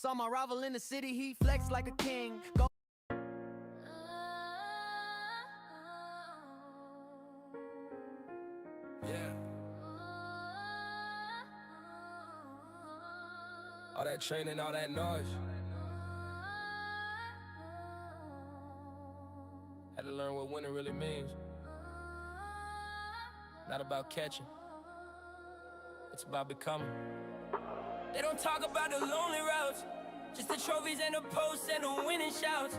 Saw my rival in the city, he flexed like a king. Go Yeah. All that training, all that noise. Had to learn what winning really means. Not about catching, it's about becoming. They don't talk about the lonely routes, just the trophies and the posts and the winning shouts.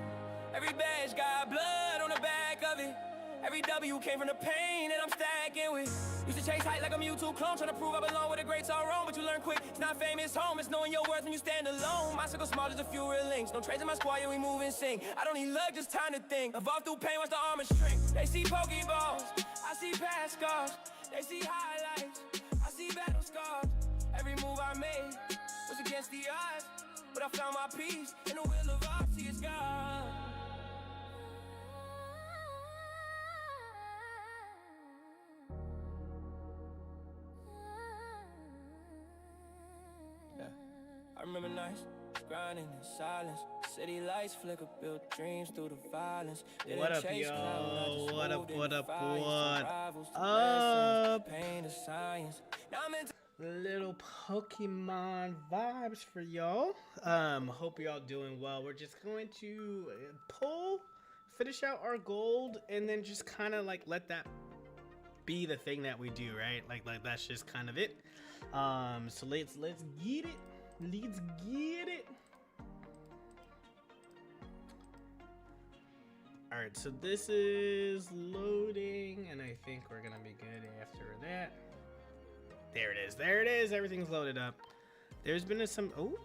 Every badge got blood on the back of it. Every W came from the pain that I'm stacking with. Used to chase height like a Mewtwo clone, trying to prove I belong where the greats are wrong. But you learn quick, it's not fame, it's home. It's knowing your worth when you stand alone. My circle small, just a few real links. No trades in my squad, yeah, we move and sing. I don't need luck, just time to think. Evolve through pain, watch the armor shrink. They see Pokeballs, I see past scars. They see highlights, I see battle scars. Every move I made was against the odds, but I found my peace in the will of all. See, it's God. Yeah, I remember nights grinding in silence. City lights flicker, build dreams through the violence. What up, yo? What up? What up? What up? Pain to science. Now I'm into Little Pokemon vibes for y'all. Hope y'all doing well. We're just going to finish out our gold, and then just kind of like let that be the thing that we do, right? Like that's just kind of it. So let's get it. Let's get it. All right, so this is loading, and I think we're gonna be good after that. There it is. There it is. Everything's loaded up. There's been some. Oh,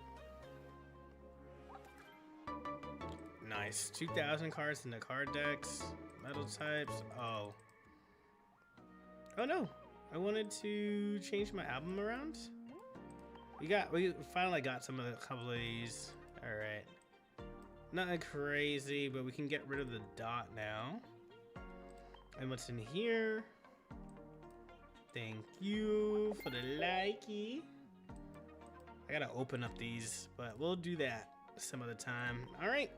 nice. 2,000 cards in the card decks. Metal types. Oh. Oh no. I wanted to change my album around. We finally got a couple of these. All right. Nothing crazy, but we can get rid of the dot now. And what's in here? Thank you for the likey. I gotta open up these, but we'll do that some other time. All right.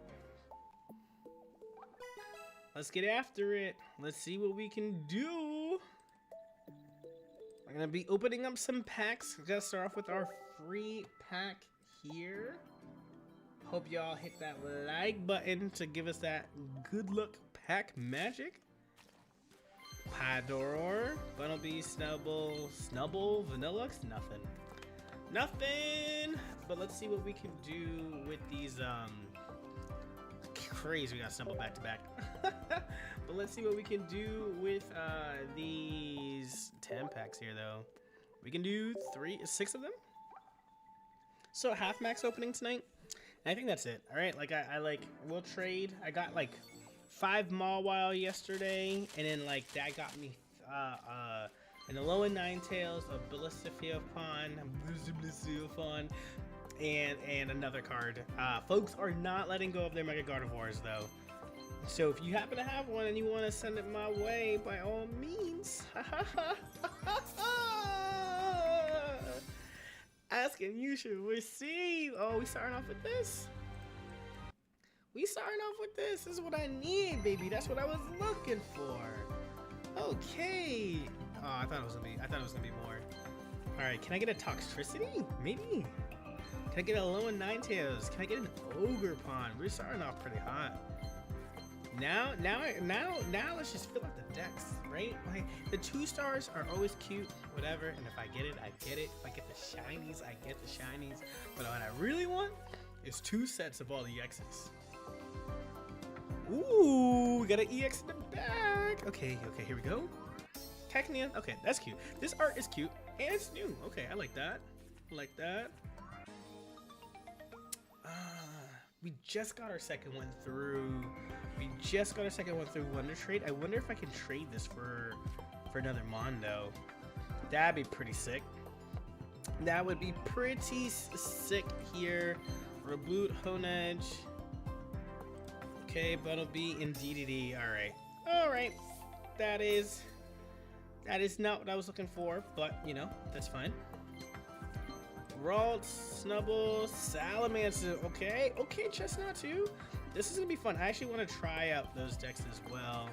Let's get after it. Let's see what we can do. I'm gonna be opening up some packs. We gotta start off with our free pack here. Hope y'all hit that like button to give us that good luck pack magic. Pador, Bunnelby, Snubble, Vanillux, nothing. But let's see what we can do with these. Crazy, we got Snubble back to back. But let's see what we can do with these 10 packs here, though. We can do 6 of them. So half max opening tonight. And I think that's it. All right, like I we'll trade. I got like 5 Mawile yesterday, and then like that got me an Alolan Ninetales, a Ballistifleur, and another card. Folks are not letting go of their Mega Gardevoirs though. So if you happen to have one and you want to send it my way, by all means. Ask and you should receive. Oh, we starting off with this. This is what I need, baby. That's what I was looking for. Okay. Oh, I thought it was gonna be more. All right, can I get a Toxtricity? Maybe. Can I get a Alolan Ninetales? Can I get an Ogerpon? We're starting off pretty hot. Now, let's just fill out the decks, right? Like, the 2-stars are always cute, whatever. And if I get it, I get it. If I get the shinies, I get the shinies. But what I really want is 2 sets of all the EXs. Ooh, we got an EX in the back. Okay, here we go. Cacnea. Okay, that's cute. This art is cute and it's new. Okay, I like that. We just got our second one through. Wonder Trade. I wonder if I can trade this for another Mondo. That'd be pretty sick. That would be pretty sick here. Reboot, Honedge. Okay, Bunnelby and DDD. All right. That is not what I was looking for, but you know, that's fine. Ralt, Snubble, Salamancer. Okay, okay, Chestnut too. This is gonna be fun. I actually want to try out those decks as well.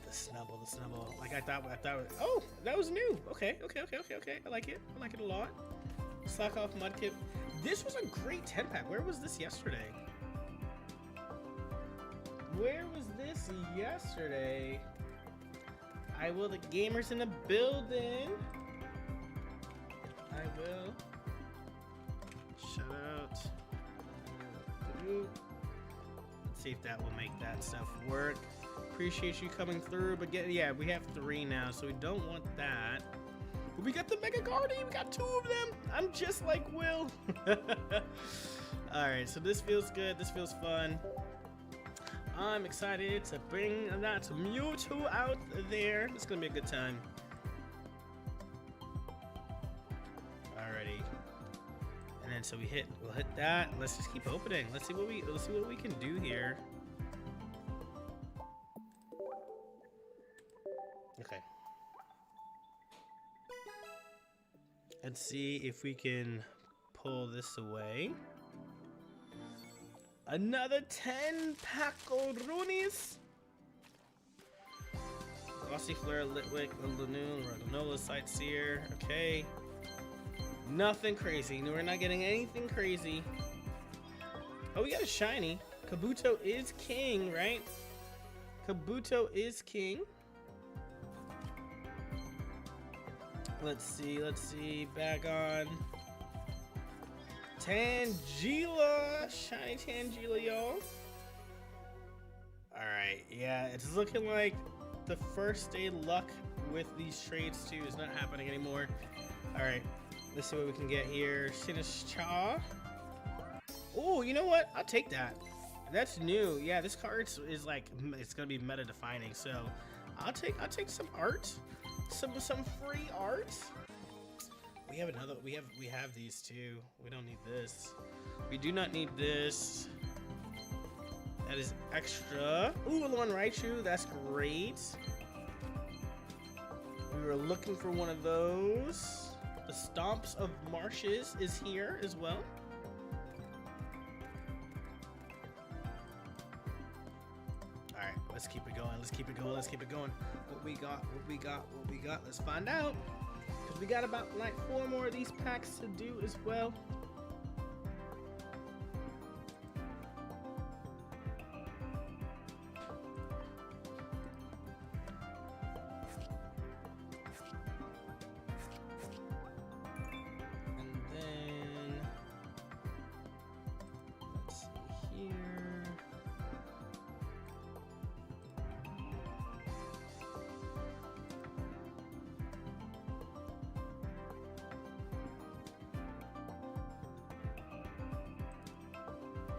The Snubble. Like I thought. Oh, that was new. Okay. I like it. I like it a lot. Slack off Mudkip. This was a great 10-pack. Where was this yesterday? I will. The gamers in the building. I will. Shout out. Let's see if that will make that stuff work. Appreciate you coming through, but yeah, we have 3 now, so we don't want that. But we got the Mega Guardian. We got 2 of them. I'm just like Will. All right, so this feels good. This feels fun. I'm excited to bring that Mewtwo out there. It's gonna be a good time. Alrighty. And then so we'll hit that. Let's just keep opening. Let's see what we can do here. Okay. Let's see if we can pull this away. Another 10-pack Runis. Glossy Flare, Litwick, Lanoon, Ragnola, Sightseer. Okay. Nothing crazy. No, we're not getting anything crazy. Oh, we got a shiny. Kabuto is king, right? Kabuto is king. Let's see. Back on. Tangela, shiny Tangela, y'all. All right, yeah, it's looking like the first day luck with these trades too is not happening anymore. All right, let's see what we can get here. Sinistcha. Oh, you know what? I'll take that. That's new. Yeah, this card is like it's gonna be meta defining. So I'll take some art, some free art. We have another. We have these too. We don't need this. We do not need this. That is extra. Ooh, Alolan Raichu. That's great. We were looking for one of those. The Stomps of Marshes is here as well. All right, let's keep it going. Let's keep it going. What we got? Let's find out. Because we got about like 4 more of these packs to do as well. And then let's see here.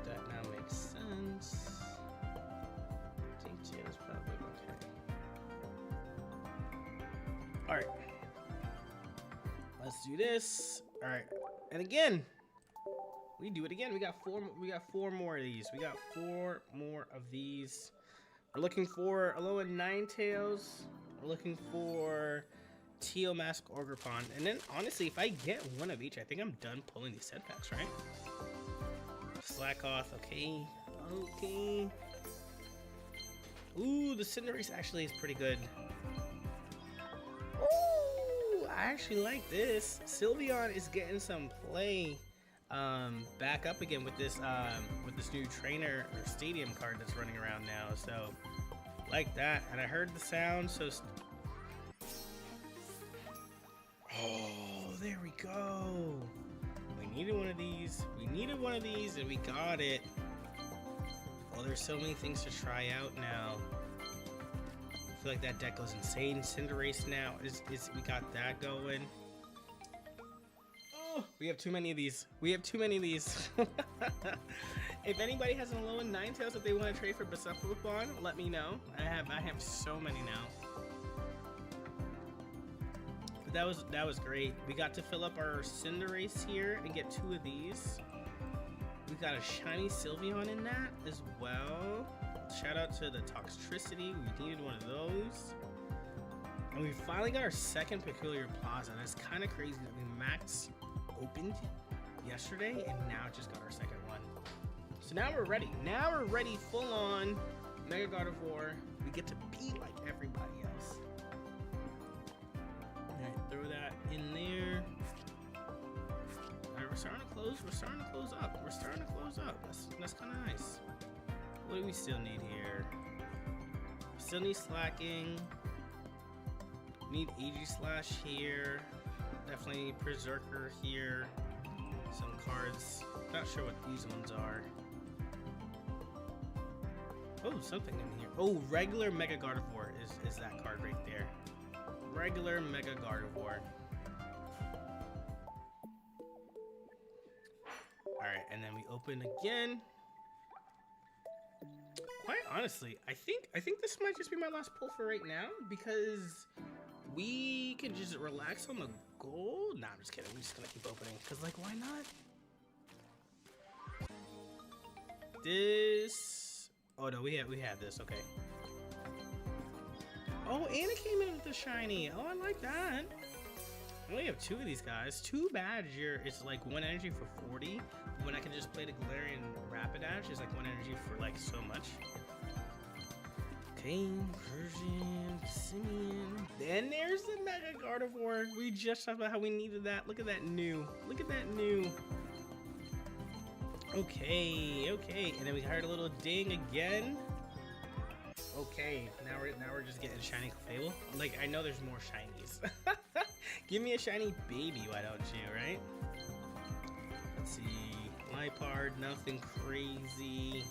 That now makes sense. DT is probably okay. All right, let's do this. All right, and again, we do it again. We got 4 more of these. We're looking for Alolan Ninetales. We're looking for Teal Mask Orgrippon. And then honestly, if I get one of each, I think I'm done pulling these set packs, right? Slackoth, okay. Ooh, the Cinderace actually is pretty good. Ooh, I actually like this. Sylveon is getting some play back up again with this new trainer or stadium card that's running around now. So like that, and I heard the sound. So oh, there we go. We needed one of these. And we got it. Oh, there's so many things to try out now. I feel like that deck goes insane. Cinderace now we got that going. Oh, we have too many of these. If anybody has an Alolan Ninetales that they want to trade for Basupplebon, let me know. I have so many now. But that was great. We got to fill up our Cinderace here and get 2 of these. We got a shiny Sylveon in that as well. Shout out to the Toxtricity. We needed one of those. And we finally got our second Peculiar Plaza. That's kind of crazy that we maxed opened yesterday, and now just got our second one. So now we're ready. Now we're ready full on Mega Gardevoir. We get to be like everybody else. Alright, throw that in there. Alright, we're starting to close. We're starting to close up. We're starting to close up. That's kind of nice. What do we still need here? Still need slacking. Need Aegislash here. Definitely need Berserker here. Some cards. Not sure what these ones are. Oh, something in here. Oh, regular Mega Gardevoir is that card right there. Regular Mega Gardevoir. Alright, and then we open again. Quite honestly, I think this might just be my last pull for right now, because we could just relax on the gold. Nah, I'm just kidding. We're just gonna keep opening, because like, why not? This. Oh no, we have this. Okay. Oh, and it came in with the shiny. Oh, I like that. I only have 2 of these guys. Too bad it's like 1 energy for 40. When I can just play the Galarian Rapidash, it's like 1 energy for like so much. Okay, Persian, Simeon. Then there's the Mega Gardevoir. We just talked about how we needed that. Look at that new. Look at that new. Okay, okay. And then we heard a little ding again. Okay, now we're just getting shiny Clefable. Like, I know there's more shinies. Give me a shiny baby, why don't you, right? Let's see. Lipard, nothing crazy.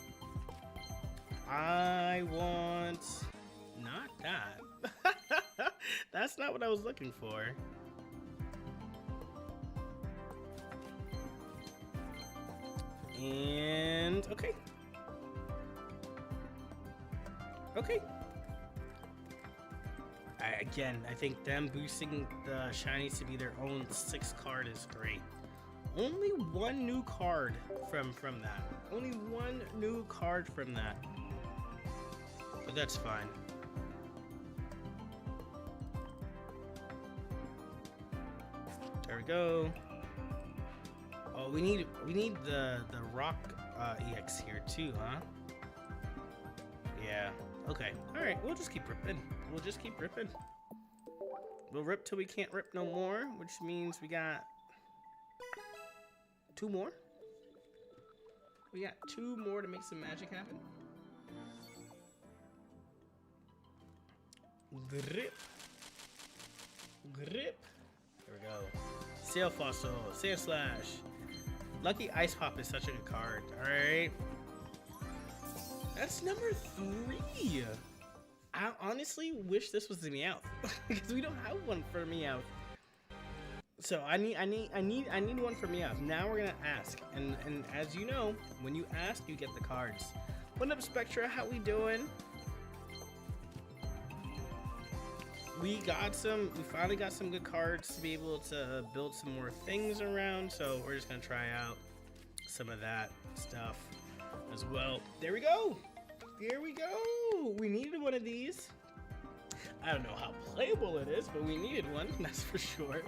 I want... Not that. That's not what I was looking for. And... okay. Okay. I think them boosting the shinies to be their own 6th card is great. Only 1 new card from that. Only 1 new card from that. But that's fine. There we go. Oh, we need the rock EX here too, huh? Yeah. Okay. All right. We'll just keep ripping. We'll just keep ripping. We'll rip till we can't rip no more, which means we got 2 more. We got 2 more to make some magic happen. Grip. Grip. There we go. Sail Fossil. Sand Slash. Lucky Ice Hop is such a good card. Alright. That's number 3. I honestly wish this was the Meowth. Because we don't have one for Meowth. So I need one for Meowth. Now we're gonna ask. And as you know, when you ask, you get the cards. What up, Spectra? How we doing? We finally got some good cards to be able to build some more things around, so we're just gonna try out some of that stuff as well. There we go! There we go! We needed one of these. I don't know how playable it is, but we needed one, that's for sure.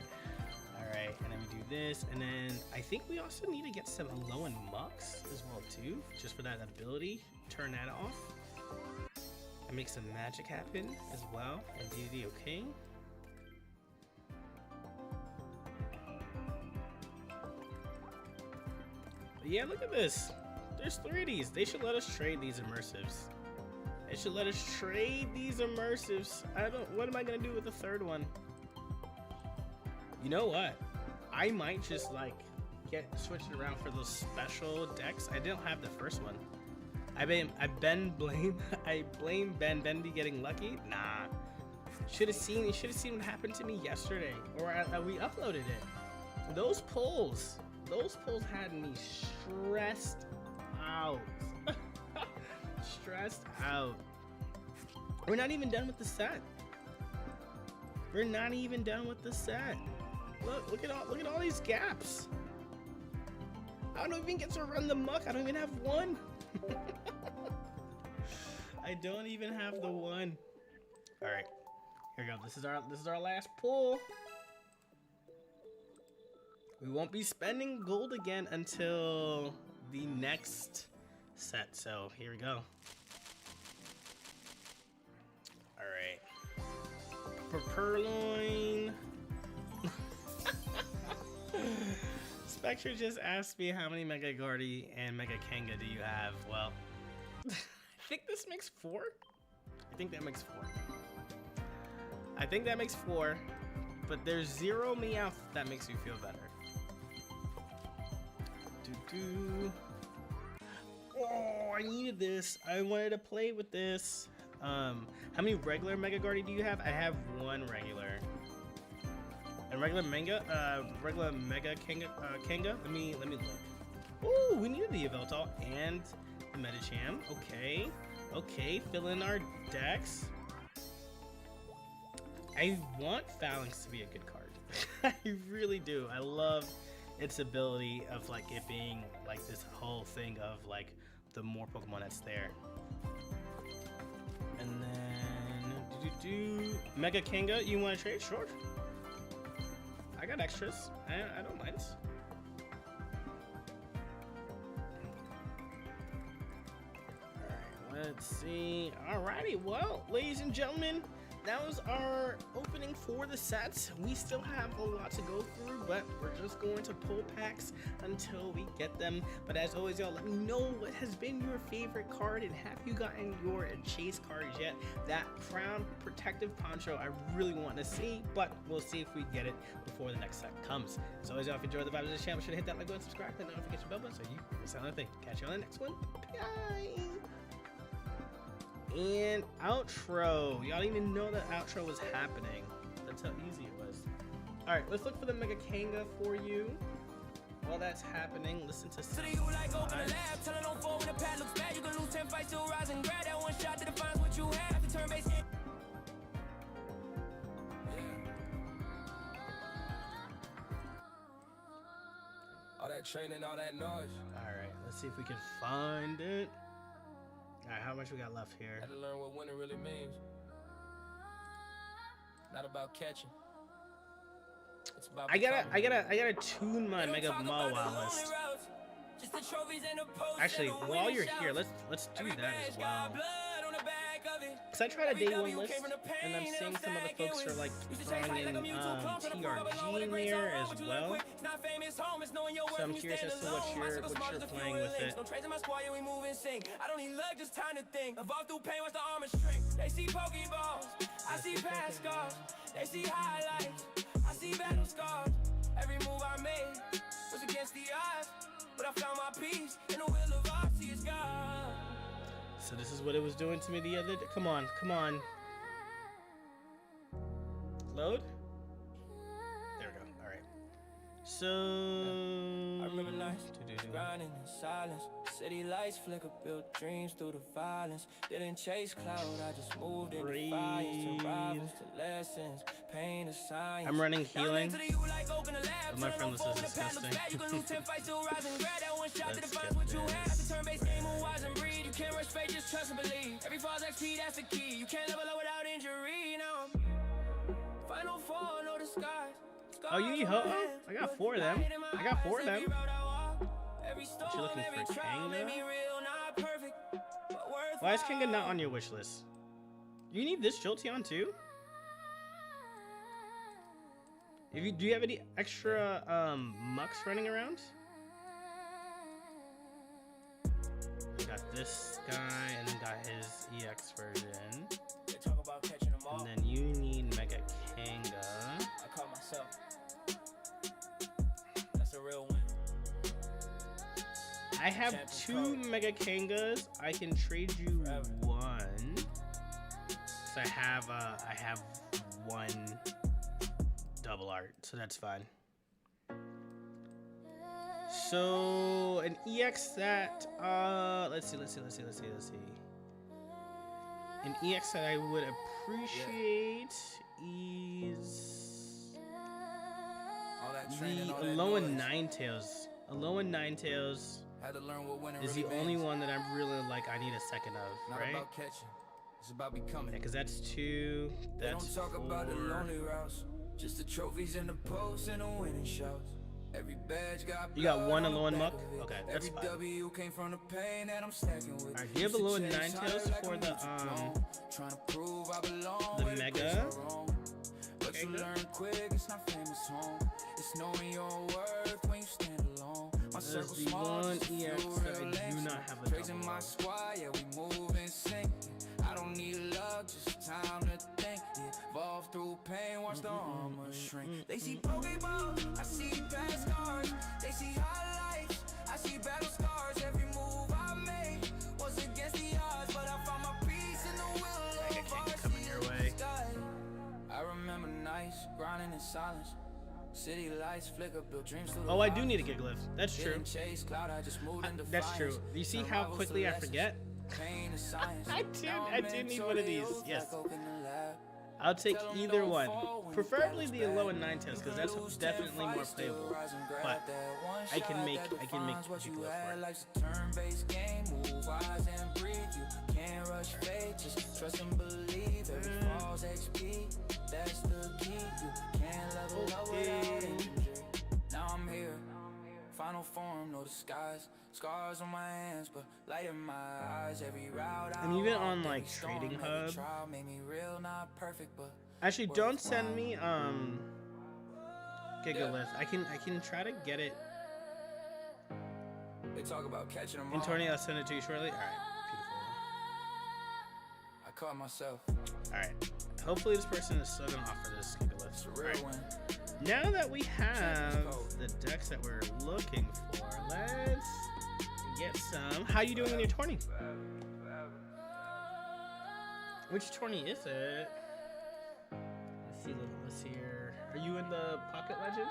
Alright, and then we do this, and then I think we also need to get some Alolan Mucks as well too, just for that ability. Turn that off. And make some magic happen as well. And DD, okay. But yeah, look at this. There's 3 of these. They should let us trade these immersives. They should let us trade these immersives. What am I gonna do with the 3rd one? You know what? I might just like switch it around for those special decks. I didn't have the 1st one. I blame Ben. Ben be getting lucky? Nah. Should have seen what happened to me yesterday, or we uploaded it. Those polls had me stressed out. Stressed out. We're not even done with the set. We're not even done with the set. Look at all these gaps. I don't even get to run the muck. I don't even have one. I don't even have the one. All right, here we go. This is our last pull. We won't be spending gold again until the next set. So here we go. All right. For Purloin. Spectre just asked me how many Mega Guardy and Mega Kanga do you have? Well, I think this makes 4. I think that makes 4. I think that makes 4, but there's 0 Meowth that makes me feel better. Oh, I needed this. I wanted to play with this. How many regular Mega Guardy do you have? I have 1 regular. And regular Mega Kanga. Let me look. Ooh, we needed the Yveltal and the Medicham. Okay. Okay, fill in our decks. I want Phalanx to be a good card. I really do. I love its ability of like it being like this whole thing of like the more Pokemon that's there. And then Mega Kanga, you want to trade? Sure. I got extras. I don't mind. Alright, let's see. Alrighty, well, ladies and gentlemen, that was our opening for the sets. We still have a lot to go through, but we're just going to pull packs until we get them. But as always, y'all, let me know what has been your favorite card and have you gotten your chase cards yet? That Crown Protective Poncho I really want to see, but we'll see if we get it before the next set comes. As always, y'all, if you enjoyed the vibes of this channel, be sure to hit that like button, subscribe, hit the notification bell button so you miss out on anything. Catch you on the next one. Bye! And outro. Y'all didn't even know that outro was happening. That's how easy it was. Alright, let's look for the Mega Kanga for you. While that's happening, listen to some. All that training, all that noise. Alright, let's see if we can find it. Alright, how much we got left here? Had to learn what winning really means. Not about catching. It's about I gotta tune my Mega Mawile list. Actually, while you're here, let's do that as well. Cause I tried a day 1 list, and I'm seeing some other folks are like throwing in TRG in there as well. So I'm curious as to what you're playing with it. I don't need luck, just time to think. Evolve through pain, watch the armor strength. They see Pokeballs, I see past scars. They see highlights, I see battle scars. Every move I made was against the odds, but I found my peace in the will of obvious God. So this is what it was doing to me the other day. Come on, come on. Load? There we go. All right. So I remember nights grinding in silence. City lights flicker, built dreams through the violence. Didn't chase cloud, I just moved in defiance to rivals, to lessons, pain to science. I'm running healing. But my friend, this is disgusting. Let's get You can't rush fate, just trust and believe. Every fall's XP, that's the key. You can't level up without injury. Now I'm final fall, no disguise. Oh, you need help? I got 4 of them. I got 4 of them. What you looking for, Kanga? Why is Kanga not on your wish list? You need this Jolteon too? Do you have any extra mucks running around? Got this guy and then got his EX version. They talk about catching them all. And then you need Mega Kanga. I caught myself. That's a real win. I have 2 Mega Kangas. I can trade you 1. So I have 1 double art, so that's fine. So an EX that let's see. An EX that I would appreciate is the Alolan Ninetales. Alolan Ninetales is the only one that I'm really like I need a second of, right? It's about becoming. Yeah, because that's 2. That's They don't talk 4. about the lonely routes, just the trophies and the posts and the winning shouts. Every badge got You got blood one on the Alolan back Muck? of it. Okay, that's Every fine. W came from the pain that I'm stacking with. Alright, do you have Alolan Ninetales for the Trying to prove I belong the where Mega? kids are wrong. But you Mega? learn quick, it's not famous home. It's knowing your worth when you stand alone. My There's circle the small, one just a few EX real that I do links. not have a Praising double my of. squad, yeah, we move in sync. I don't need luck, just time to think. Yeah, evolve through pain, watch the armor shrink. They see Pokéballs, I see past scars. They see highlights, I see battle scars. Every move I made was against the odds, but I found my peace in the will Mega of King our coming your way. sky. I remember nights grinding in silence. City lights flicker, build dreams through the Oh, I do vibes. need a Gigalith. That's true. Didn't chase cloud, I just moved in That's true. defiance. You see Turn how rivals quickly to I lessons. forget? Pain is science. I do need one of these. Yes. I'll take either one. Preferably the Alolan Ninetales because that's definitely more playable. But I can make Gigalith work. Life's a turn-based game, move wise and breathe. You can't rush fate, just trust and believe. Every fall's XP, that's the key. You can't level up without injury. Now I'm here, final form, no disguise. Scars on my hands, but light in my eyes. Every route I I'm even walk, on every like storm, Trading every Hub. trial made me real, not perfect, but Actually, don't send me Gigalith. I can try to get it they talk about catching them in all. tourney. I'll send it to you shortly. All right, I caught myself. beautiful. All right. Hopefully, this person is still gonna offer this Gigalith. It's a All real right. win. Now that we have the decks that we're looking for, let's get some. How you doing in your tourney? Which tourney is it? Let's see, let's see here. Are you in the Pocket Legends?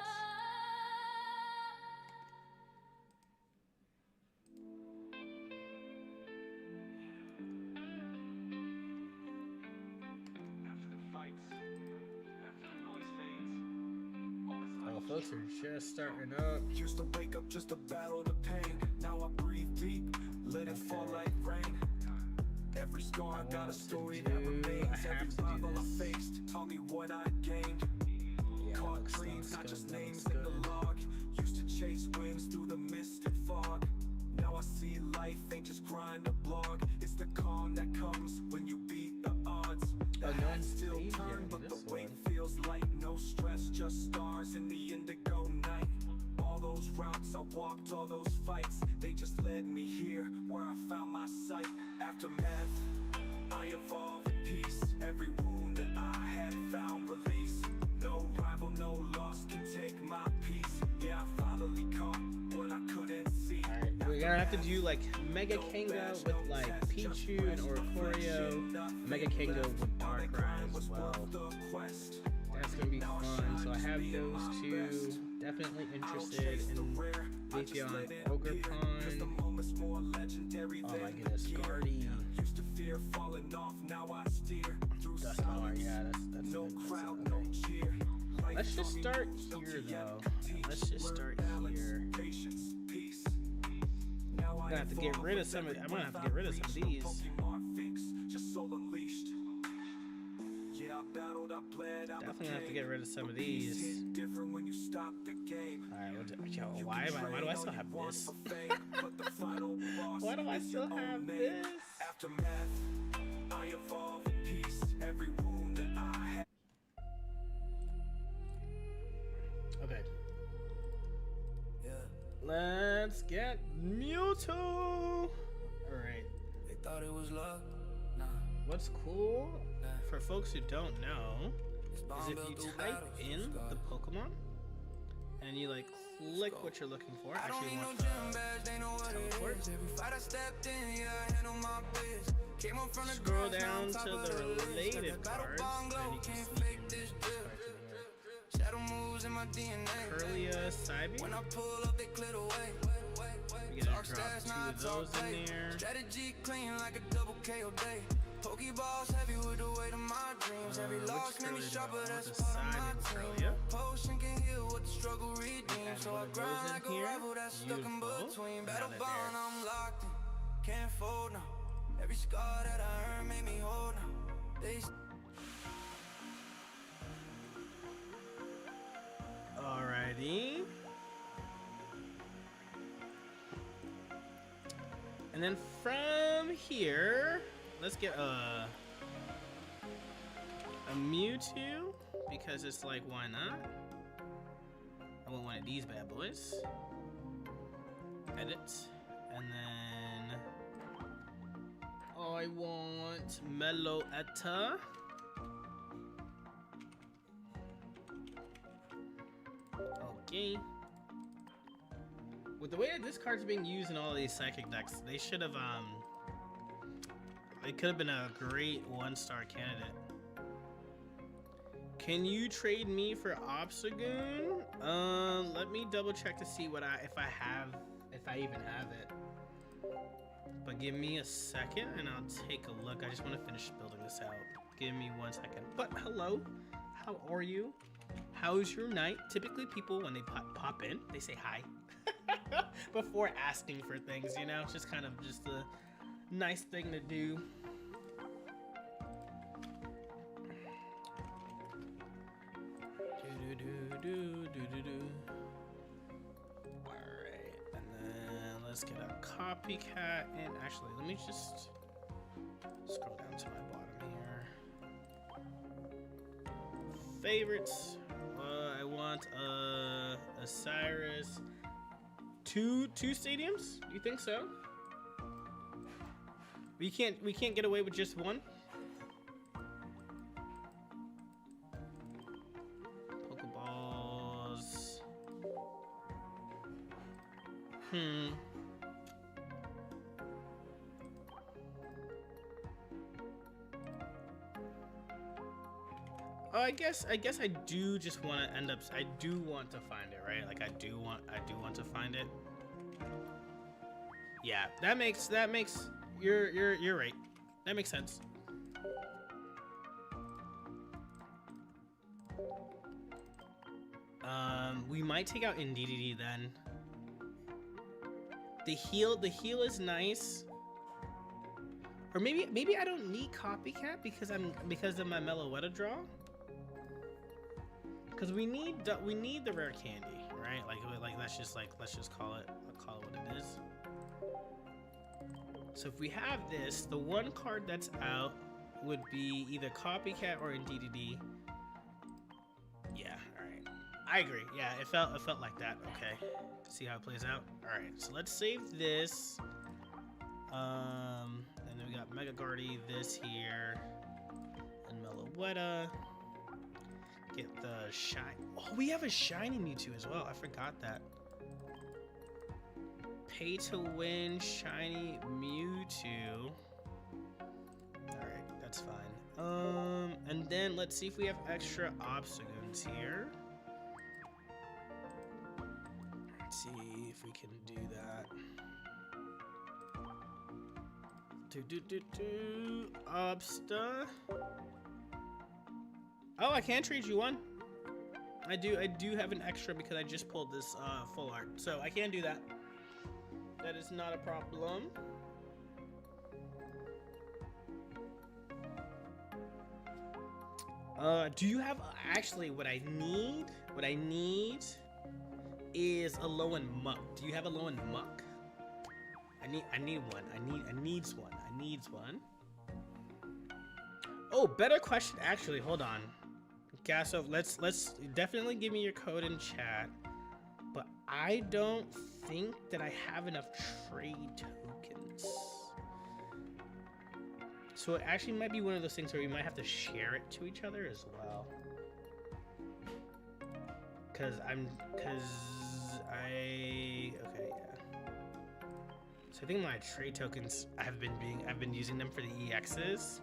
Oh, folks are just starting up. Used to wake up just to battle the pain. Now I breathe deep, let it fall like rain. Every scar got a story that remains. Every rival I faced taught me what I gained. Caught dreams, not just names in the log. Used to chase winds through the mist and fog. Now I see life ain't just grind a blog. It's the calm that comes when you beat the odds. The head still turn, but the weight feels light. No stress, just stars in the indigo night. All those routes I walked, all those fights, they just led me here where I found my sight. Aftermath, I evolve in peace. Every wound that I had found release. No rival, no loss can take my peace. Yeah, I finally caught what I couldn't see. Alright, we're gonna have to do like Mega Kango with like Pichu and Oricorio, Mega Kango with Darkrai as well. That's gonna be fun. So I have those two. Definitely interested in Leafeon Ogrepan. Oh my goodness, Guardy. Dusknoir, yeah, that's good. Okay. Let's just start here though. Let's just start here. I'm gonna have to get rid of some of these. Definitely gonna have to get rid of some of these. Alright, why do I still have this? Why do I still have this? Aftermath, I evolve in peace. Every wound that I had. Okay. Yeah, Let's get Mewtwo! Alright. they thought it was luck. Nah, What's cool for folks who don't know it's is bomb if built you through type battles, in through the scars. Pokemon and you like click what you're looking for. I don't Actually, need no want gym badge, they know what it teleport. is. Every fight I stepped in, yeah, I handle my biz. Came up from the Scroll grass, now down I'm top to of the list. related Got that battle cards, bong and glow, you can can't see fake here. this drip. Shadow moves in my DNA. Curlia, Psybe. When I pull up, they clear the way. We're gonna Talk drop stats, two now I of talk those in play. there. Strategy clean like a double KO day. Pokeballs heavy with the weight of my dreams. Every Which loss made me Curlia do I sharper, want? that's The part of my Psybe team. Curlia. Potion can heal what the struggle redeems. add So one I of grind those in like a here. rival that's stuck in Beautiful. between. Now Battle they're bond, there. I'm locked in. Can't fold now. Every scar that I earned made me hold now. They Alrighty. And then from here, let's get a Mewtwo, because it's like, why not? I want one of these bad boys. Edit. And then I want Meloetta. Okay. With the way that this card's being used in all of these psychic decks, they should have it could have been a great 1-star candidate. Can you trade me for Obstagoon? Let me double check to see what if I even have it. But give me a second and I'll take a look. I just want to finish building this out. Give me 1 second. But hello, how are you? How's your night? Typically people, when they pop in, they say hi. Before asking for things, you know? It's just kind of just a nice thing to do. Alright, and then let's get a copycat. And actually, let me just scroll down to my bottom here. Favorites. I want a Cyrus. Two stadiums? You think so? We can't get away with just one? Pokeballs. Oh, I guess I do just want to end up. I do want to find it, right? Like I do want to find it. Yeah, that makes. You're right. That makes sense. We might take out Indeedee then. The heal is nice. Or maybe I don't need Copycat because of my Meloetta draw. Because we need the rare candy, right? Like let's just call it what it is. So if we have this, the one card that's out would be either Copycat or Indeedee. Yeah, all right. I agree. Yeah, it felt like that. Okay. See how it plays out. All right. So let's save this. And then we got Mega Guardy, this here, and Meloetta. Get the shine. Oh, we have a shiny Mewtwo as well. I forgot that. Pay to win shiny Mewtwo. Alright, that's fine. And then let's see if we have extra Obstagoons here. Let's see if we can do that. Obsta. Oh, I can trade you one. I do have an extra because I just pulled this full art, so I can do that. That is not a problem. Do you have actually what I need? What I need is a Lowen Muck. Do you have a Lowen Muck? I need one. I needs one. Oh, better question. Actually, hold on. Gasso, let's definitely give me your code in chat. But I don't think that I have enough trade tokens. So it actually might be one of those things where we might have to share it to each other as well. Okay, yeah. So I think my trade tokens I've been using them for the EXs.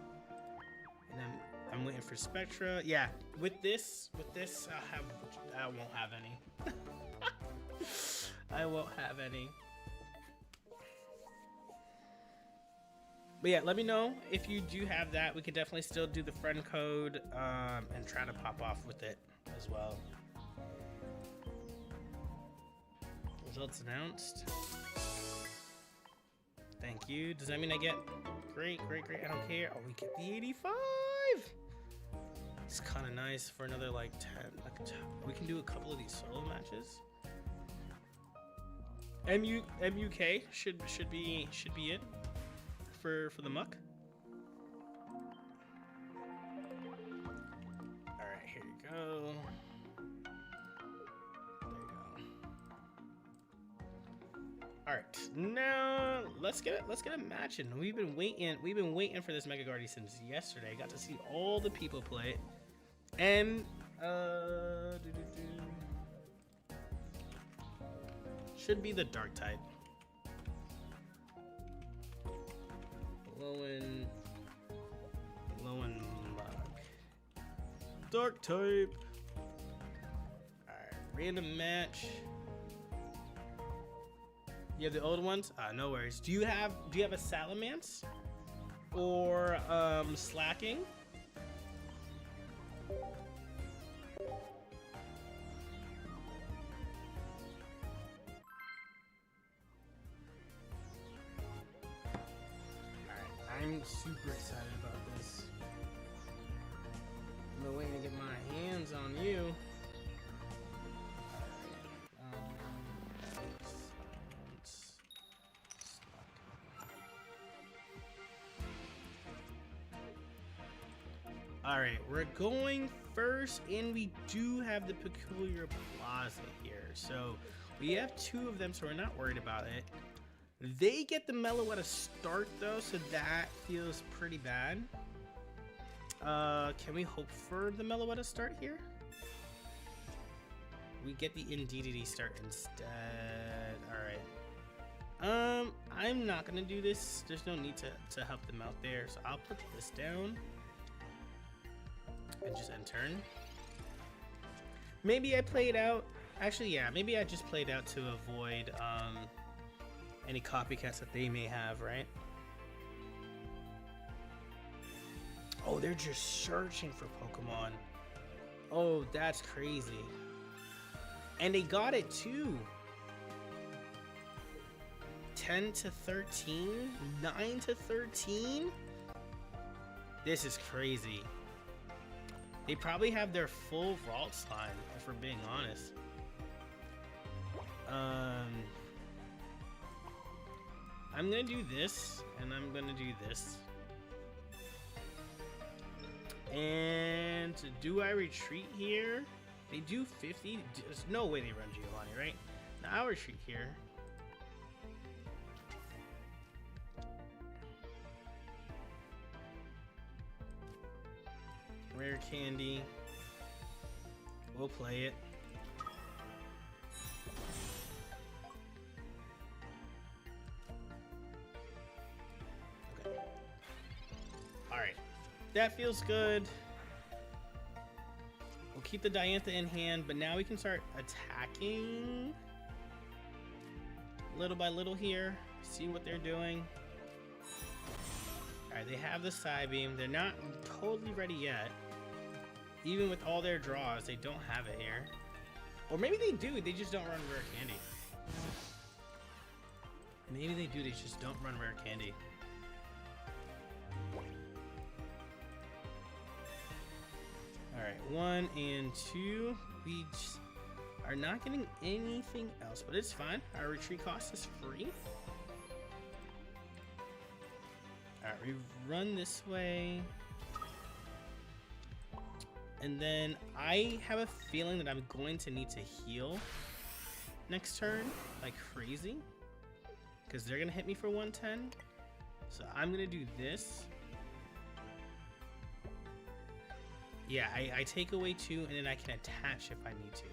And then I'm waiting for Spectra. Yeah, with this I won't have any. I won't have any. But yeah, let me know if you do have that. We could definitely still do the friend code and try to pop off with it as well. Results announced. Thank you. Does that mean I get great? I don't care. Oh, we get the 85. It's kind of nice for another like 10. We can do a couple of these solo matches. MUK should be it for the muck. All right, here you go. There you go. All right, now let's get a match in. We've been waiting for this Mega Guardy since yesterday. Got to see all the people play it, and should be the dark type. Blowing mug. Dark type. Alright, random match. You have the old ones? No worries. Do you have a Salamence? Or Slacking? I'm super excited about this. I've been waiting to get my hands on you. Alright, we're going first, and we do have the Peculiar Plaza here. So we have two of them, so we're not worried about it. They get the Mellow at a start though, so that feels pretty bad. Can we hope for the Mellow at a start here? We get the Indeedity start instead. Alright. I'm not gonna do this. There's no need to help them out there, so I'll put this down. And just end turn. Maybe I played out. Actually, yeah, maybe I just played out to avoid any copycats that they may have, right? Oh, they're just searching for Pokemon. Oh, that's crazy. And they got it too. 10 to 13? 9 to 13? This is crazy. They probably have their full vault slime, if we're being honest. I'm gonna do this, and I'm gonna do this. And do I retreat here? They do 50. There's no way they run Giovanni, right? Now I'll retreat here. Rare candy. We'll play it. Okay. Alright. That feels good. We'll keep the Diantha in hand, but now we can start attacking little by little here. See what they're doing. Alright, they have the Psybeam. They're not totally ready yet. Even with all their draws, they don't have it here. Or maybe they do, they just don't run rare candy. Maybe they do, they just don't run rare candy. Alright, 1 and 2. We just are not getting anything else, but it's fine. Our retreat cost is free. Alright, we run this way. And then I have a feeling that I'm going to need to heal next turn like crazy. Because they're going to hit me for 110. So I'm going to do this. Yeah, I take away 2 and then I can attach if I need to.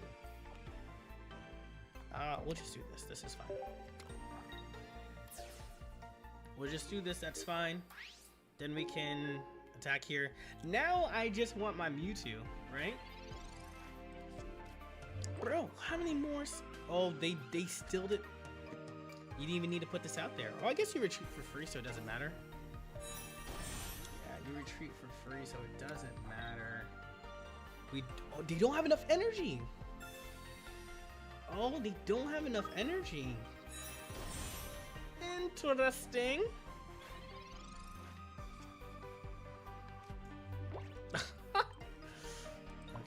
We'll just do this. This is fine. We'll just do this. That's fine. Then we can attack here. Now I just want my Mewtwo, right? Bro, how many more? Oh, they stilled it. You didn't even need to put this out there. Oh, I guess you retreat for free, so it doesn't matter. Yeah, you retreat for free, so it doesn't matter. Oh, they don't have enough energy. Oh, they don't have enough energy. Interesting.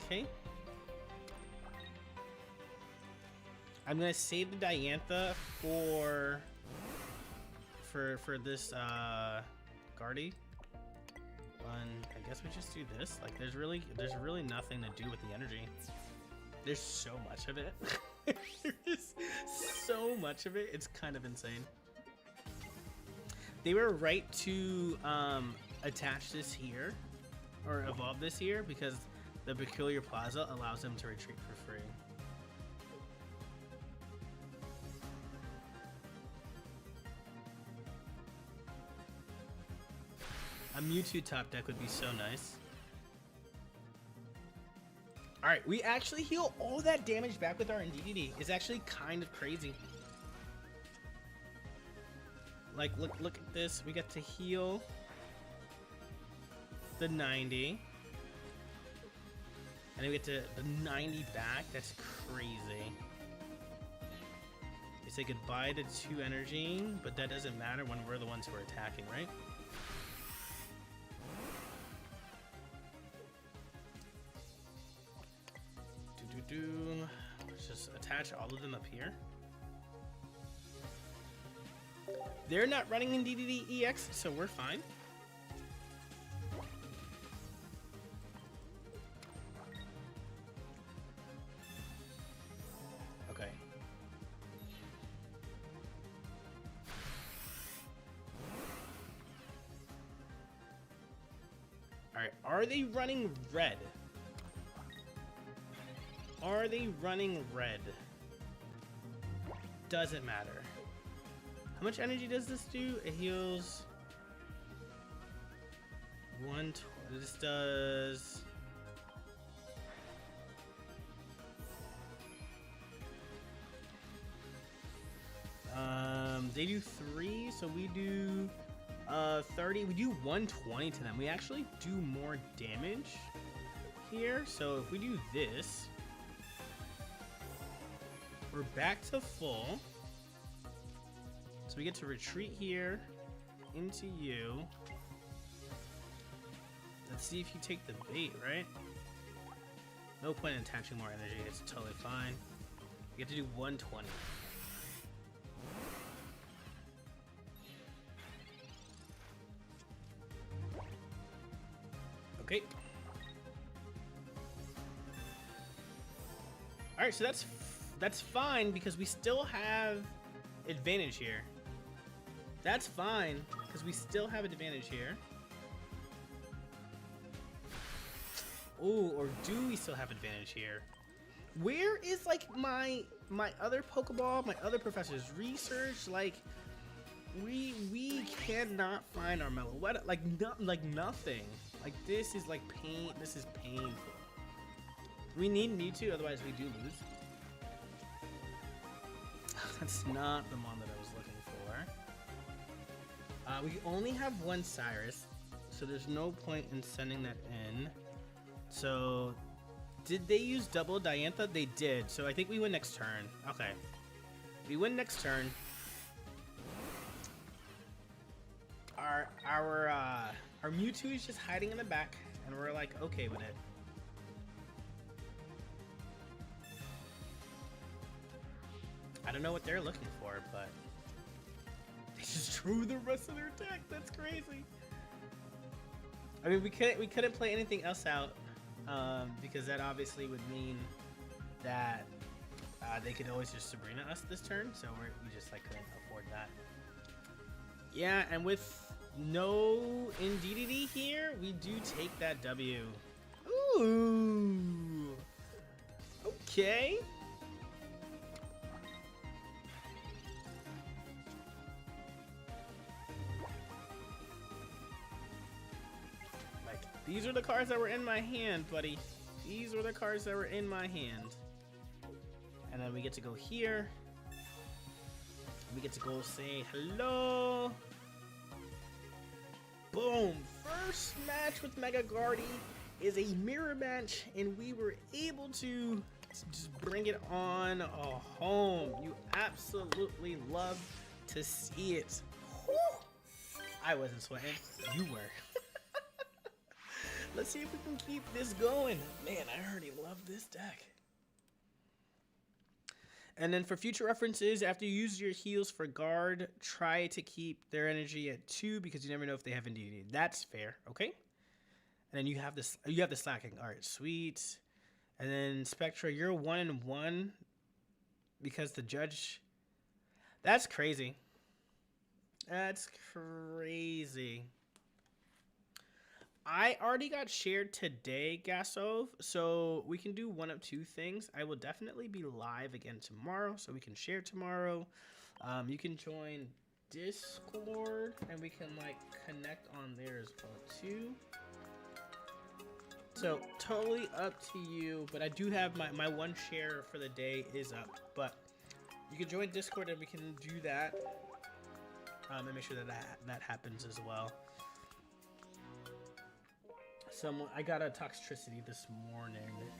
Okay. I'm gonna save the Diantha for this Guardy. I guess we just do this. Like there's really nothing to do with the energy. There's so much of it. There's so much of it. It's kind of insane. They were right to attach this here or evolve this here because the Peculiar Plaza allows them to retreat for free. A Mewtwo top deck would be so nice. Alright, we actually heal all that damage back with our DDD. It's actually kind of crazy. Like, look at this. We get to heal the 90. And then we get to the 90 back. That's crazy. We say goodbye to 2 energy, but that doesn't matter when we're the ones who are attacking, right? Let's just attach all of them up here. They're not running in DDD EX, so we're fine. Okay. Alright, are they running red? Are they running red? Doesn't matter. How much energy does this do? It heals 120. This does they do 3, so we do 30. We do 120 to them. We actually do more damage here. So if we do this, we're back to full. So we get to retreat here into you. Let's see if you take the bait, right? No point in attaching more energy. It's totally fine. We get to do 120. Okay. All right, so that's fine because we still have advantage here. That's fine because we still have an advantage here. Ooh, or do we still have advantage here? Where is like my other Pokeball, my other professor's research? Like we cannot find our Meloetta. Like nothing. Like this is like pain. This is painful. We need Mewtwo, otherwise we do lose. That's not the mon that I was looking for. We only have one Cyrus, so there's no point in sending that in. So, did they use double Diantha? They did, so I think we win next turn. Okay. We win next turn. Our Mewtwo is just hiding in the back, and we're like, okay with it. I don't know what they're looking for, but they just drew the rest of their deck. That's crazy. I mean, we couldn't play anything else out because that obviously would mean that they could always just Sabrina us this turn. So we just like couldn't afford that. Yeah, and with no DDD here, we do take that W. Ooh. Okay. These are the cards that were in my hand, buddy. These were the cards that were in my hand. And then we get to go here. We get to go say hello. Boom. First match with Mega Guardy is a mirror match, and we were able to just bring it on home. You absolutely love to see it. Whew. I wasn't sweating. You were. Let's see if we can keep this going. Man, I already love this deck. And then for future references, after you use your heals for guard, try to keep their energy at 2 because you never know if they have immunity. That's fair, okay? And then you have this. You have the slacking. All right, sweet. And then Spectra, you're 1-1 because the judge. That's crazy. That's crazy. I already got shared today, Gasov, so we can do one of two things. I will definitely be live again tomorrow, so we can share tomorrow. You can join Discord, and we can like connect on there as well too. So totally up to you, but I do have my one share for the day is up. But you can join Discord, and we can do that, and make sure that happens as well. I got a toxicity this morning.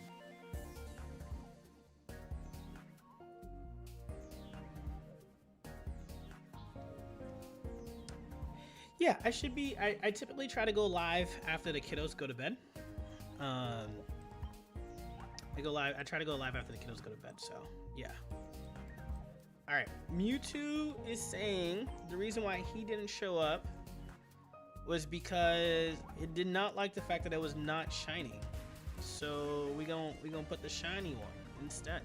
Yeah, I should be. I typically try to go live after the kiddos go to bed. I try to go live after the kiddos go to bed. So yeah. All right. Mewtwo is saying the reason why he didn't show up was because it did not like the fact that it was not shiny. So we gonna put the shiny one instead.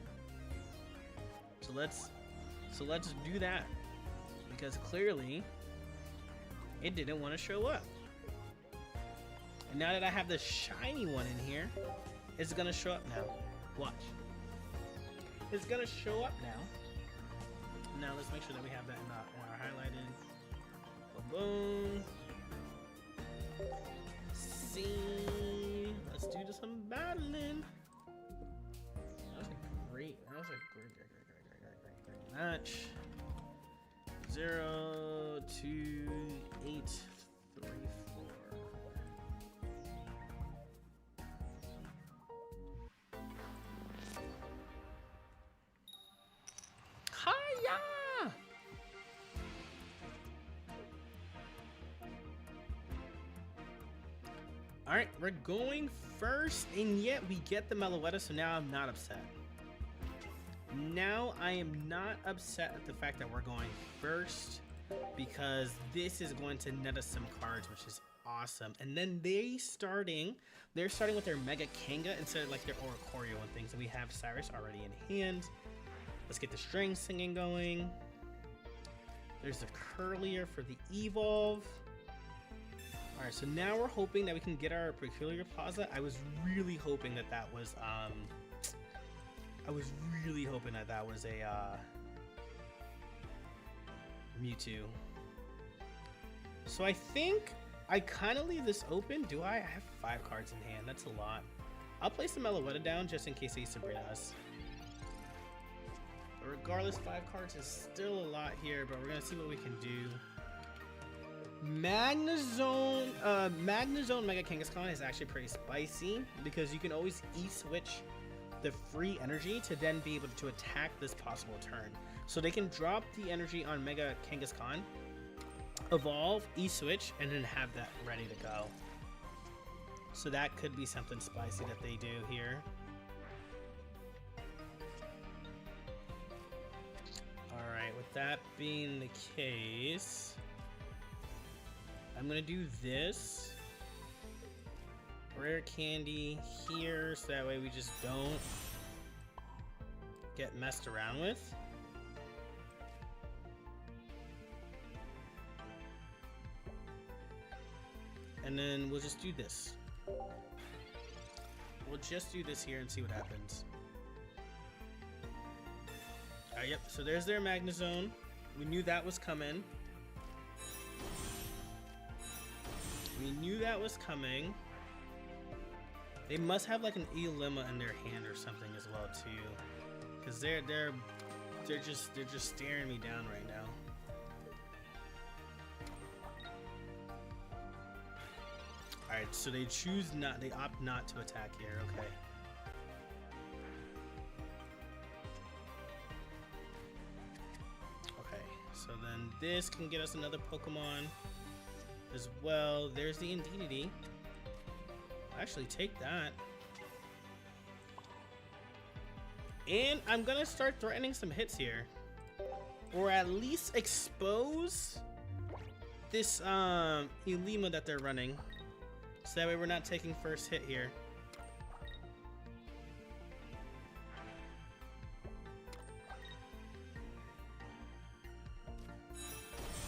So let's do that, because clearly it didn't want to show up. And now that I have the shiny one in here, it's gonna show up now. Watch. It's gonna show up now. Now let's make sure that we have that in our highlighted. Boom. See, let's do some battling. That was a great match. 0, 2, 8, 3, 4. Hiya! All right, we're going first, and yet we get the Meloetta, so now I'm not upset. Now I am not upset at the fact that we're going first, because this is going to net us some cards, which is awesome. And then they're starting with their Mega Kanga instead of like their Oricorio and things, and we have Cyrus already in hand. Let's get the string singing going. There's the Curlier for the Evolve. Alright, so now we're hoping that we can get our Peculiar Plaza. I was really hoping that was a Mewtwo. So I think I kind of leave this open. Do I have 5 cards in hand? That's a lot. I'll place the Meloetta down just in case they Sabrina us. But regardless, 5 cards is still a lot here, but we're gonna see what we can do. Magnezone Mega Kangaskhan is actually pretty spicy, because you can always E-switch the free energy to then be able to attack this possible turn. So they can drop the energy on Mega Kangaskhan, evolve, E-switch, and then have that ready to go. So that could be something spicy that they do here. Alright, with that being the case, I'm gonna do this. Rare candy here, so that way we just don't get messed around with. And then we'll just do this. We'll just do this here and see what happens. Yep, so there's their Magnezone. We knew that was coming. They must have like an Eolima in their hand or something as well too, because they're just staring me down right now. All right, so they opt not to attack here. Okay. Okay, so then this can get us another Pokemon as well. There's the Indeedee. Actually, take that. And I'm gonna start threatening some hits here. Or at least expose this Ulima that they're running. So that way we're not taking first hit here.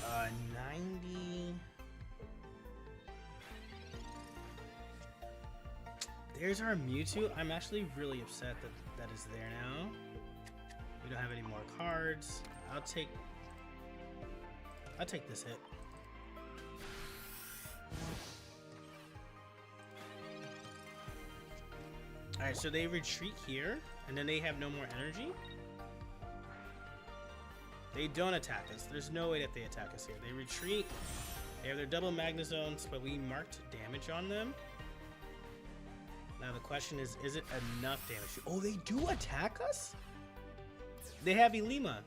Uh, 90. There's our Mewtwo. I'm actually really upset that that is there now. We don't have any more cards. I'll take this hit. Alright, so they retreat here, and then they have no more energy. They don't attack us. There's no way that they attack us here. They retreat. They have their double Magnezones, but we marked damage on them. Now the question is it enough damage? Oh, they do attack us? They have Ulima.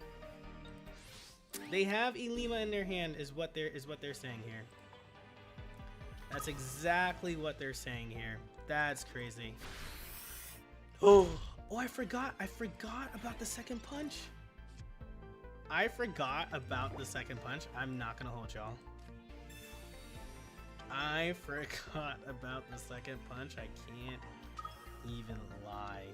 They have Ulima in their hand is what they're saying here. That's exactly what they're saying here. That's crazy. Oh, I forgot about the second punch. I forgot about the second punch. I'm not gonna hold y'all. I forgot about the second punch. I can't even lie.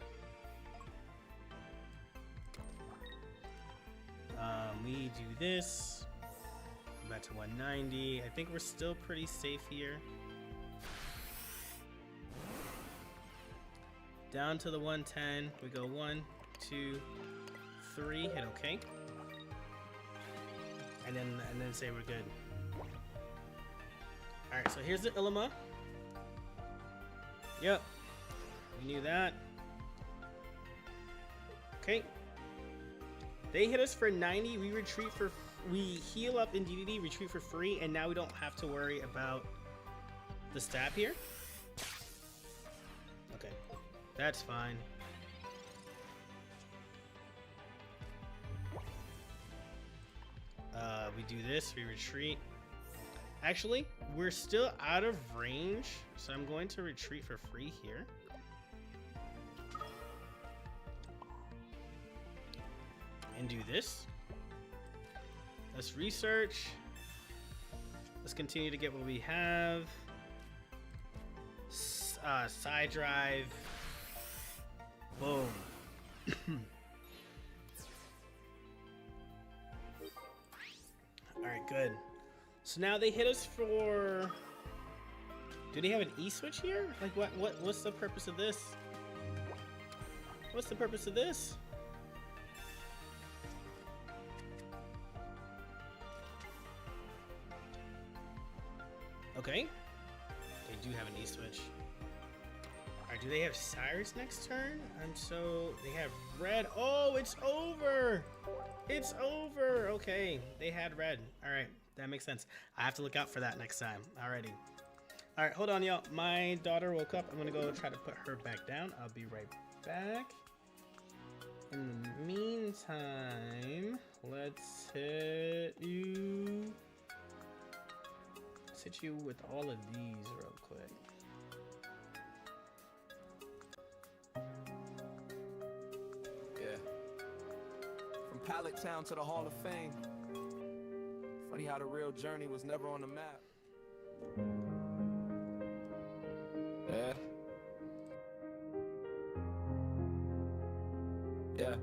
We do this. Back to 190. I think we're still pretty safe here. Down to the 110. We go 1, 2, 3. Hit OK. And then say we're good. All right. So here's the Ulima. Yep. We knew that. Okay. They hit us for 90. We retreat for. We heal up in DDD, retreat for free, and now we don't have to worry about the stab here. Okay, that's fine. We do this. We retreat. Actually, we're still out of range, so I'm going to retreat for free here. And do this. Let's research. Let's continue to get what we have. Side drive. Boom. Alright, good. So now they hit us for... Do they have an E-switch here? Like what's the purpose of this? What's the purpose of this? Okay. They do have an E-switch. Alright, do they have Cyrus next turn? They have red. Oh, it's over! It's over! Okay, they had red. Alright, that makes sense. I have to look out for that next time. Alrighty. Alright, hold on, y'all. My daughter woke up. I'm gonna go try to put her back down. I'll be right back. In the meantime, let's hit you. Let's hit you with all of these real quick. Yeah. From Pallet Town to the Hall of Fame. Funny how the real journey was never on the map. Yeah. Yeah.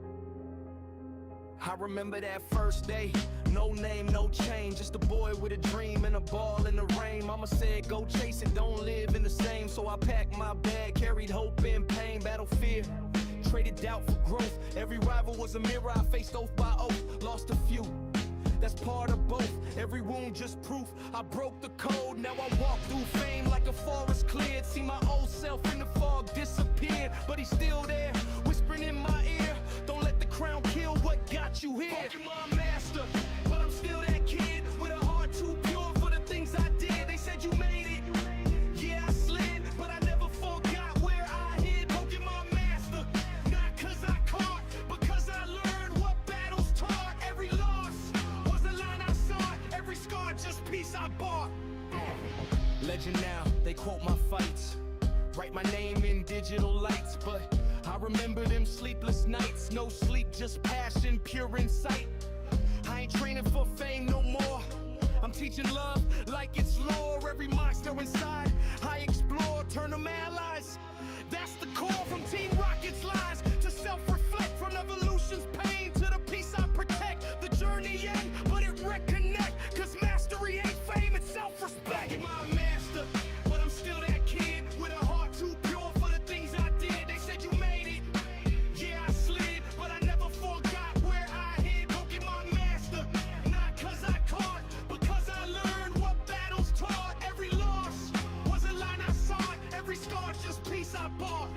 I remember that first day. No name, no chain, just a boy with a dream and a ball in the rain. Mama said go chase it, don't live in the same. So I packed my bag, carried hope and pain, battle fear, traded doubt for growth. Every rival was a mirror, I faced oath by oath, lost a few. That's part of both, every wound just proof I broke the code, now I walk through fame like a forest cleared. See my old self in the fog disappeared, but he's still there, whispering in my ear. Don't let the crown kill what got you here. Pokémon master, but I'm still that kid with a heart too pure for the things I did. They said you made it, yeah I slid, but I never forgot where I hid. Pokémon master, not cause I caught, because I learned what battles taught. Every loss was a line I sought, every scar just piece I bought. Legend now, they quote my fights, write my name in digital lights, but I I remember them sleepless nights, no sleep, just passion, pure insight. I ain't training for fame no more. I'm teaching love like it's lore. Every monster inside, I explore, turn them allies. That's the core, from Team Rocket's lies to self-reflect, from evolution's pain to the peace I protect. The journey end, but it reconnect, cause mastery ain't fame, it's self-respect. My master, but I'm still that kid with a heart too pure for the things I did. They said you made it, yeah I slid, but I never forgot where I hid. Pokemon master, not cause I caught, but cause I learned what battles taught. Every loss was a line I sought, every scar's just peace I bought.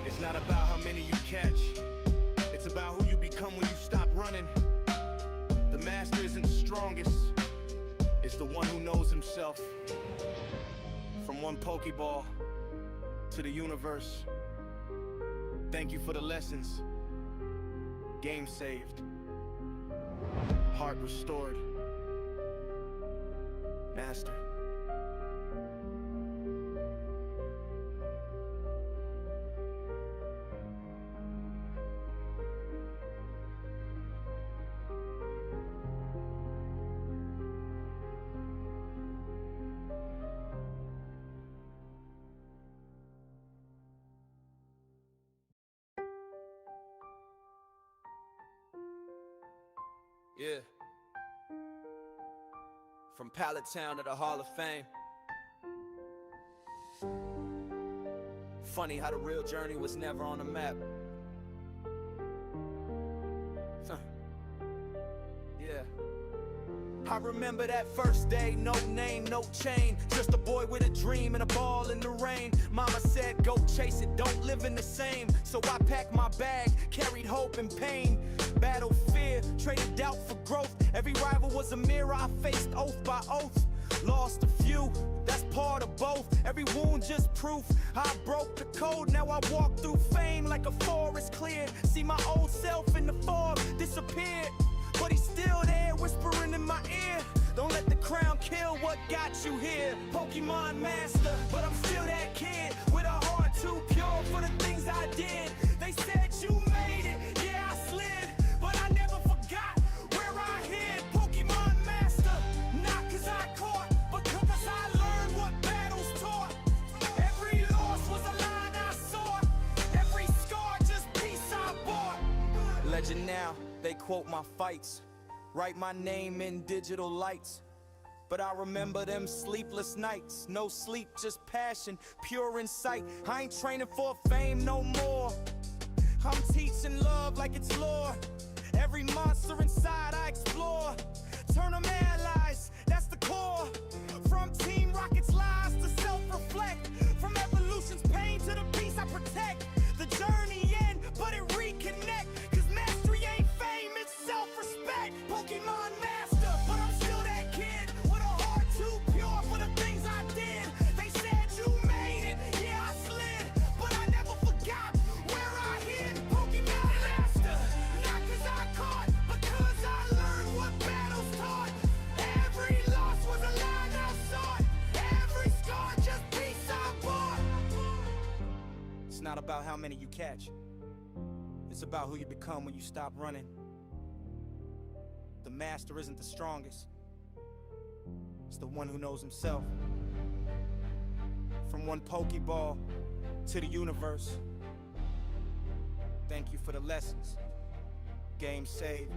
It's not about how many you catch, it's about who you become when you stop running. The master isn't the strongest, it's the one who knows himself. From one Pokeball to the universe, thank you for the lessons. Game saved, heart restored, master. Yeah. From Pallet Town to the Hall of Fame. Funny how the real journey was never on the map. Huh. Yeah. I remember that first day, no name, no chain, just a boy with a dream and a ball in the rain. Mama said, go chase it, don't live in the same. So I packed my bag, carried hope and pain. Battled fear, traded doubt for growth. Every rival was a mirror I faced oath by oath. Lost a few, that's part of both. Every wound just proof I broke the code. Now I walk through fame like a forest cleared. See my old self in the fog disappeared, but he's still there whispering in my ear. Don't let the crown kill what got you here. Pokemon master, but I'm still that kid with a heart too pure for the things I did. They said you made it, yeah I slid, but I never forgot where I hid. Pokemon master, not cause I caught, but cause I learned what battles taught. Every loss was a line I saw, every scar just peace I bought. Legend now, they quote my fights, write my name in digital lights. But I remember them sleepless nights, no sleep, just passion, pure insight. I ain't training for fame no more, I'm teaching love like it's lore. Every monster inside I explore, turn them allies, that's the core. From Team Rocket's lies to self-reflect, from evolution's pain to the peace I protect. The journey end, but it reconnect, cause mastery ain't fame, it's self-respect. Pokemon master, but I'm still that kid with a heart too pure for the things I did. They said you made it, yeah I slid, but I never forgot where I hid. Pokemon master, not cause I caught, but cause I learned what battles taught. Every loss was a line I sought, every scar just peace I bought. It's not about how many you catch, it's about who you become when you stop running. The master isn't the strongest, it's the one who knows himself. From one Pokeball to the universe, thank you for the lessons. Game saved,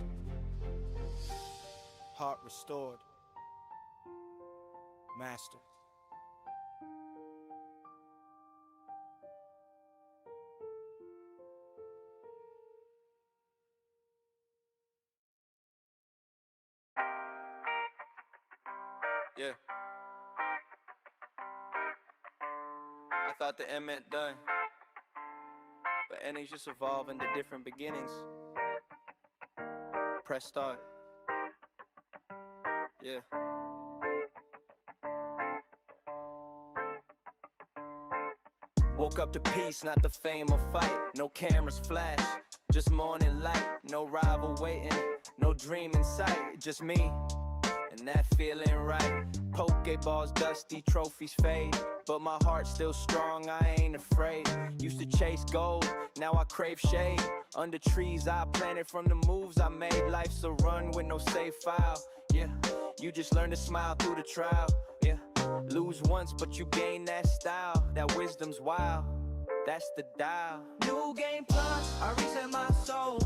heart restored, master. Yeah. I thought the end meant done, but endings just evolve into different beginnings. Press start. Yeah. Woke up to peace, not the fame or fight. No cameras flash, just morning light. No rival waiting, no dream in sight. Just me and and that feeling right. Pokeballs dusty, trophies fade, but my heart's still strong, I ain't afraid. Used to chase gold, now I crave shade. Under trees I planted from the moves I made. Life's a run with no save file, yeah. You just learn to smile through the trial, yeah. Lose once, but you gain that style. That wisdom's wild, that's the dial. New game plus, I reset my soul.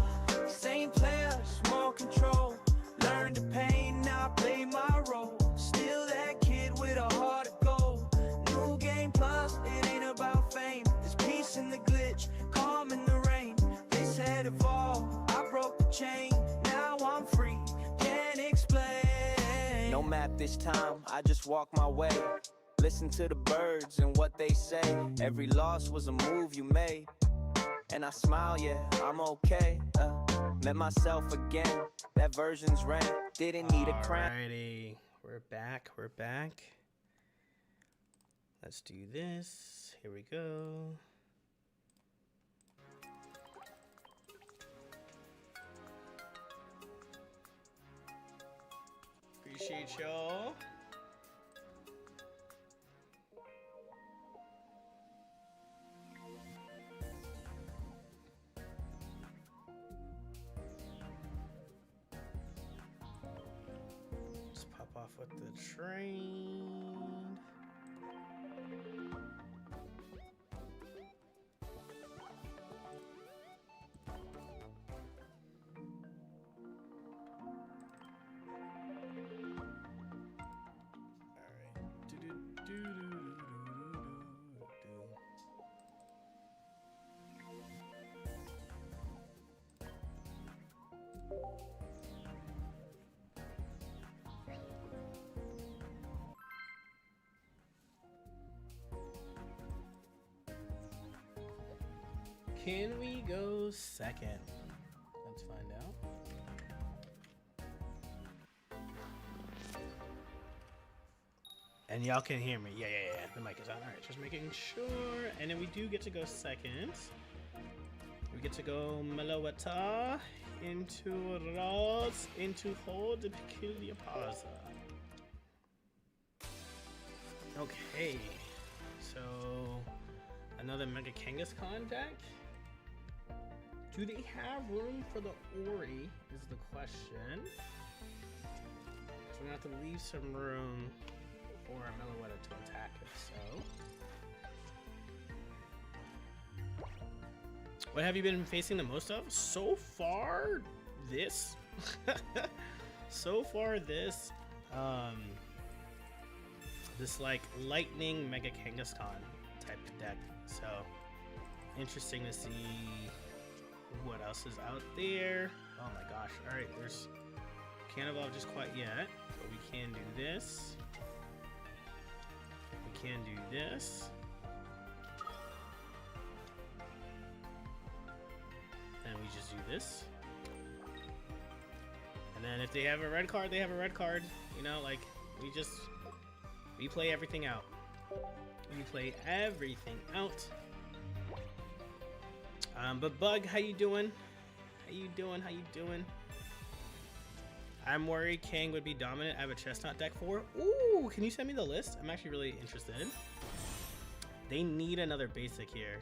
Same player, just more control. Learn the pain, now I play my role. Still that kid with a heart of gold. New game plus, it ain't about fame. There's peace in the glitch, calm in the rain. They said evolve, I broke the chain. Now I'm free, can't explain. No map this time, I just walk my way. Listen to the birds and what they say. Every loss was a move you made. And I smile, yeah, I'm okay. Met myself again, that version's rank. Didn't need a crown. Alrighty, we're back, we're back. Let's do this. Here we go. Appreciate y'all. Just pop off with the train. Can we go second? Let's find out. And y'all can hear me. Yeah. The mic is on. All right, just making sure. And then we do get to go second. We get to go Meloetta into Ross into Hold the Peculiar Pause. Okay, so another Mega Kangaskhan deck. Do they have room for the Ori is the question. So we're gonna have to leave some room for Meloetta to attack if so. What have you been facing the most of? So far, this. So far, this. This like lightning Mega Kangaskhan type deck. So interesting to see what else is out there. Oh my gosh! All right, there's can't evolve just quite yet, but we can do this. We can do this. And we just do this. And then if they have a red card, they have a red card. You know, like we play everything out. We play everything out. But Bug, how you doing? How you doing? How you doing? I'm worried Kang would be dominant. I have a chestnut deck for. Ooh, can you send me the list? I'm actually really interested. They need another basic here.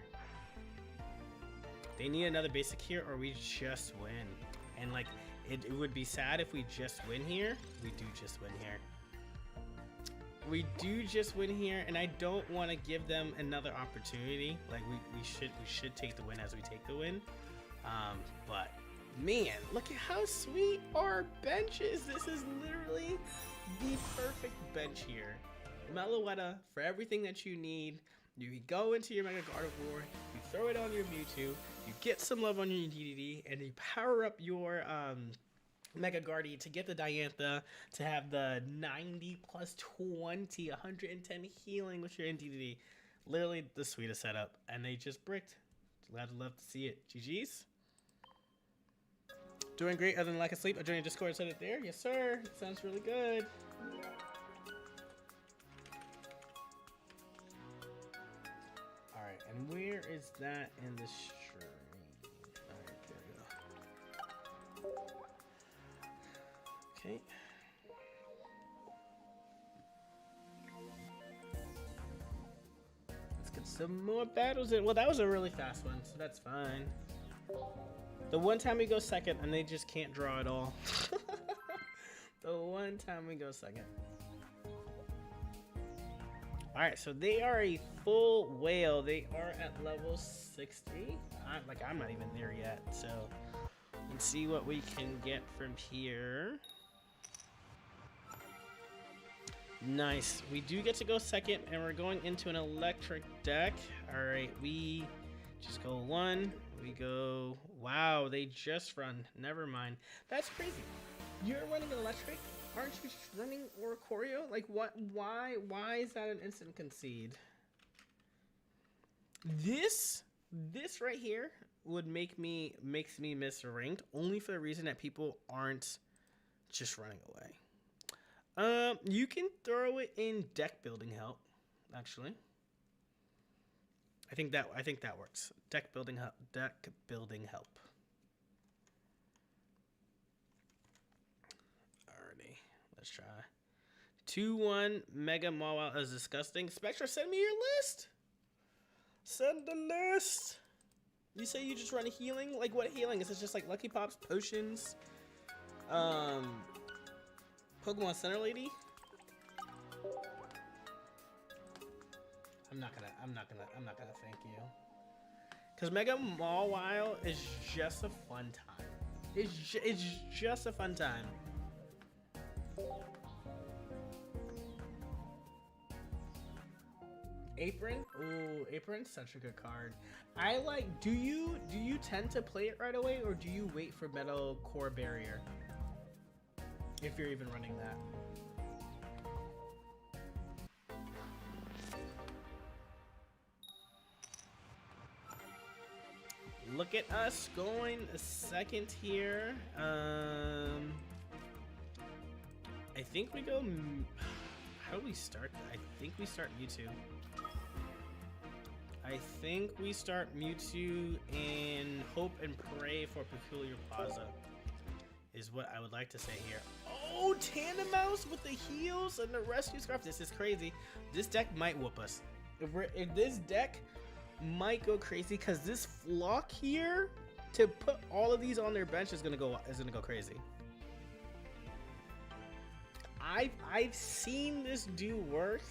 They need another basic here, or we just win. And like, it would be sad if we just win here. We do just win here. We do just win here, and I don't want to give them another opportunity. Like we should take the win as we take the win. But man, look at how sweet our bench is. This is literally the perfect bench here. Meloetta for everything that you need. You go into your Mega Gardevoir, you throw it on your Mewtwo, you get some love on your DDD, and you power up your Mega Guardy to get the Diantha to have the 90 plus 20, 110 healing with your NDDD. Literally the sweetest setup, and they just bricked. Glad to love to see it. GG's. Doing great other than lack of sleep. I joined your Discord, said it there. Yes, sir. It sounds really good. Alright, and where is that in the stream? Alright, there we go. Okay. get some more battles in. Well, that was a really fast one, so that's fine. The one time we go second and they just can't draw at all. The one time we go second. Alright, so they are a full whale. They are at level 60. I'm not even there yet, so let's see what we can get from here. Nice. We do get to go second, and we're going into an electric deck. Alright, we just go one. We go... Wow, they just run. Never mind. That's crazy. You're running electric? Aren't you just running Oricorio? Like, what? Why is that an instant concede? This right here makes me miss ranked, only for the reason that people aren't just running away. You can throw it in deck building help, actually. I think that works. Deck building help. Alrighty, let's try. 2-1 Mega Mawile is disgusting. Spectra, send me your list. Send the list. You say you just run a healing? Like what healing? Is it just like Lucky Pops, potions? Pokemon Center Lady? I'm not gonna thank you. Cause Mega Mawile is just a fun time. It's just a fun time. Apron? Ooh, Apron's such a good card. I like, do you tend to play it right away, or do you wait for Metal Core Barrier? If you're even running that. Look at us going a second here. I think we go... How do we start? I think we start Mewtwo. I think we start Mewtwo and hope and pray for Peculiar Plaza. Is what I would like to say here. Oh, Tandem Mouse with the heals and the Rescue Scarf. This is crazy. This deck might whoop us. If this deck might go crazy, because this flock here to put all of these on their bench is gonna go crazy. I've seen this do work.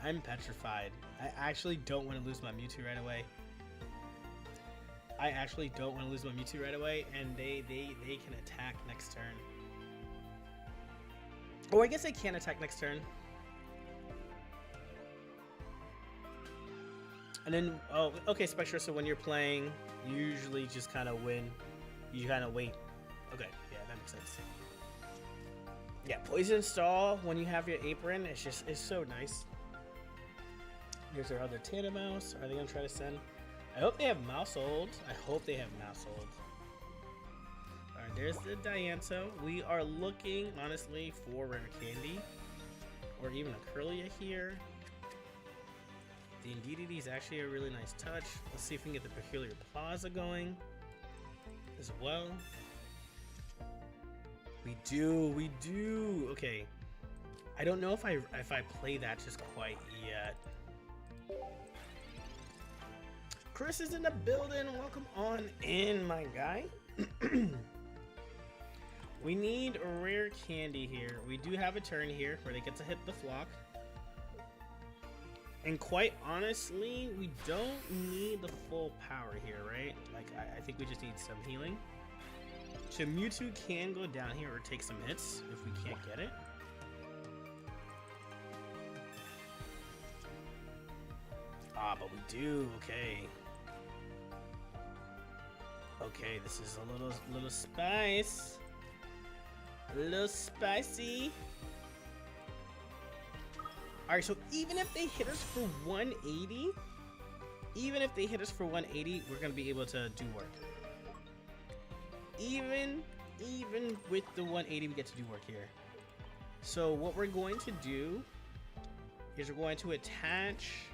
I'm petrified. I actually don't want to lose my Mewtwo right away. And they can attack next turn. Oh, I guess they can attack next turn. And then, oh, okay, Spectra, so when you're playing, you usually just kind of win. You kind of wait. Okay, yeah, that makes sense. Yeah, Poison Stall, when you have your Apron, it's so nice. Here's our other Tandem Mouse. Are they going to try to send? I hope they have Mousehold. Alright, there's the Dianto. We are looking, honestly, for Rare Candy. Or even a Curlia here. The Indeedee is actually a really nice touch. Let's see if we can get the Peculiar Plaza going as well. We do. Okay. I don't know if I play that just quite yet. Chris is in the building. Welcome on in, my guy. We need a Rare Candy here. We do have a turn here where they get to hit the flock. And quite honestly, we don't need the full power here, right? Like, I think we just need some healing. So Mewtwo can go down here or take some hits if we can't get it. Ah, but we do. Okay. Okay, this is a little spice. A little spicy. Alright, so even if they hit us for 180, we're gonna be able to do work. Even with the 180, we get to do work here. So what we're going to do is we're going to attach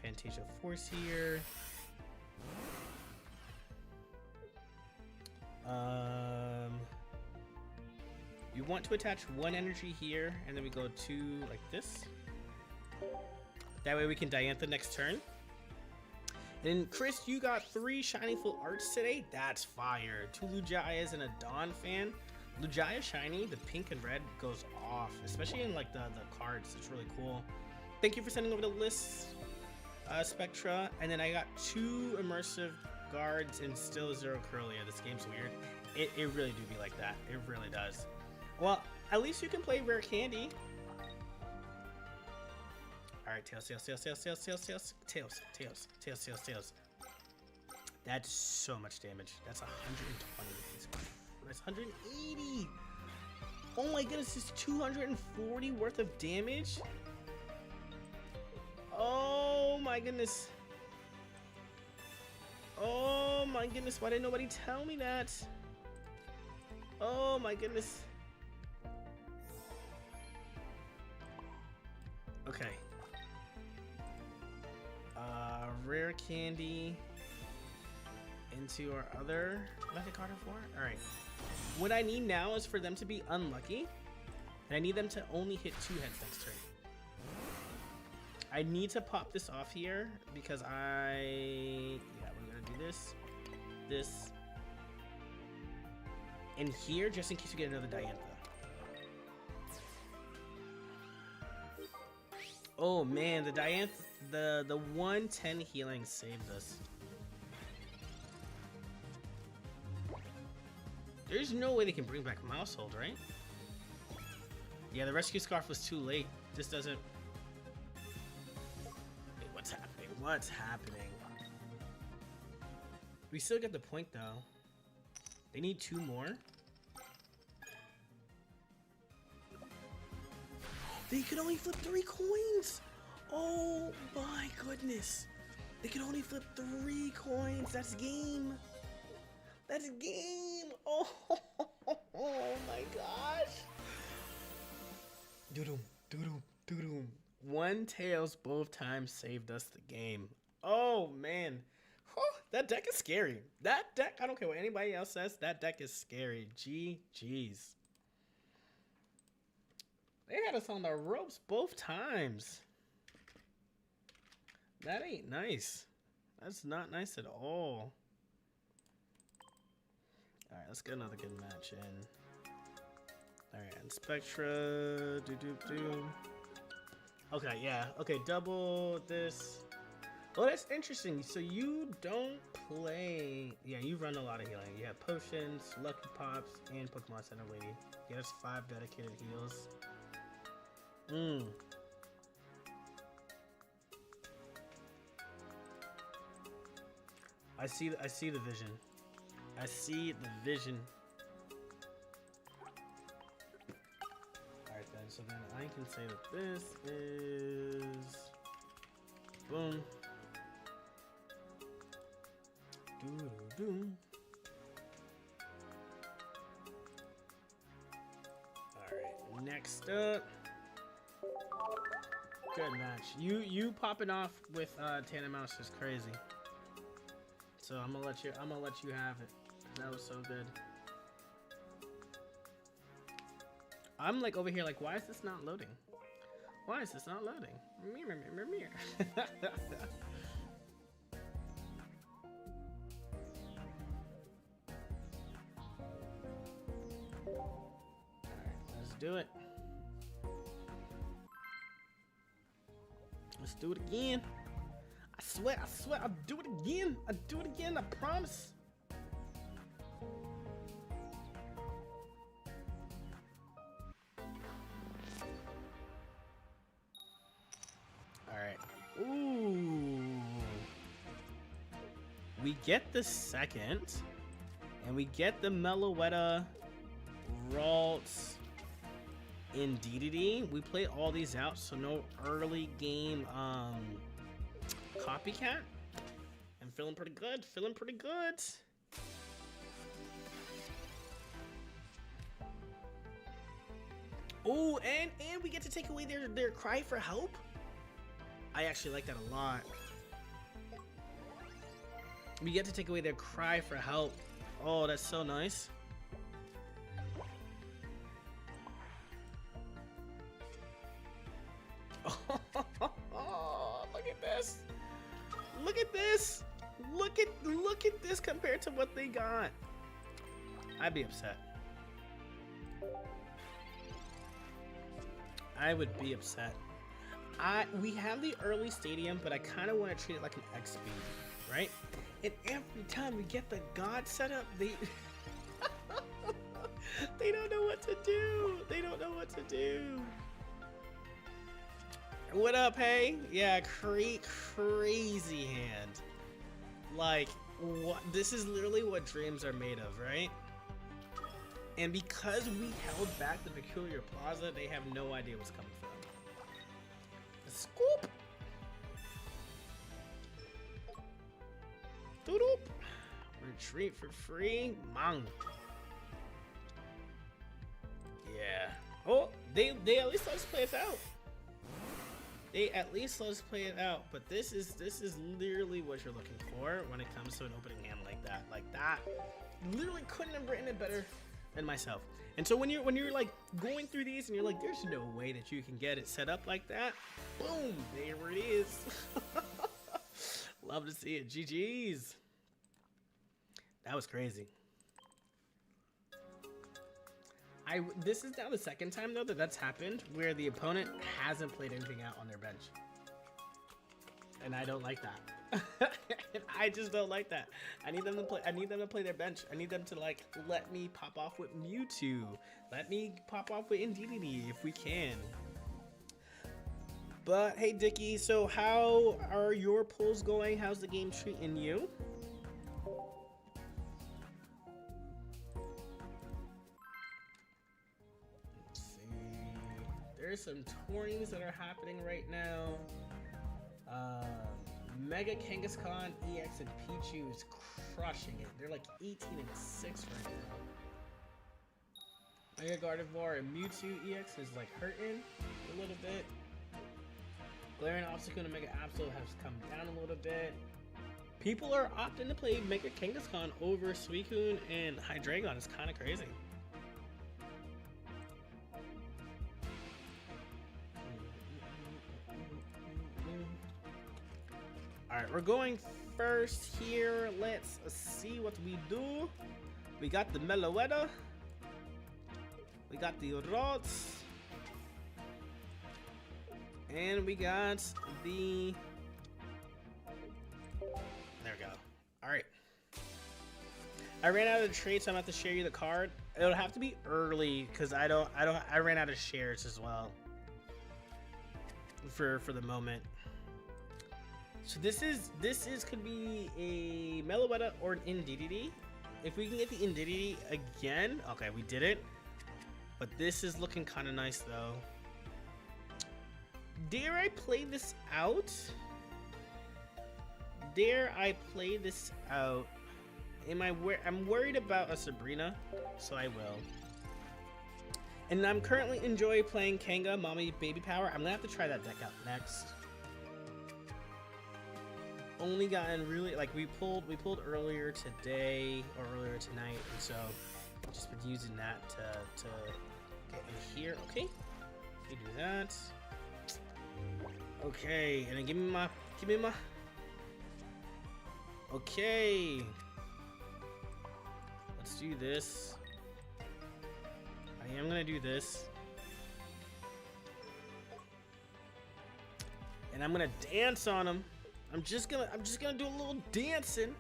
Fantasia Force here. You want to attach one energy here, and then we go two like this. That way we can Diantha next turn. And Chris, you got 3 shiny full arts today. That's fire. 2 Lujayas and a Dawn fan. Lujaya shiny, the pink and red goes off, especially in like the cards. It's really cool. Thank you for sending over the list, Spectra. And then I got 2 immersive guards and still 0 Curlia. This game's weird. It really do be like that. It really does. Well, at least you can play rare candy. Alright, tails. That's so much damage. That's 120. That's 180. Oh my goodness, it's 240 worth of damage. Oh my goodness. Oh my goodness, why didn't nobody tell me that? Oh my goodness. Okay. Rare candy into our other method card for. All right. What I need now is for them to be unlucky, and I need them to only hit 2 heads next turn. I need to pop this off here because we're gonna do this, and here just in case we get another Diantha. Oh man, the Diantha, the 110 healing saved us. There's no way they can bring back Mousehold, right? Yeah, the rescue scarf was too late. This doesn't. Wait, what's happening? What's happening? We still get the point though. They need 2 more. They could only flip 3 coins. Oh my goodness. They could only flip 3 coins. That's game. That's game. Oh, my gosh. Doodoo, doodoo, doodoo. 1 tails both times saved us the game. Oh man. That deck is scary. That deck, I don't care what anybody else says, that deck is scary. GG's. They had us on the ropes both times. That ain't nice. That's not nice at all. Alright, let's get another good match in. Alright, and Spectra. Okay, yeah. Okay, double this. Well, that's interesting. So you don't play. Yeah, you run a lot of healing. You have potions, lucky pops, and Pokemon Center Lady. Yeah, that's 5 dedicated heals. I see the vision. I see the vision. Alright then, so then I can say that this is boom. Doo-doo-doo. Alright, next up. Good match. You popping off with Tana Mouse is crazy. So I'm gonna let you have it. That was so good. I'm like over here like, why is this not loading? Why is this not loading? Mirror. Alright, let's do it. Let's do it again. I swear, I'll do it again. I promise. Alright. Ooh. We get the second, and we get the Meloetta, Ralts, in DDD. We play all these out, so no early game copycat. I'm feeling pretty good. Oh, and we get to take away their cry for help. I actually like that a lot. We get to take away their cry for help. Oh, that's so nice. look at this. Look at this compared to what they got. I'd be upset. I would be upset. We have the early stadium, but I kind of want to treat it like an XP, right? And every time we get the god setup, they they don't know what to do. They don't know what to do. What up, hey? Yeah, crazy hand. Like, what? This is literally what dreams are made of, right? And because we held back the Peculiar Plaza, they have no idea what's coming from. Scoop! Doop! Retreat for free. Mang. Yeah. Oh, they at least let us play it out. They at least let us play it out. But this is literally what you're looking for when it comes to an opening hand like that. Like that. Literally couldn't have written it better than myself. And so when you're like going through these and you're like, there's no way that you can get it set up like that. Boom, there it is. Love to see it. GG's. That was crazy. This is now the second time though that's happened where the opponent hasn't played anything out on their bench. And I don't like that. I just don't like that. I need them to play their bench. I need them to like let me pop off with Mewtwo. Let me pop off with Indeedee if we can. But hey Dickie, so how are your pulls going? How's the game treating you? Let's see. There's some tourneys that are happening right now. Mega Kangaskhan EX and Pichu is crushing it. They're like 18 and 6 right now. Mega Gardevoir and Mewtwo EX is like hurting a little bit. Glaring Obstacle and Mega Absol has come down a little bit. People are opting to play Mega Kangaskhan over Suicune and Hydreigon. It's kind of crazy. Alright, we're going first here. Let's see what we do. We got the Meloetta. We got the Rods. And we got the... There we go. Alright. I ran out of the trade, so I'm going to have to share you the card. It'll have to be early, because I ran out of shares as well. For the moment. So this could be a Meloetta or an Indeedee. If we can get the Indeedee again, okay, we did it. But this is looking kind of nice though. Dare I play this out? Dare I play this out? I'm worried about a Sabrina, so I will. And I'm currently enjoying playing Kanga, Mommy Baby Power. I'm gonna have to try that deck out next. Only gotten really like we pulled earlier today or earlier tonight, and so just been using that to get in here. Okay, we do that. Okay, and then give me my. Okay, let's do this. I am gonna do this, and I'm gonna dance on him. I'm just gonna do a little dancing.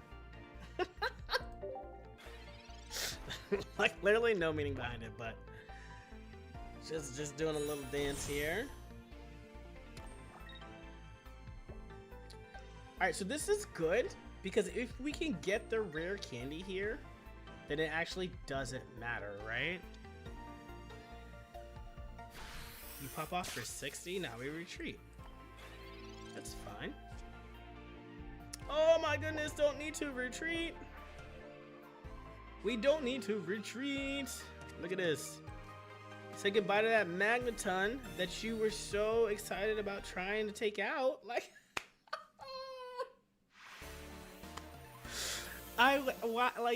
Like literally no meaning behind it, but just doing a little dance here. Alright, so this is good because if we can get the rare candy here, then it actually doesn't matter, right? You pop off for 60, now we retreat. That's fine. Oh my goodness, don't need to retreat. We don't need to retreat. Look at this. Say goodbye to that Magneton that you were so excited about trying to take out. Like,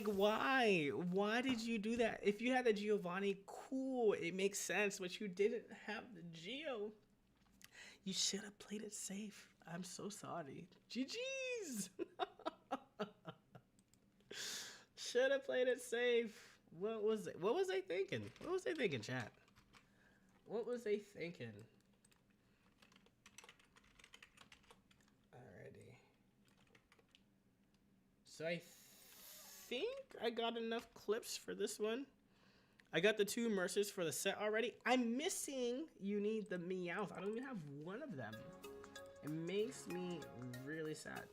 why? Why did you do that? If you had the Giovanni, cool, it makes sense, but you didn't have the Geo. You should have played it safe. I'm so sorry. GG's. Should have played it safe. What was it? What was I thinking? What was I thinking, chat? What was I thinking? Alrighty. So I think I got enough clips for this one. I got the 2 immersives for the set already. I'm missing, you need the Meowth. I don't even have one of them. It makes me really sad.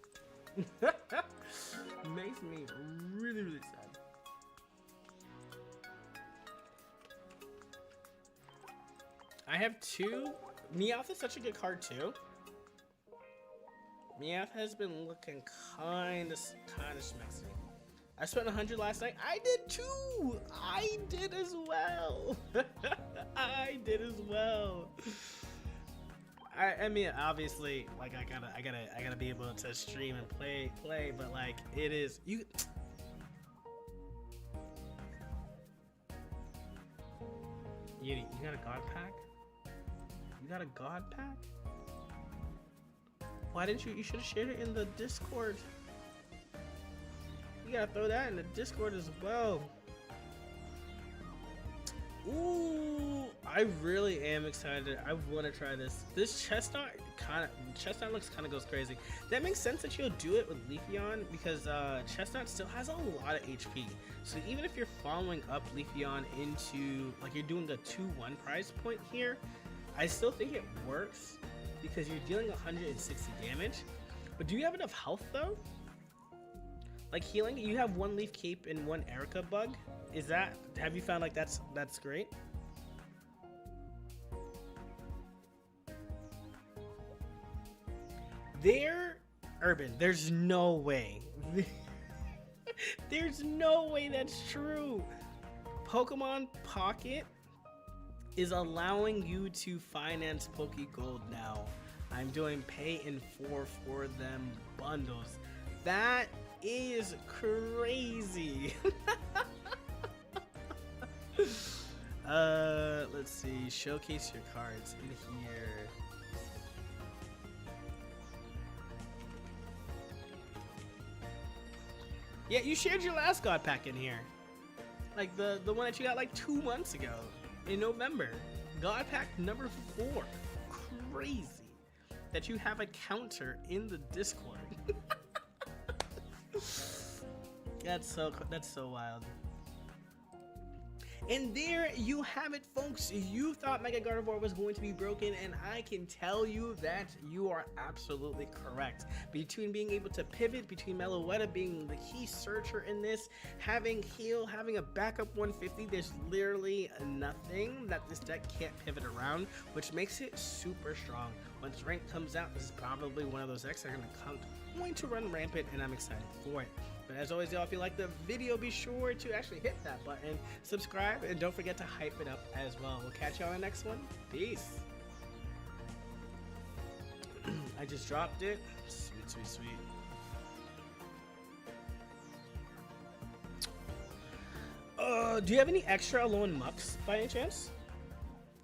Makes me really, really sad. I have 2. Meowth is such a good card too. Meowth has been looking kind of schmexy. I spent 100 last night. I did too. I did as well. I did as well. I mean, obviously, like I gotta be able to stream and play, but like it is you. You got a god pack? You got a god pack? Why didn't you? You should have shared it in the Discord. You gotta throw that in the Discord as well. Ooh, I really am excited. I want to try this. This chestnut looks kind of goes crazy. That makes sense that you'll do it with Leafeon because chestnut still has a lot of HP. So even if you're following up Leafeon into like you're doing the 2-1 prize point here, I still think it works because you're dealing 160 damage. But do you have enough health though? Like healing, you have 1 Leaf Cape and 1 Erica bug. Is that, have you found like that's great? Urban, there's no way. There's no way that's true. Pokemon Pocket is allowing you to finance Pokegold now. I'm doing pay in 4 for them bundles. That is crazy. Let's see. Showcase your cards in here. Yeah, you shared your last god pack in here. Like the one that you got like 2 months ago in November. God pack number 4. Crazy that you have a counter in the Discord. That's so wild. And there you have it, folks. You thought Mega Gardevoir was going to be broken, and I can tell you that you are absolutely correct. Between being able to pivot, between Meloetta being the key searcher in this, having heal, having a backup 150, there's literally nothing that this deck can't pivot around, which makes it super strong. Once rank comes out, this is probably one of those decks that are going to run rampant, and I'm excited for it. But as always, y'all, if you like the video, be sure to actually hit that button, subscribe, and don't forget to hype it up as well. We'll catch y'all on the next one. Peace. I just dropped it. Sweet, sweet, sweet. Do you have any extra Alolan Mucks by any chance?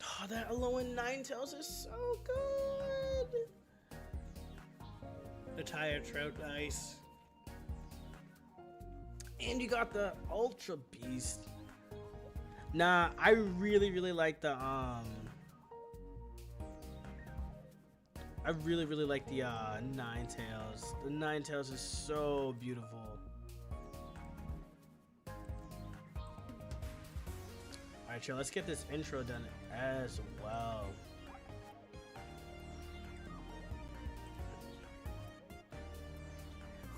Oh, that Alolan Ninetales is so good. The Tire Trout, nice. And you got the Ultra Beast. Nah, I really like the I really like the Ninetales. The Ninetales is so beautiful. Alright, y'all, let's get this intro done as well.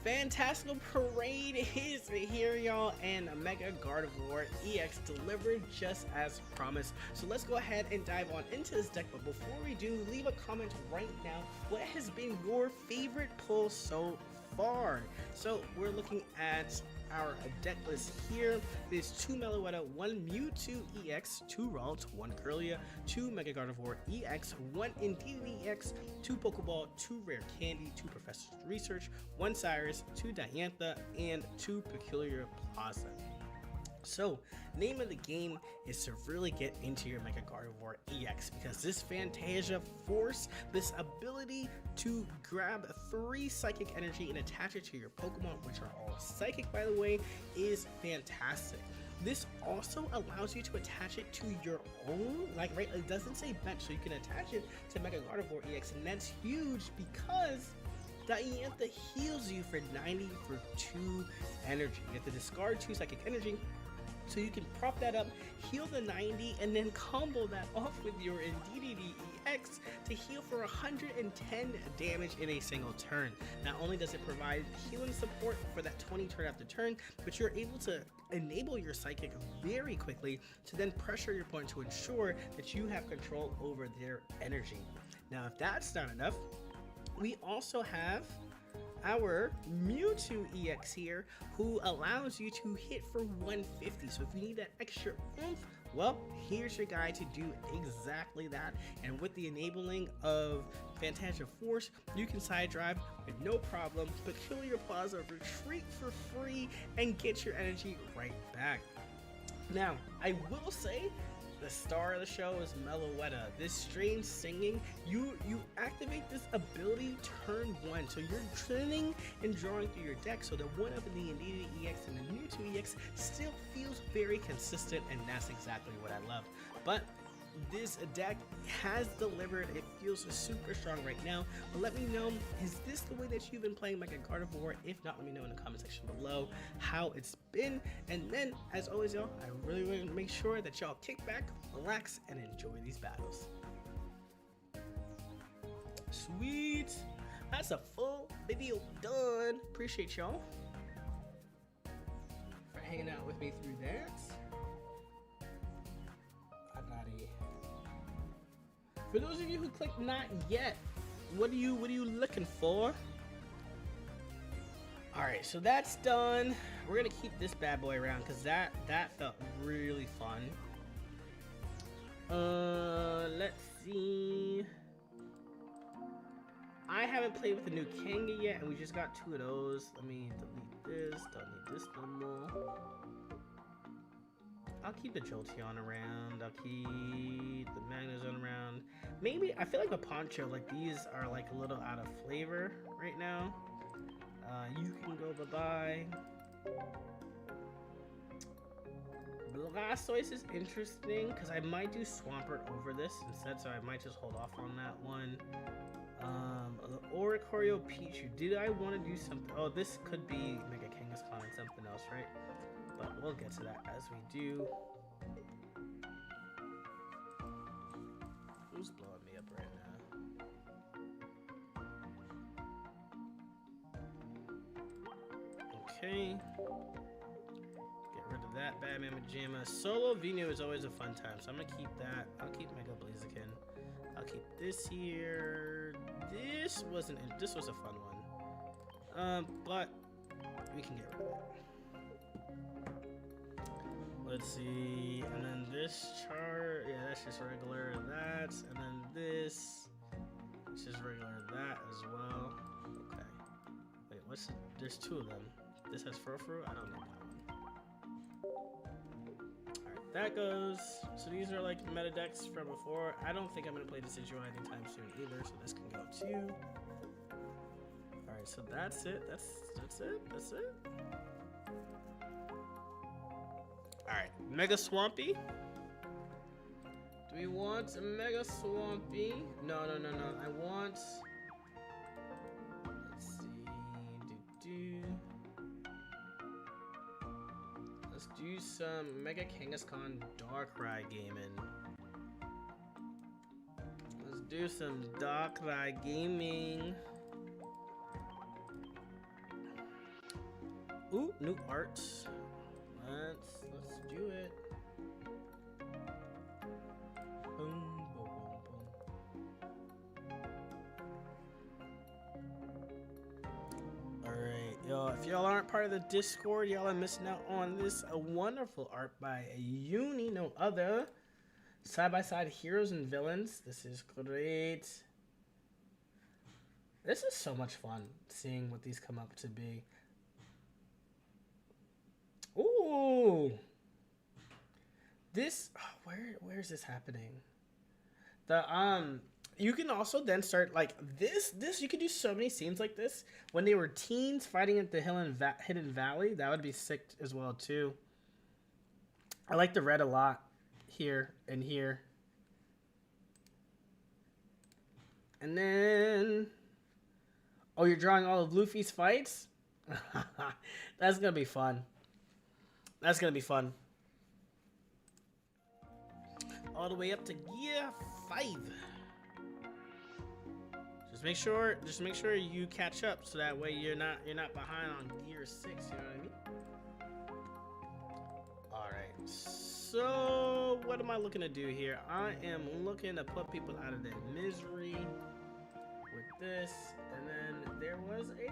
Fantastical Parade is here, y'all, and Mega Gardevoir EX delivered just as promised. So let's go ahead and dive on into this deck, but before we do, leave a comment right now. What has been your favorite pull so far? So we're looking at our deck list here. There's 2 Meloetta, 1 Mewtwo EX, 2 Ralts, 1 Kirlia, 2 Mega Gardevoir EX, 1 Indeedee EX, 2 Pokeball, 2 Rare Candy, 2 Professor's Research, 1 Cyrus, 2 Diantha, and 2 Peculiar Plaza. So, name of the game is to really get into your Mega Gardevoir EX, because this Fantasia Force, this ability to grab 3 Psychic Energy and attach it to your Pokemon, which are all Psychic by the way, is fantastic. This also allows you to attach it to your own, like right, it doesn't say bench, so you can attach it to Mega Gardevoir EX, and that's huge because Diantha heals you for 90 for 2 energy. You have to discard 2 Psychic Energy, so you can prop that up, heal the 90, and then combo that off with your Indeedee EX to heal for 110 damage in a single turn. Not only does it provide healing support for that 20 turn after turn, but you're able to enable your Psychic very quickly to then pressure your opponent to ensure that you have control over their energy. Now, if that's not enough, we also have our Mewtwo EX here, who allows you to hit for 150. So if you need that extra oomph, well, here's your guy to do exactly that. And with the enabling of Fantasia Force, you can side drive with no problem, Peculiar Plaza, retreat for free, and get your energy right back. Now, I will say, the star of the show is Meloetta. This strange singing, you activate this ability turn 1. So you're turning and drawing through your deck, so the 1-up in the Indeedee EX and the Mewtwo EX still feels very consistent, and that's exactly what I love. But this deck has delivered. It feels super strong right now. But let me know, is this the way that you've been playing Mega Gardevoir? If not, let me know in the comment section below how it's been. And then, as always, y'all, I really want to make sure that y'all kick back, relax, and enjoy these battles. Sweet. That's a full video done. Appreciate y'all for hanging out with me through that. For those of you who clicked not yet, what are you looking for? Alright, so that's done. We're gonna keep this bad boy around because that felt really fun. Let's see. I haven't played with the new Kanga yet, and we just got 2 of those. Let me delete this, don't need this no more. I'll keep the Jolteon around, I'll keep the Magnezone around. Maybe, I feel like a Poncho, like these are like a little out of flavor right now. You can go bye-bye. Blastoise is interesting, because I might do Swampert over this instead, so I might just hold off on that one. The Oricorio Pichu, did I want to do something? Oh, this could be Mega Kangaskhan and something else, right? But we'll get to that as we do. Who's blowing me up right now? Okay. Get rid of that Batman Pajama. Solo Vino is always a fun time, so I'm gonna keep that. I'll keep Mega Blaziken. I'll keep this here. This was a fun one. But we can get rid of it. Let's see, and then this chart, yeah, that's just regular, that, and then this, it's just regular, that as well. Okay. Wait, there's 2 of them. This has Furfru, I don't need that one. Alright, that goes. So these are like meta decks from before. I don't think I'm going to play Decidueye anytime soon either, so this can go too. Alright, so that's it, that's it. Alright, Mega Swampy. Do we want a Mega Swampy? No. I want... Let's see... Let's do some Mega Kangaskhan Darkrai gaming. Let's do some Darkrai gaming. Ooh, new art. Let's do it. Boom, boom, boom, boom. Alright, y'all, if y'all aren't part of the Discord, y'all are missing out on this wonderful art by a uni, no other. Side-by-side heroes and villains. This is great. This is so much fun, seeing what these come up to be. Ooh, This where is this happening? The you can also then start like this you could do so many scenes like this when they were teens fighting at the Hidden Valley. That would be sick as well too. I like the red a lot here and here. And then oh, you're drawing all of Luffy's fights? That's gonna be fun. That's gonna be fun. All the way up to gear 5. Just make sure you catch up so that way you're not behind on gear 6, you know what I mean? Alright, so what am I looking to do here? I am looking to put people out of their misery with this, and then there was a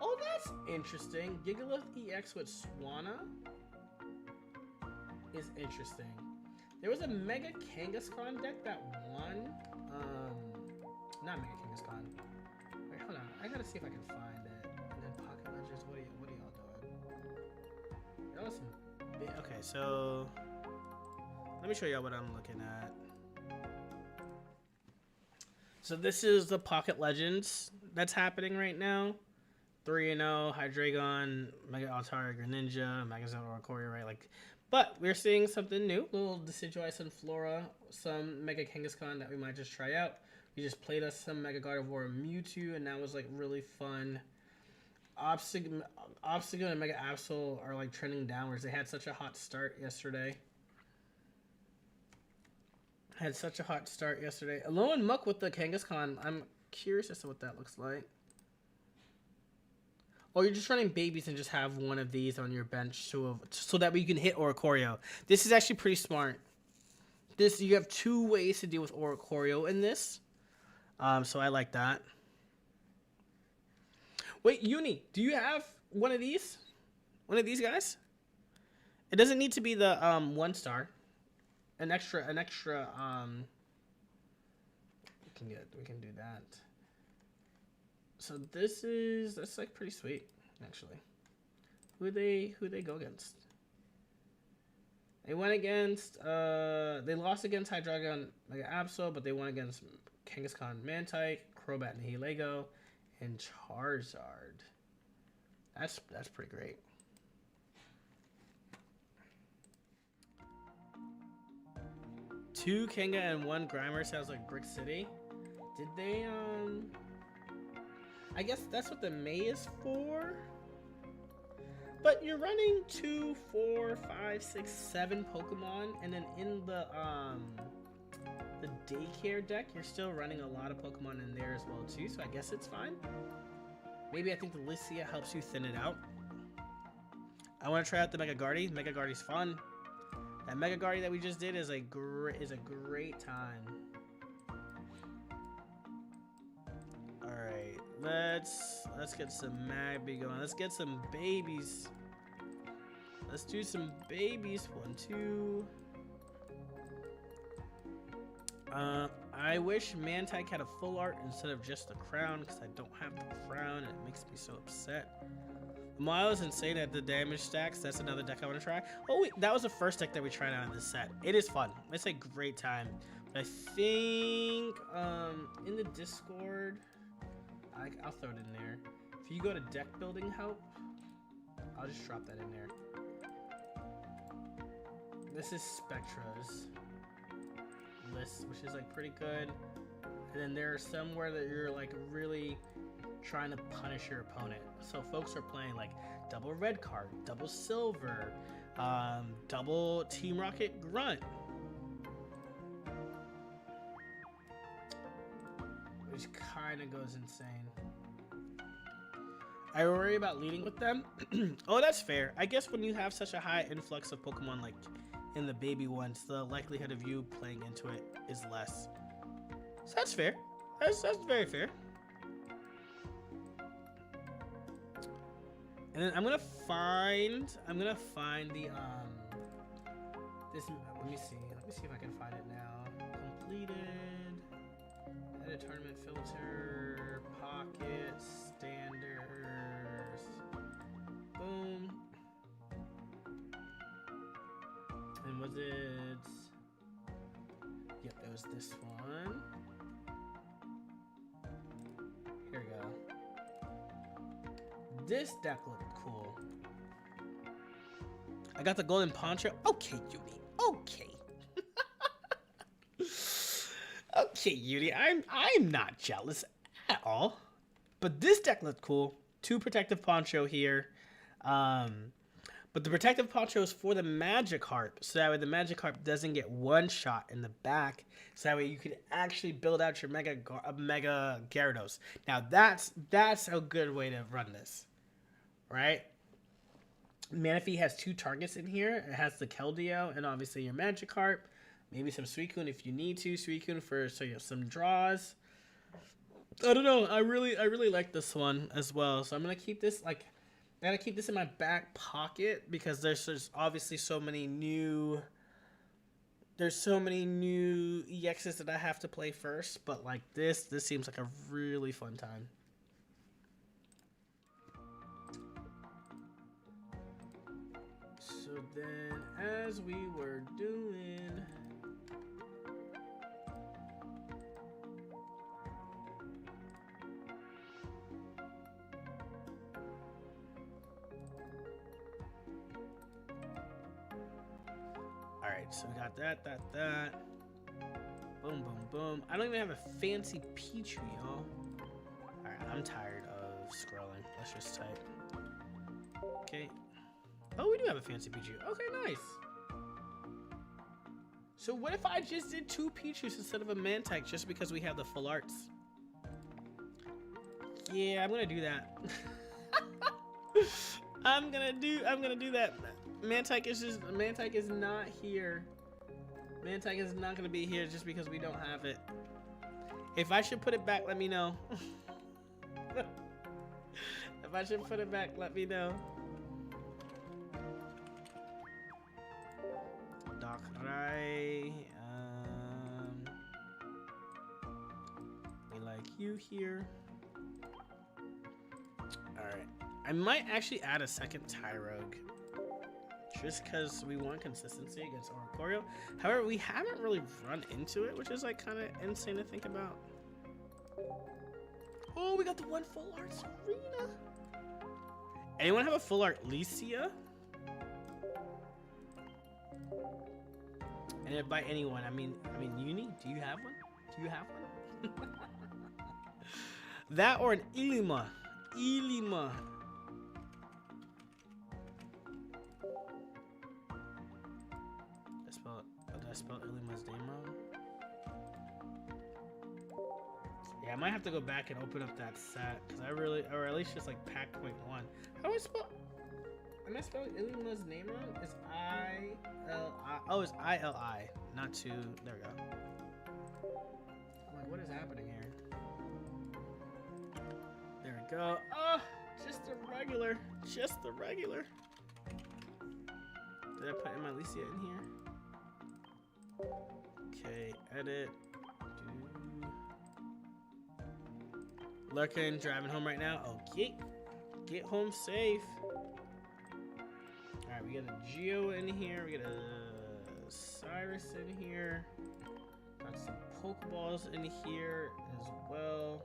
oh, that's interesting. Gigalith EX with Swanna is interesting. There was a Mega Kangaskhan deck that won. Not Mega Kangaskhan. Wait, hold on. I gotta see if I can find it. And then Pocket Legends. What are y'all doing? That was some big. Okay, so let me show y'all what I'm looking at. So this is the Pocket Legends that's happening right now. 3-0, Hydreigon, Mega Altar, Greninja, Megazord, Oricorio, right? Like, but we're seeing something new. Little Decidueye, Sunflora, some Mega Kangaskhan that we might just try out. We just played us some Mega Gardevoir Mewtwo, and that was like really fun. Obstacle and Mega Absol are like trending downwards. They had such a hot start yesterday. Alolan Muck with the Kangaskhan. I'm curious as to what that looks like. Or you're just running babies and just have one of these on your bench so that way you can hit Oricorio. This is actually pretty smart. You have 2 ways to deal with Oricorio in this. So I like that. Wait, Uni, do you have one of these? One of these guys? It doesn't need to be the 1-star. An extra we can do that. So that's like pretty sweet, actually. Who they go against? They went against they lost against Hydreigon Mega Absol, but they won against Kangaskhan Mantike, Crobat and Nihilego, and Charizard. That's pretty great. Two Kanga and 1 Grimer sounds like Brick City. Did they I guess that's what the May is for. But you're running 2, 4, 5, 6, 7 Pokemon, and then in the daycare deck, you're still running a lot of Pokemon in there as well too. So I guess it's fine. Maybe I think the Lycia helps you thin it out. I want to try out the Mega Guardy. Mega Guardy's fun. That Mega Guardy that we just did is a great time. Alright, let's get some Magby going. Let's get some babies. Let's do some babies. 1, 2. I wish Mantike had a full art instead of just the crown, because I don't have the crown and it makes me so upset. Miles insane at the damage stacks. That's another deck I want to try. Oh wait, that was the first deck that we tried out in this set. It is fun. It's a great time. But I think in the Discord, I'll throw it in there. If you go to deck building help, I'll just drop that in there. This is Spectra's list, which is like pretty good. And then there are somewhere that you're like really trying to punish your opponent. So folks are playing like double red card, double silver, double Team Rocket grunt, which kind of goes insane. I worry about leading with them. Oh, that's fair. I guess when you have such a high influx of Pokemon like in the baby ones, the likelihood of you playing into it is less. So that's fair. That's very fair. And then I'm gonna find the this. Let me see if I can find it now. Completed. Edit tournament filter. Pocket standards. Boom. And was it? Yep, it was this one. Here we go. This deck looked cool. I got the golden poncho. Okay, Yuri. Okay. Okay, Yuri. I'm not jealous at all. But this deck looked cool. 2 protective poncho here. But the protective poncho is for the Magikarp, so that way the Magikarp doesn't get one shot in the back. So that way you could actually build out your Mega Gyarados. Now that's a good way to run this, right? Manaphy has 2 targets in here. It has the Keldeo and obviously your Magikarp. Maybe some Suicune if you need to. Suicune for so you have some draws. I don't know. I really like this one as well. So I'm gonna keep this like. I gotta keep this in my back pocket because there's obviously so many new. There's so many new EXs that I have to play first, but like this seems like a really fun time. So then, as we were doing. Alright, so we got that. Boom, boom, boom. I don't even have a fancy Pichu, y'all. Alright, I'm tired of scrolling. Let's just type. Okay. Oh, we do have a fancy Pichu. Okay, nice. So what if I just did 2 Pichus instead of a Mantike just because we have the full arts? Yeah, I'm gonna do that. I'm gonna do that. Mantike is not here. Mantike is not gonna be here just because we don't have it. If I should put it back, let me know. If I should put it back, let me know. Darkrai. We like you here. Alright. I might actually add a second Tyrogue. Just because we want consistency against Oricorio. However, we haven't really run into it, which is like kind of insane to think about. Oh, we got the 1 full art Serena. Anyone have a full art Licia? And by anyone, I mean Uni. Do you have one? Do you have one? That or an Ilima. Ilima. Did I spell Ilima's name wrong? Yeah, I might have to go back and open up that set because I really, or at least just like pack point 1. How do I spell? Am I spelling Ilima's name wrong? It's I-L-I. Oh, it's I-L-I, not 2. There we go. I'm like, what is happening here? There we go. Oh, just the regular. Just the regular. Did I put in my Licia in here? Okay, edit. Lurking, driving home right now. Okay. Get home safe. Alright, we got a Geo in here. We got a Cyrus in here. Got some Pokeballs in here as well.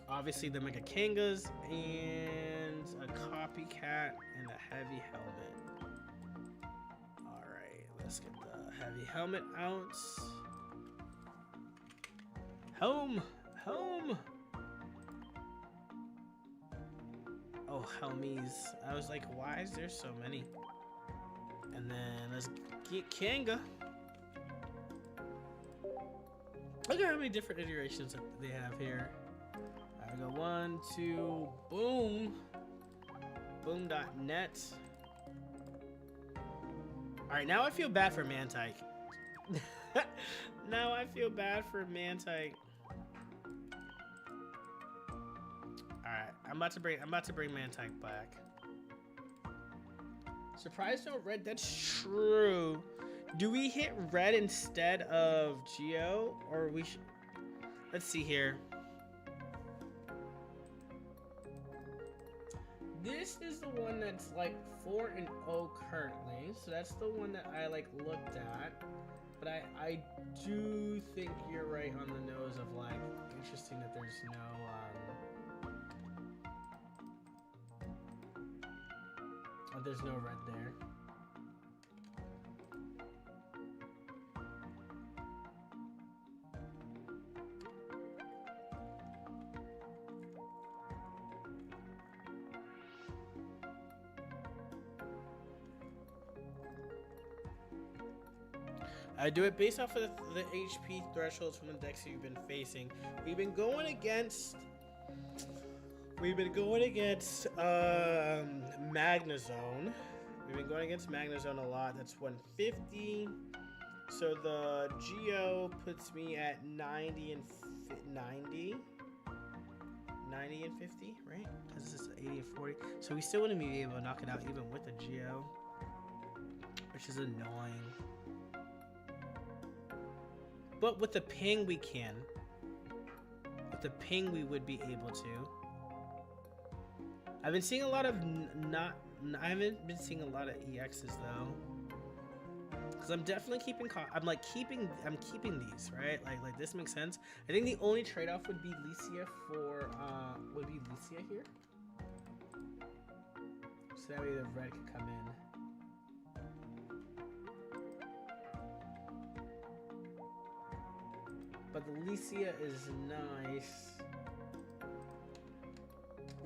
Obviously the Mega Kangas and a Copycat and a Heavy Helmet. Alright, let's get the Heavy Helmet out. Home! Home! Oh, Helmies. I was like, why is there so many? And then let's get Kanga. Look at how many different iterations that they have here. I go 1, 2, boom. Boom.net. Alright, now I feel bad for Mantike. Now I feel bad for Mantike. Alright, I'm about to bring Mantike back. Surprise no red, that's true. Do we hit red instead of Geo? Or we should, let's see here. this is the one that's like 4-0 currently, so that's the one that I like looked at. But I do think you're right on the nose of like interesting that there's no red there. I do it based off of the HP thresholds from the decks you've been facing. We've been going against Magnezone. We've been going against Magnezone a lot. That's 150. So the Geo puts me at 90 and 50, right? Because this is 80 and 40. So we still wouldn't be able to knock it out even with the Geo, which is annoying. But with the ping, we can. With the ping, we would be able to. I've been seeing a lot of I haven't been seeing a lot of EXs though, because I'm definitely keeping. I'm keeping these, right? Like this makes sense. I think the only trade-off would be Licia for Licia here. So that way the red could come in. But the Licia is nice.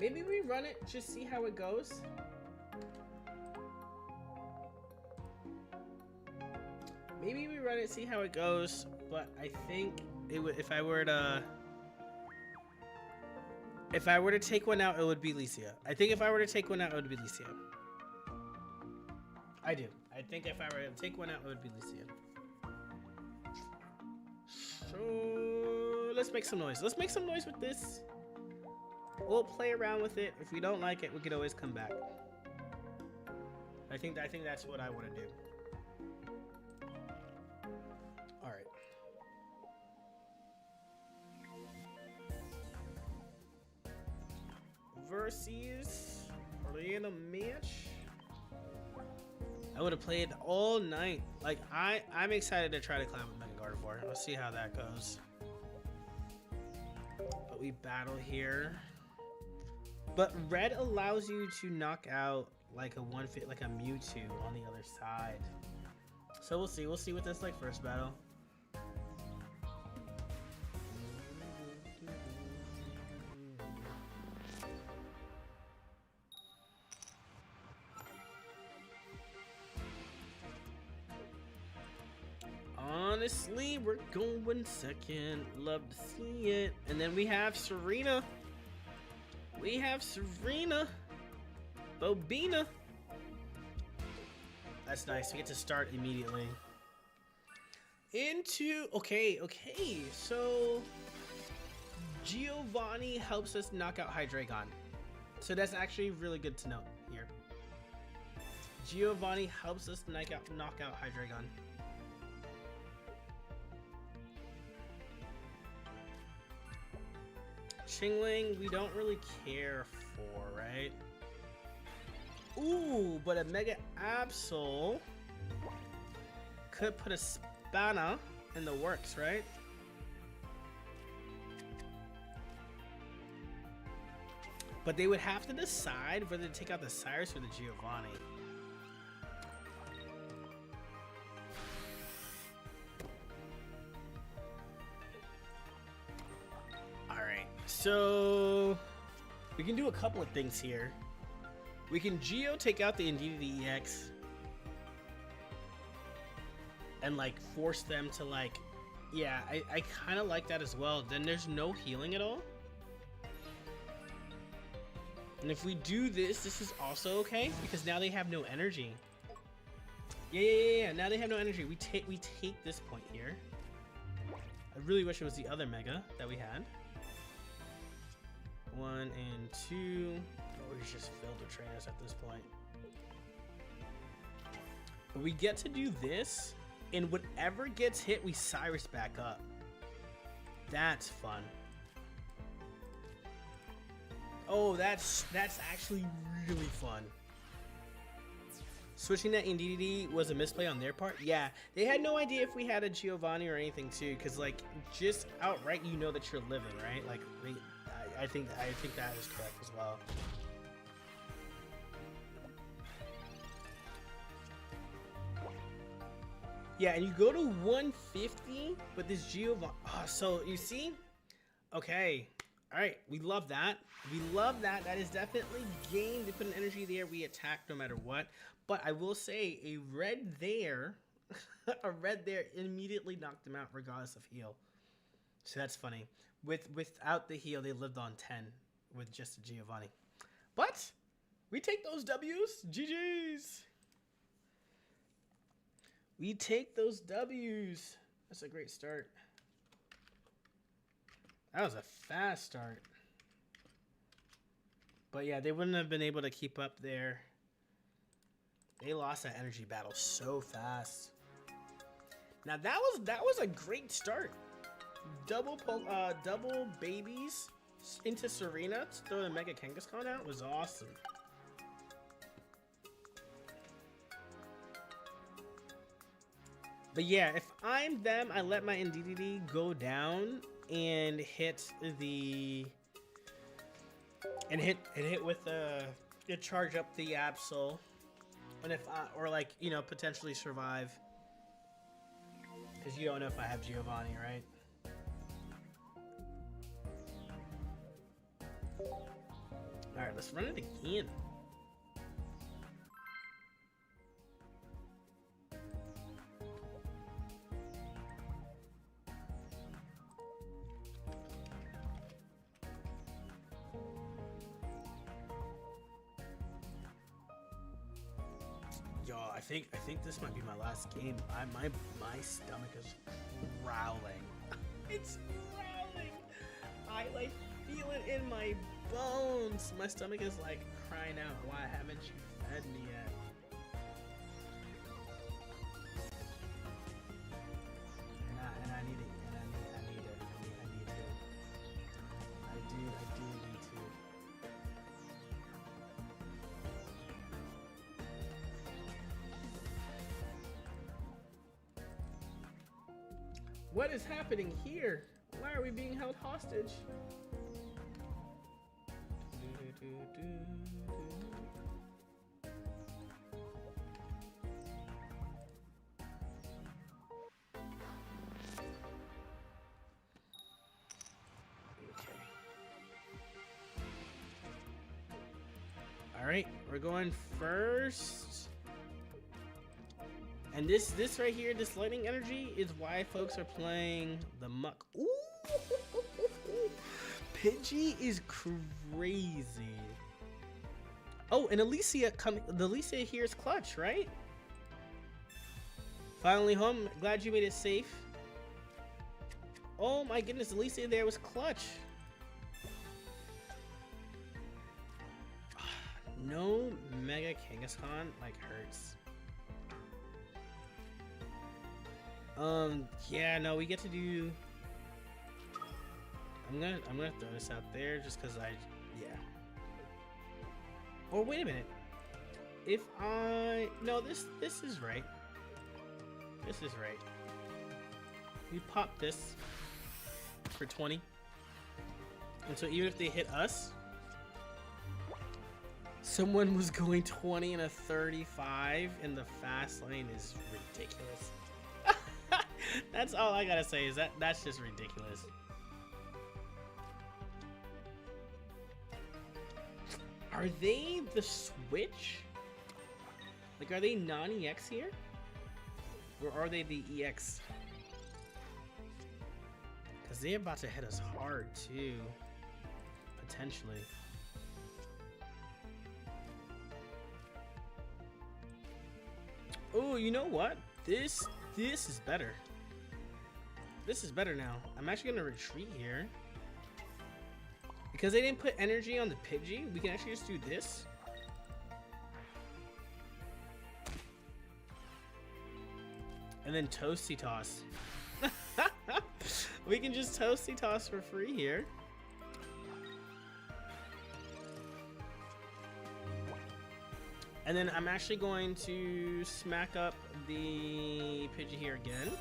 Maybe we run it, just see how it goes. Maybe we run it, see how it goes. But I think it would, if I were to take one out, it would be Licia. I think if I were to take one out, it would be Licia. I do. I think if I were to take one out, it would be Licia. So let's make some noise. Let's make some noise with this. We'll play around with it. If we don't like it, we could always come back. I think that's what I want to do. All right. Versus random match. I would have played all night. Like I'm excited to try to climb with Mega Gardevoir. Let's see how that goes. But we battle here. But red allows you to knock out like a like a Mewtwo on the other side. So we'll see. We'll see what that's like first battle. Honestly, we're going second. Love to see it. And then we have Serena. We have Serena. Bobina. That's nice. We get to start immediately. Okay. So Giovanni helps us knock out Hydreigon. So that's actually really good to note here. Giovanni helps us knock out Hydreigon. Chingling, we don't really care for, right? Ooh, but a Mega Absol could put a Spana in the works, right? But they would have to decide whether to take out the Cyrus or the Giovanni. So we can do a couple of things here. We can Geo take out the Indeedee EX and like force them to like, yeah, I kind of like that as well. Then there's no healing at all. And if we do this, this is also okay because now they have no energy. Yeah. Now they have no energy. We take this point here. I really wish it was the other Mega that we had. 1 and 2. Oh, he's just filled with trainers at this point. But we get to do this, and whatever gets hit, we Cyrus back up. That's fun. Oh, that's actually really fun. Switching that Indeedee was a misplay on their part. Yeah, they had no idea if we had a Giovanni or anything too, because like just outright you know that you're living, right? Like I think that is correct as well. Yeah, and you go to 150 with this Giovanni. Oh, so you see? Okay. Alright, we love that. We love that. That is definitely game. They put an energy there. We attack no matter what. But I will say, a red there, a red there immediately knocked them out regardless of heal. So that's funny. Without the heal, they lived on 10 with just a Giovanni. But we take those W's. GG's. We take those W's. That's a great start. That was a fast start. But yeah, they wouldn't have been able to keep up there. They lost that energy battle so fast. Now that was a great start. Double babies into Serena to throw the Mega Kangaskhan out was awesome. But yeah, if I'm them, I let my Indeedee go down and hit with charge up the Absol, and if I, or like, you know, potentially survive, because you don't know if I have Giovanni, right? All right, let's run it again. Yo, I think this might be my last game. My stomach is growling. It's growling. I like feel it in my bones. My stomach is like crying out. Why haven't you fed me yet? And I need it. I need it. I do need to. What is happening here? Why are we being held hostage? All right, we're going first. And this right here, this lightning energy is why folks are playing the Muck. Ooh! Pidgey is crazy. Oh, and Alicia coming. The Alicia here is clutch, right? Finally home. Glad you made it safe. Oh my goodness, Alicia there was clutch. No Mega Kangaskhan like hurts. Yeah, no, we get to do. I'm gonna throw this out there just because yeah. Oh, wait a minute. If no, this is right. This is right. We pop this for 20, and so even if they hit us, someone was going 20 and a 35 in the fast lane is ridiculous. That's all I gotta say is that's just ridiculous. Are they the Switch? Like, are they non-EX here? Or are they the EX? Because they're about to hit us hard too. Potentially. Oh, you know what? This is better. This is better now. I'm actually gonna retreat here. Because they didn't put energy on the Pidgey, we can actually just do this. And then Toasty Toss. We can just Toasty Toss for free here. And then I'm actually going to smack up the Pidgey here again.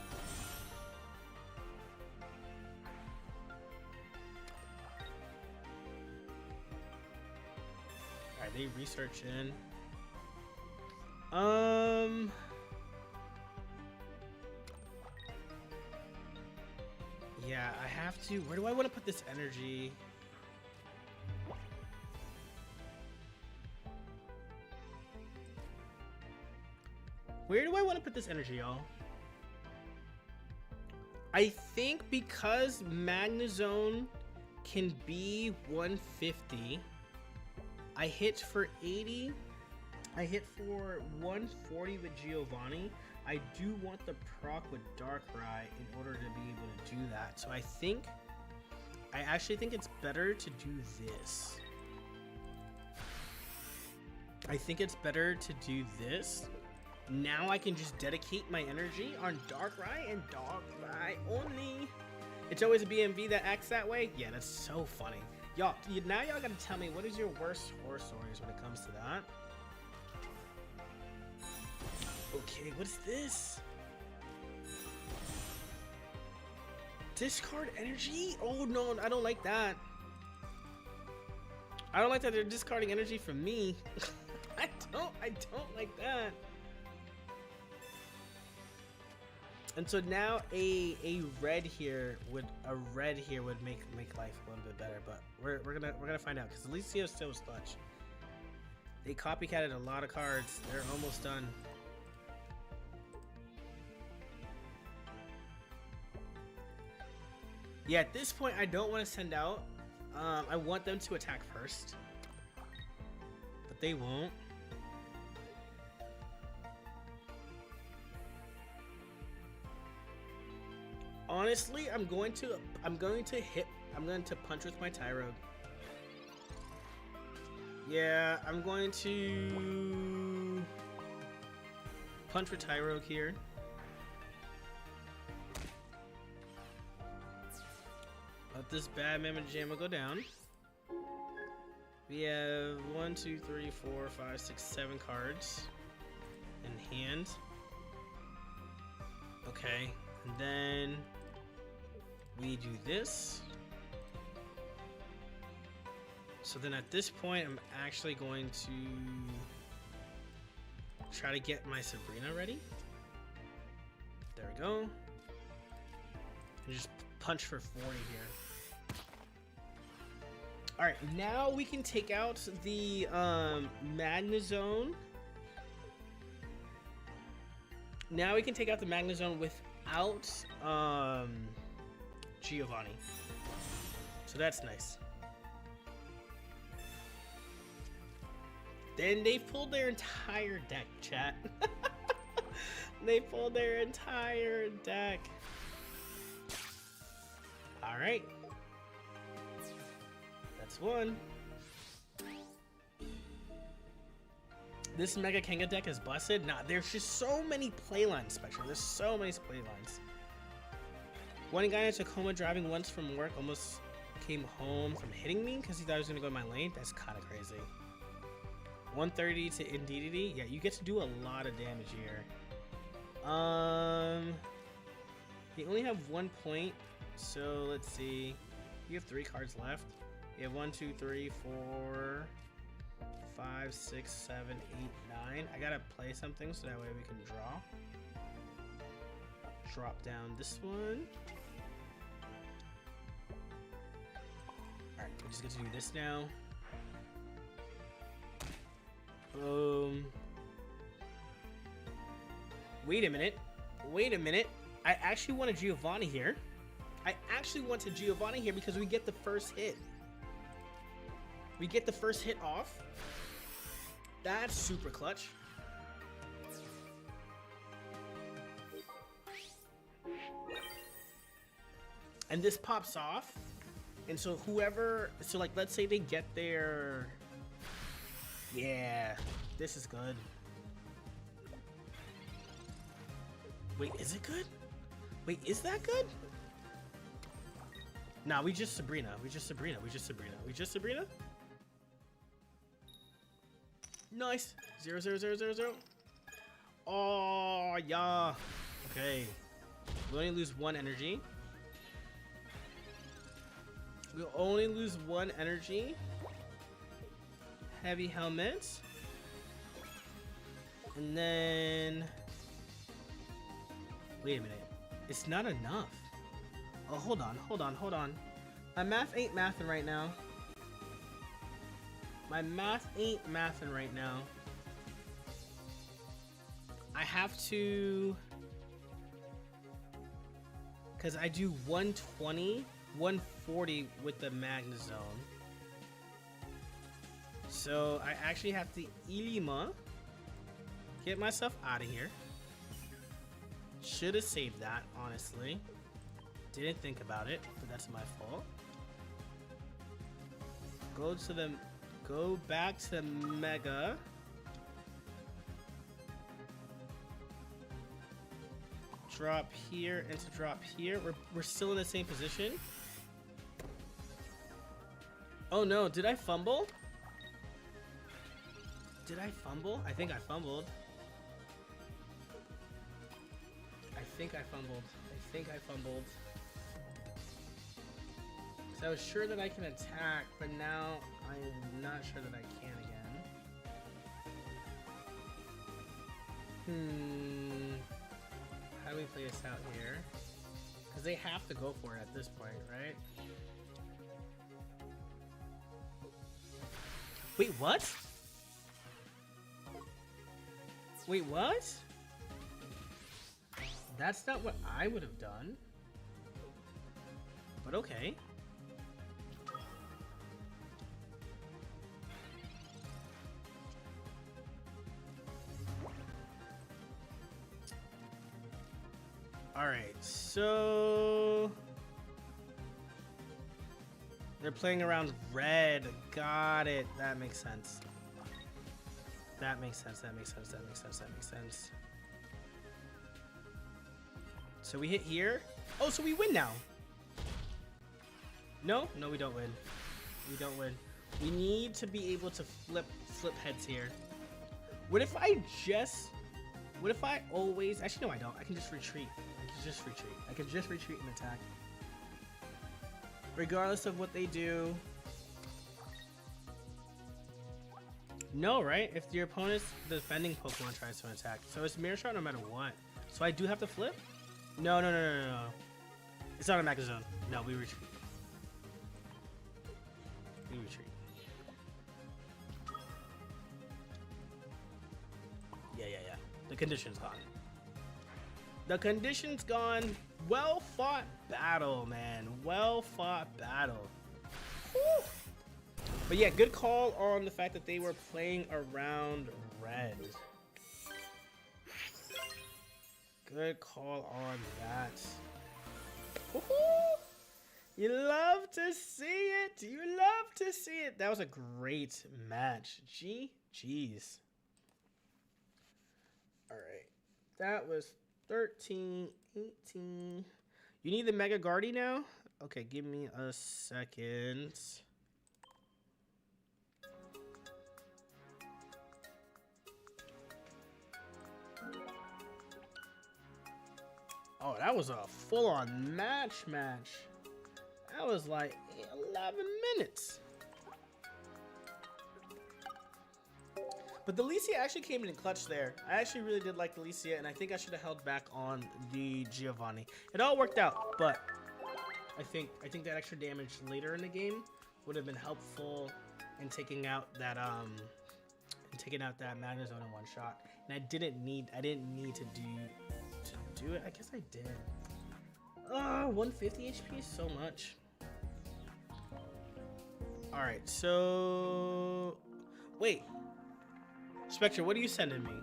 Alright, they research in. Yeah, I have to. Where do I want to put this energy? Where do I want to put this energy, y'all? I think because Magnezone can be 150, I hit for 80. I hit for 140 with Giovanni. I do want the proc with Darkrai in order to be able to do that. So I actually think it's better to do this. I think it's better to do this. Now I can just dedicate my energy on Darkrai and Darkrai only. It's always a BMV that acts that way. Yeah, that's so funny. Y'all, now y'all gotta tell me, what is your worst horror stories when it comes to that? Okay, what's this? Discard energy? Oh no, I don't like that. I don't like that they're discarding energy from me. I don't like that. And so now a red here would make life a little bit better, but we're gonna find out because Alicia still was clutch. They copycatted a lot of cards. They're almost done. Yeah, at this point I don't want to send out. I want them to attack first, but they won't. Honestly, I'm going to punch with my Tyrogue. Yeah, I'm going to punch with Tyrogue here. Let this bad Mamma Jamma go down. We have 1, 2, 3, 4, 5, 6, 7 cards in hand. Okay, and then we do this. So then at this point, I'm actually going to try to get my Sabrina ready. There we go. And just punch for 40 here. Alright, now we can take out the Magnezone. Now we can take out the Magnezone without Giovanni. So that's nice. Then they pulled their entire deck, chat. They pulled their entire deck. Alright. That's one. This Mega Kenga deck is busted. Nah, there's just so many playlines, Spectre. There's so many playlines. One guy in Tacoma driving once from work almost came home from hitting me because he thought he was going to go in my lane. That's kind of crazy. 130 to Indeedity. Yeah, you get to do a lot of damage here. You only have 1 point, so let's see. You have 3 cards left. You have 1, 2, 3, 4, 5, 6, 7, 8, 9. I gotta play something so that way we can draw. Drop down this one. Alright, we just get to do this now. Wait a minute. Wait a minute. I actually want a Giovanni here. I actually want a Giovanni here because we get the first hit. We get the first hit off. That's super clutch. And this pops off. And so whoever, so like let's say they get their, yeah, this is good. Wait, is it good? Wait, is that good? Nah, we just Sabrina. We just Sabrina. We just Sabrina. We just Sabrina? Nice. 0, 0, 0, 0, 0. Oh, yeah. Okay. We only lose 1 energy. We'll only lose 1 energy. Heavy helmet. And then... Wait a minute. It's not enough. Oh, hold on, hold on, hold on. My math ain't mathin' right now. My math ain't mathin' right now. I have to... Because I do 120, 140 with the Magnezone. So I actually have to Ilima. Get myself out of here. Should have saved that, honestly. Didn't think about it, but that's my fault. Go back to Mega. Drop here and to drop here. We're still in the same position. Oh no, did I fumble? Did I fumble? I think I fumbled. I think I fumbled. So I was sure that I can attack, but now I am not sure that I can again. How do we play this out here? Because they have to go for it at this point, right? Wait, what? Wait, what? That's not what I would have done. But okay. Alright, so... They're playing around red. Got it. That makes sense. That makes sense. So we hit here. Oh, so we win now. No, we don't win. We don't win. We need to be able to flip heads here. What if I always... Actually, no, I don't. I can just retreat. I can just retreat and attack. Regardless of what they do. No, right? If your opponent's defending Pokemon tries to attack. So it's Mirror Shot no matter what. So I do have to flip? No. It's not a Magnezone. No, we retreat. Yeah. The condition's gone. The condition's gone. Well fought battle, man. Well fought battle. Whew. But yeah, good call on the fact that they were playing around red. Good call on that. Woohoo! You love to see it. You love to see it. That was a great match. GG's. All right. That was 13, 18. You need the Mega Guardy now? Okay, give me a second. Oh, that was a full-on match. That was like 11 minutes. But the Licia actually came in clutch there. I actually really did like the Licia, and I think I should have held back on the Giovanni. It all worked out, but I think that extra damage later in the game would have been helpful in taking out that Magnezone in one shot. And I didn't need to do it. I guess I did. 150 HP is so much. All right, so wait. Spectre, what are you sending me?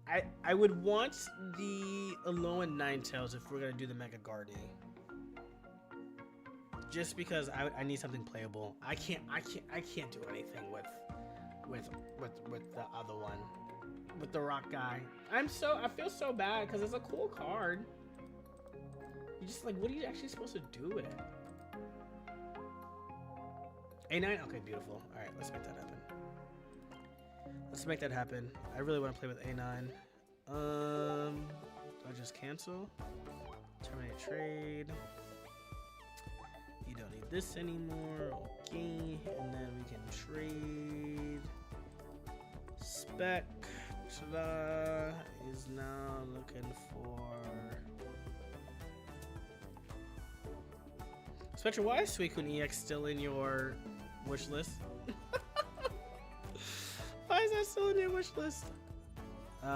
I would want the Alolan Ninetales if we're gonna do the Mega Guardy. Just because I need something playable. I can't do anything with the other one. With the rock guy. I feel so bad because it's a cool card. You just like, what are you actually supposed to do with it? A9? Okay, beautiful. Alright, let's make that happen. Let's make that happen. I really want to play with A9. I'll just cancel. Terminate trade. You don't need this anymore. Okay. And then we can trade. Spec is now looking for Spectra. Why is Suicune EX still in your wish list? Why is that still in your wish list? Okay.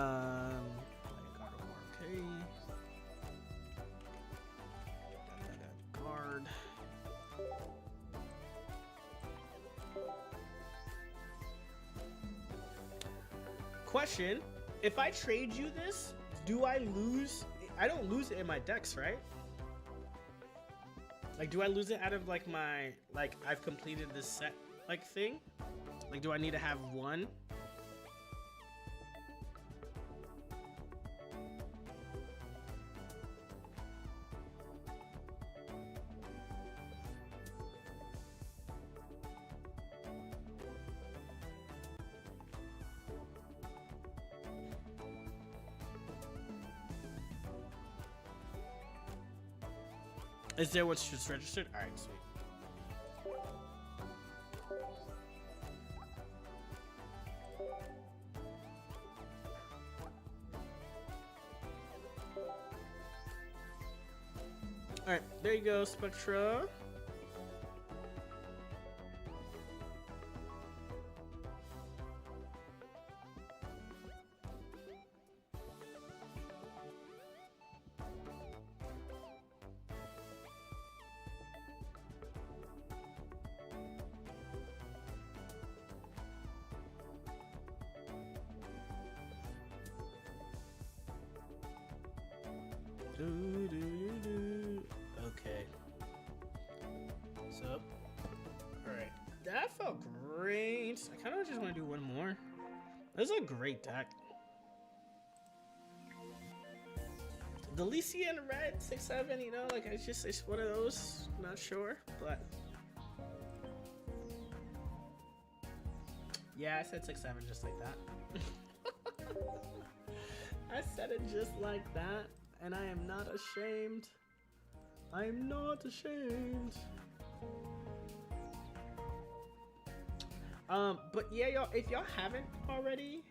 Guard. Question, if I trade you this, do I lose? I don't lose it in my decks, right? Like, do I lose it out of like my, like I've completed this set like thing? Like, do I need to have one? Is there what's just registered? All right, sweet. All right, there you go, Spectra. Okay. So, alright. That felt great. I kind of just want to do one more. This is a great deck. The Lycian red 6/7, you know, like it's one of those. Not sure, but yeah, I said 6/7 just like that. I said it just like that, and I am not ashamed. I am not ashamed. But yeah, y'all, if y'all haven't already,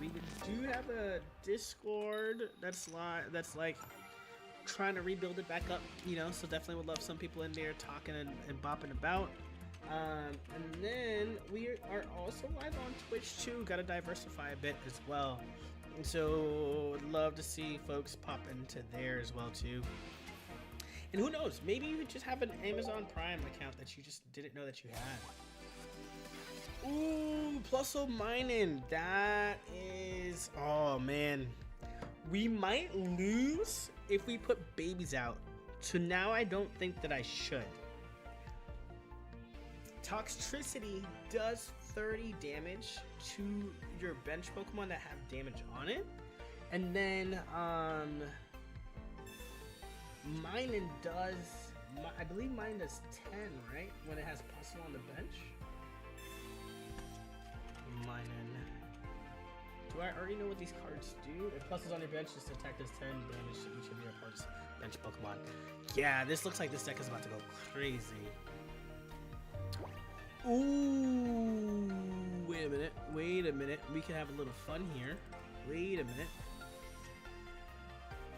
we do have a Discord that's live, that's like trying to rebuild it back up, you know, so definitely would love some people in there talking and bopping about. And then we are also live on Twitch too. Got to diversify a bit as well. And so would love to see folks pop into there as well too. And who knows, maybe you just have an Amazon Prime account that you just didn't know that you had. Ooh, Plusso Mining. That is, oh man. We might lose if we put babies out. So now I don't think that I should. Toxtricity does 30 damage to your bench Pokemon that have damage on it. And then, Minen does, I believe mine does 10, right? When it has Puzzle on the bench. Minen. Do I already know what these cards do? If Puzzle's on your bench, this attack does 10 damage to each of your opponent's bench Pokemon. Yeah, this looks like this deck is about to go crazy. Ooh, wait a minute. We can have a little fun here. Wait a minute.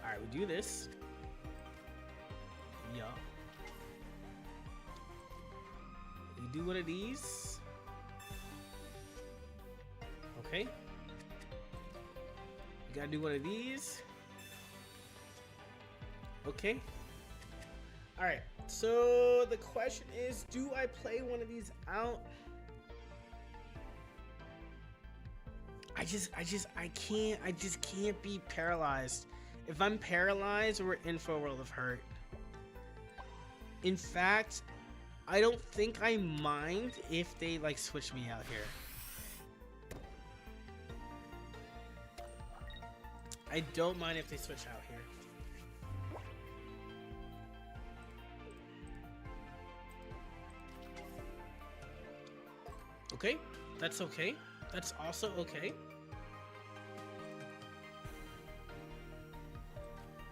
All right, we do this. Yeah. We do one of these. Okay. We gotta do one of these. Okay. All right. So the question is, do I play one of these out? I just can't be paralyzed. If I'm paralyzed, we're in for a world of hurt. In fact, I don't think I mind if they like switch me out here. I don't mind if they switch out here. Okay, that's okay. That's also okay.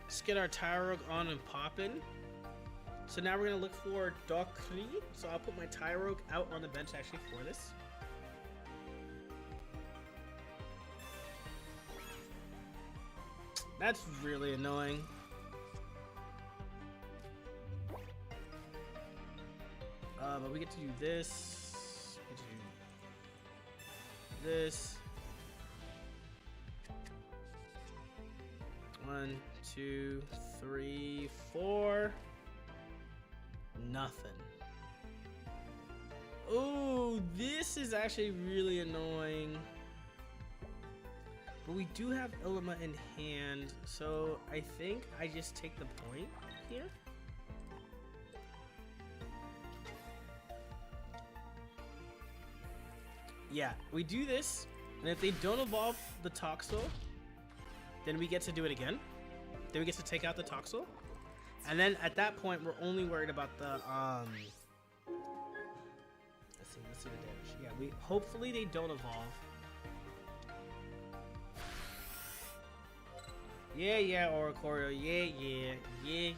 Let's get our Tyrogue on and poppin'. So now we're gonna look for Docri. So I'll put my Tyrogue out on the bench actually for this. That's really annoying. But we get to do this. We get to do this. 1, 2, 3, 4. Nothing. Oh, this is actually really annoying. But we do have Ilima in hand, so I think I just take the point here. Yeah, we do this, and if they don't evolve the Toxel, then we get to do it again. Then we get to take out the Toxel. And then at that point, we're only worried about the, let's see the damage. Yeah, hopefully they don't evolve. Yeah, Oricorio, yeah.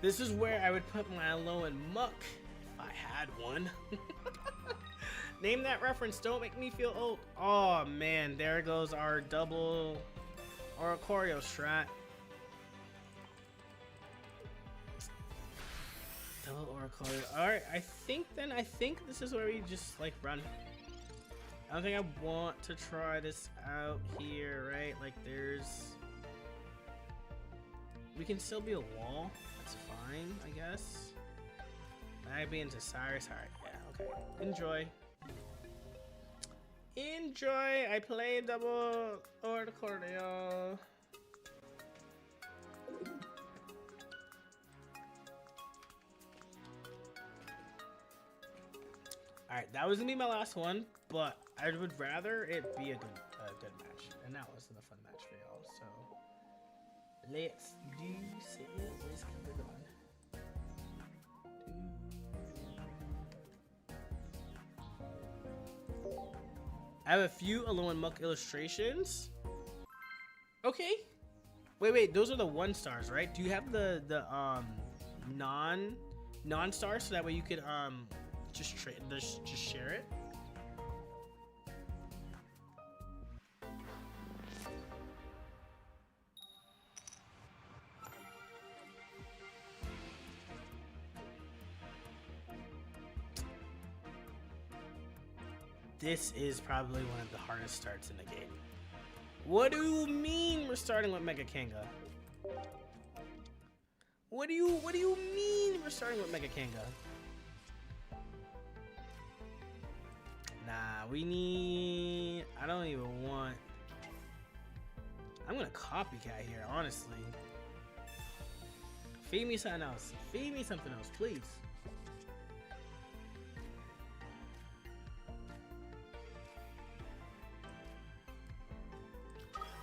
This is where I would put my Alolan Muck, if I had one. Name that reference, don't make me feel old. Oh man, there goes our double Oricorio strat. Double Oricorio. Alright, I think this is where we just like run. I don't think I want to try this out here, right? Like there's... We can still be a wall. That's fine, I guess. I'd be into Cyrus. Alright, yeah, okay. Enjoy. Enjoy! I play double Oricorio. Alright, that was gonna be my last one, but I would rather it be a good match. And that wasn't a fun match for y'all, so let's do it. Let's keep it going. I have a few Alolan Muck illustrations. Okay. Wait, those are the 1-stars, right? Do you have the non-stars so that way you could just share it? This is probably one of the hardest starts in the game. What do you mean we're starting with Mega Kanga? What do you mean we're starting with Mega Kanga? Nah, we need... I don't even want... I'm gonna copycat here, honestly. Feed me something else. Feed me something else, please.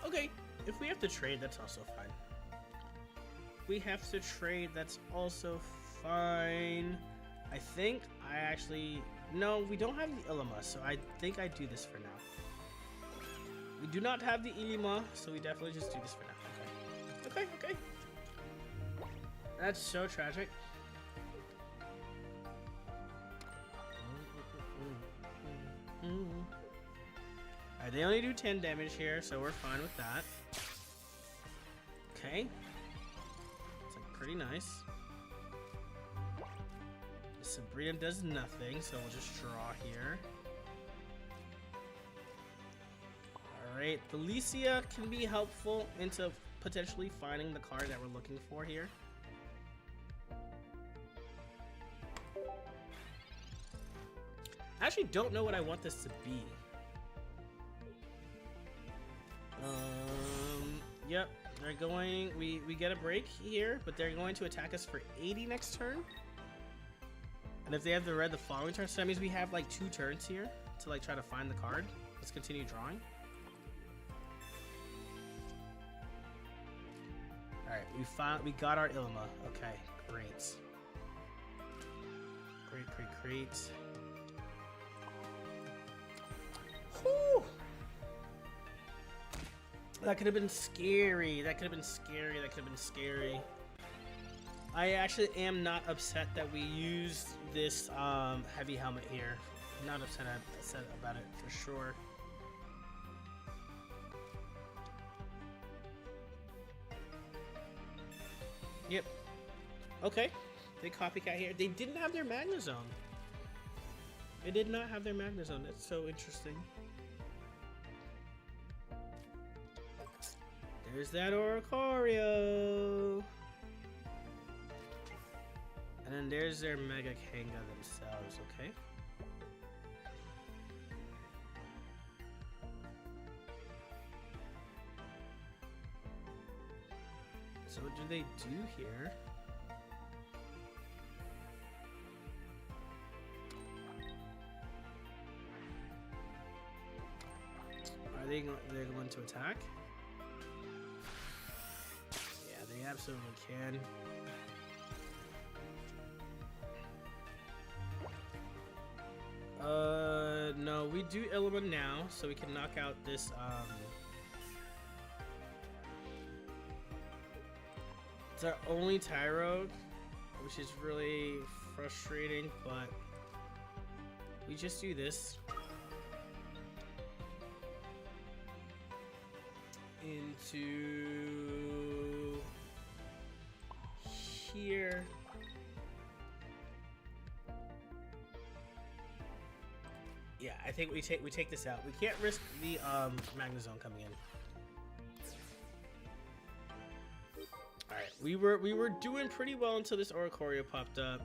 Okay, if we have to trade, that's also fine. We have to trade, that's also fine. I think I actually... No, we don't have the Ilima, so I think I do this for now. We do not have the Ilima, so we definitely just do this for now. Okay. That's so tragic. Alright, they only do 10 damage here, so we're fine with that. Okay. It's like pretty nice. Sabrina does nothing, so we'll just draw here. Alright, Felicia can be helpful into potentially finding the card that we're looking for here. I actually don't know what I want this to be. Yep, they're going, we get a break here, but they're going to attack us for 80 next turn. And if they have the red the following turn, so that means we have like 2 turns here to like try to find the card. Let's continue drawing. Alright, we got our Ilima. Okay, great. Great. That could have been scary. That could have been scary. That could have been scary. I actually am not upset that we used this heavy helmet here. I'm not upset about it for sure. Yep. Okay. They copycat here. They didn't have their Magnezone. They did not have their Magnezone. That's so interesting. There's that Oricorio. And then there's their Mega Kanga themselves, okay? So what do they do here? Are they going to attack? Yeah, they absolutely can. No, we do Illiman now, so we can knock out this, it's our only Tyrogue, which is really frustrating, but we just do this. Into here. Yeah, I think we take this out. We can't risk the Magnezone coming in. All right, we were doing pretty well until this Oricorio popped up.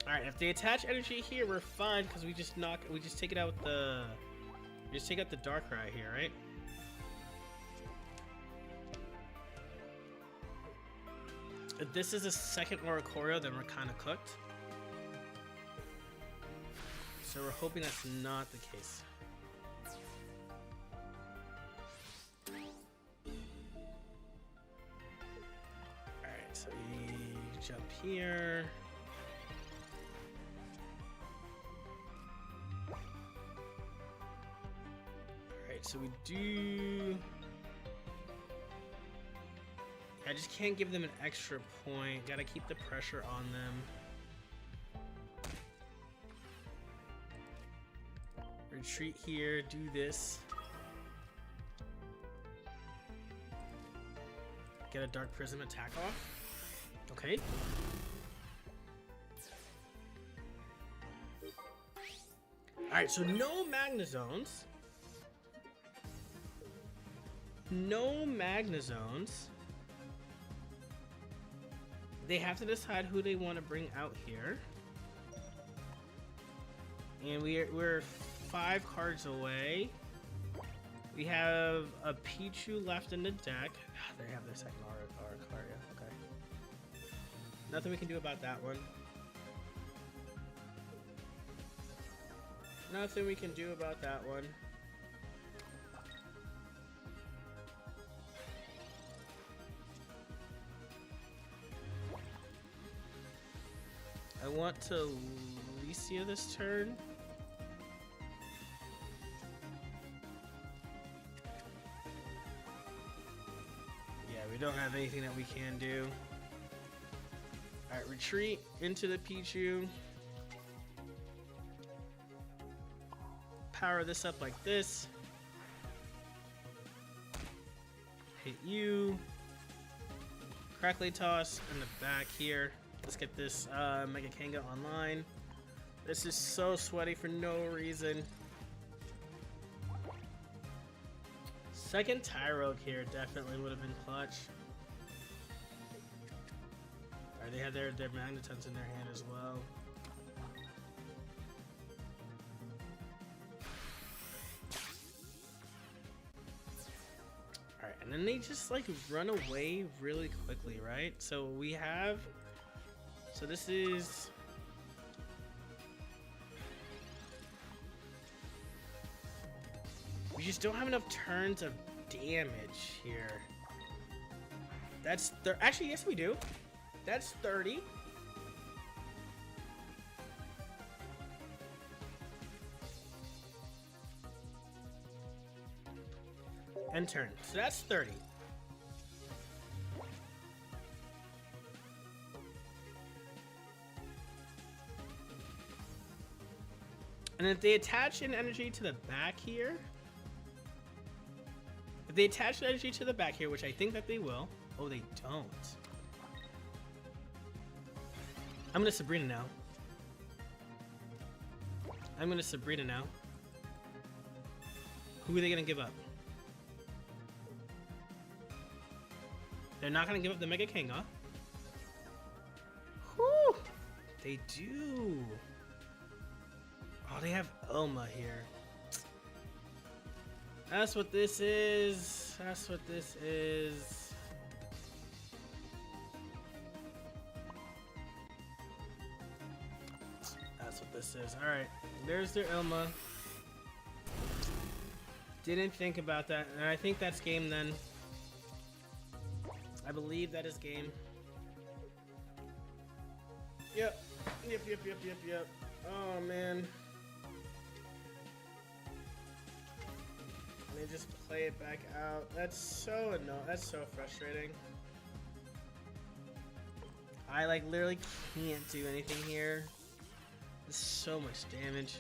All right, if they attach energy here, we're fine because we just take it out with the take out the Darkrai here, right? If this is a second Oricorio, then we're kind of cooked. So we're hoping that's not the case. Alright, so we jump here. Alright, so we do... I just can't give them an extra point. Gotta keep the pressure on them. Retreat here, do this. Get a Dark Prism attack off. Okay. Alright, so no Magnezones. No Magnezones. They have to decide who they want to bring out here. And we're 5 cards away. We have a Pichu left in the deck. They have their second Oricorio. Okay. Nothing we can do about that one. Nothing we can do about that one. I want to Licia this turn. Yeah, we don't have anything that we can do. Alright, retreat into the Pichu. Power this up like this. Hit you. Crackly Toss in the back here. Let's get this Mega Kanga online. This is so sweaty for no reason. Second Tyrogue here definitely would have been clutch. Alright, they had their Magnetons in their hand as well. Alright, and then they just like run away really quickly, right? So we have... So this is... We just don't have enough turns of damage here. That's... Actually, yes we do. That's 30. End turn. So that's 30. And if they attach an energy to the back here, if they attach an energy to the back here, which I think that they will. Oh, they don't. I'm gonna Sabrina now. I'm gonna Sabrina now. Who are they gonna give up? They're not gonna give up the Mega King, huh? Whew! They do. Oh, they have Elma here. That's what this is. That's what this is. That's what this is. Alright, there's their Elma. Didn't think about that, and I think that's game then. I believe that is game. Yep. Yep. Oh, man. They just play it back out. That's so annoying. That's so frustrating. I like literally can't do anything here. There's so much damage.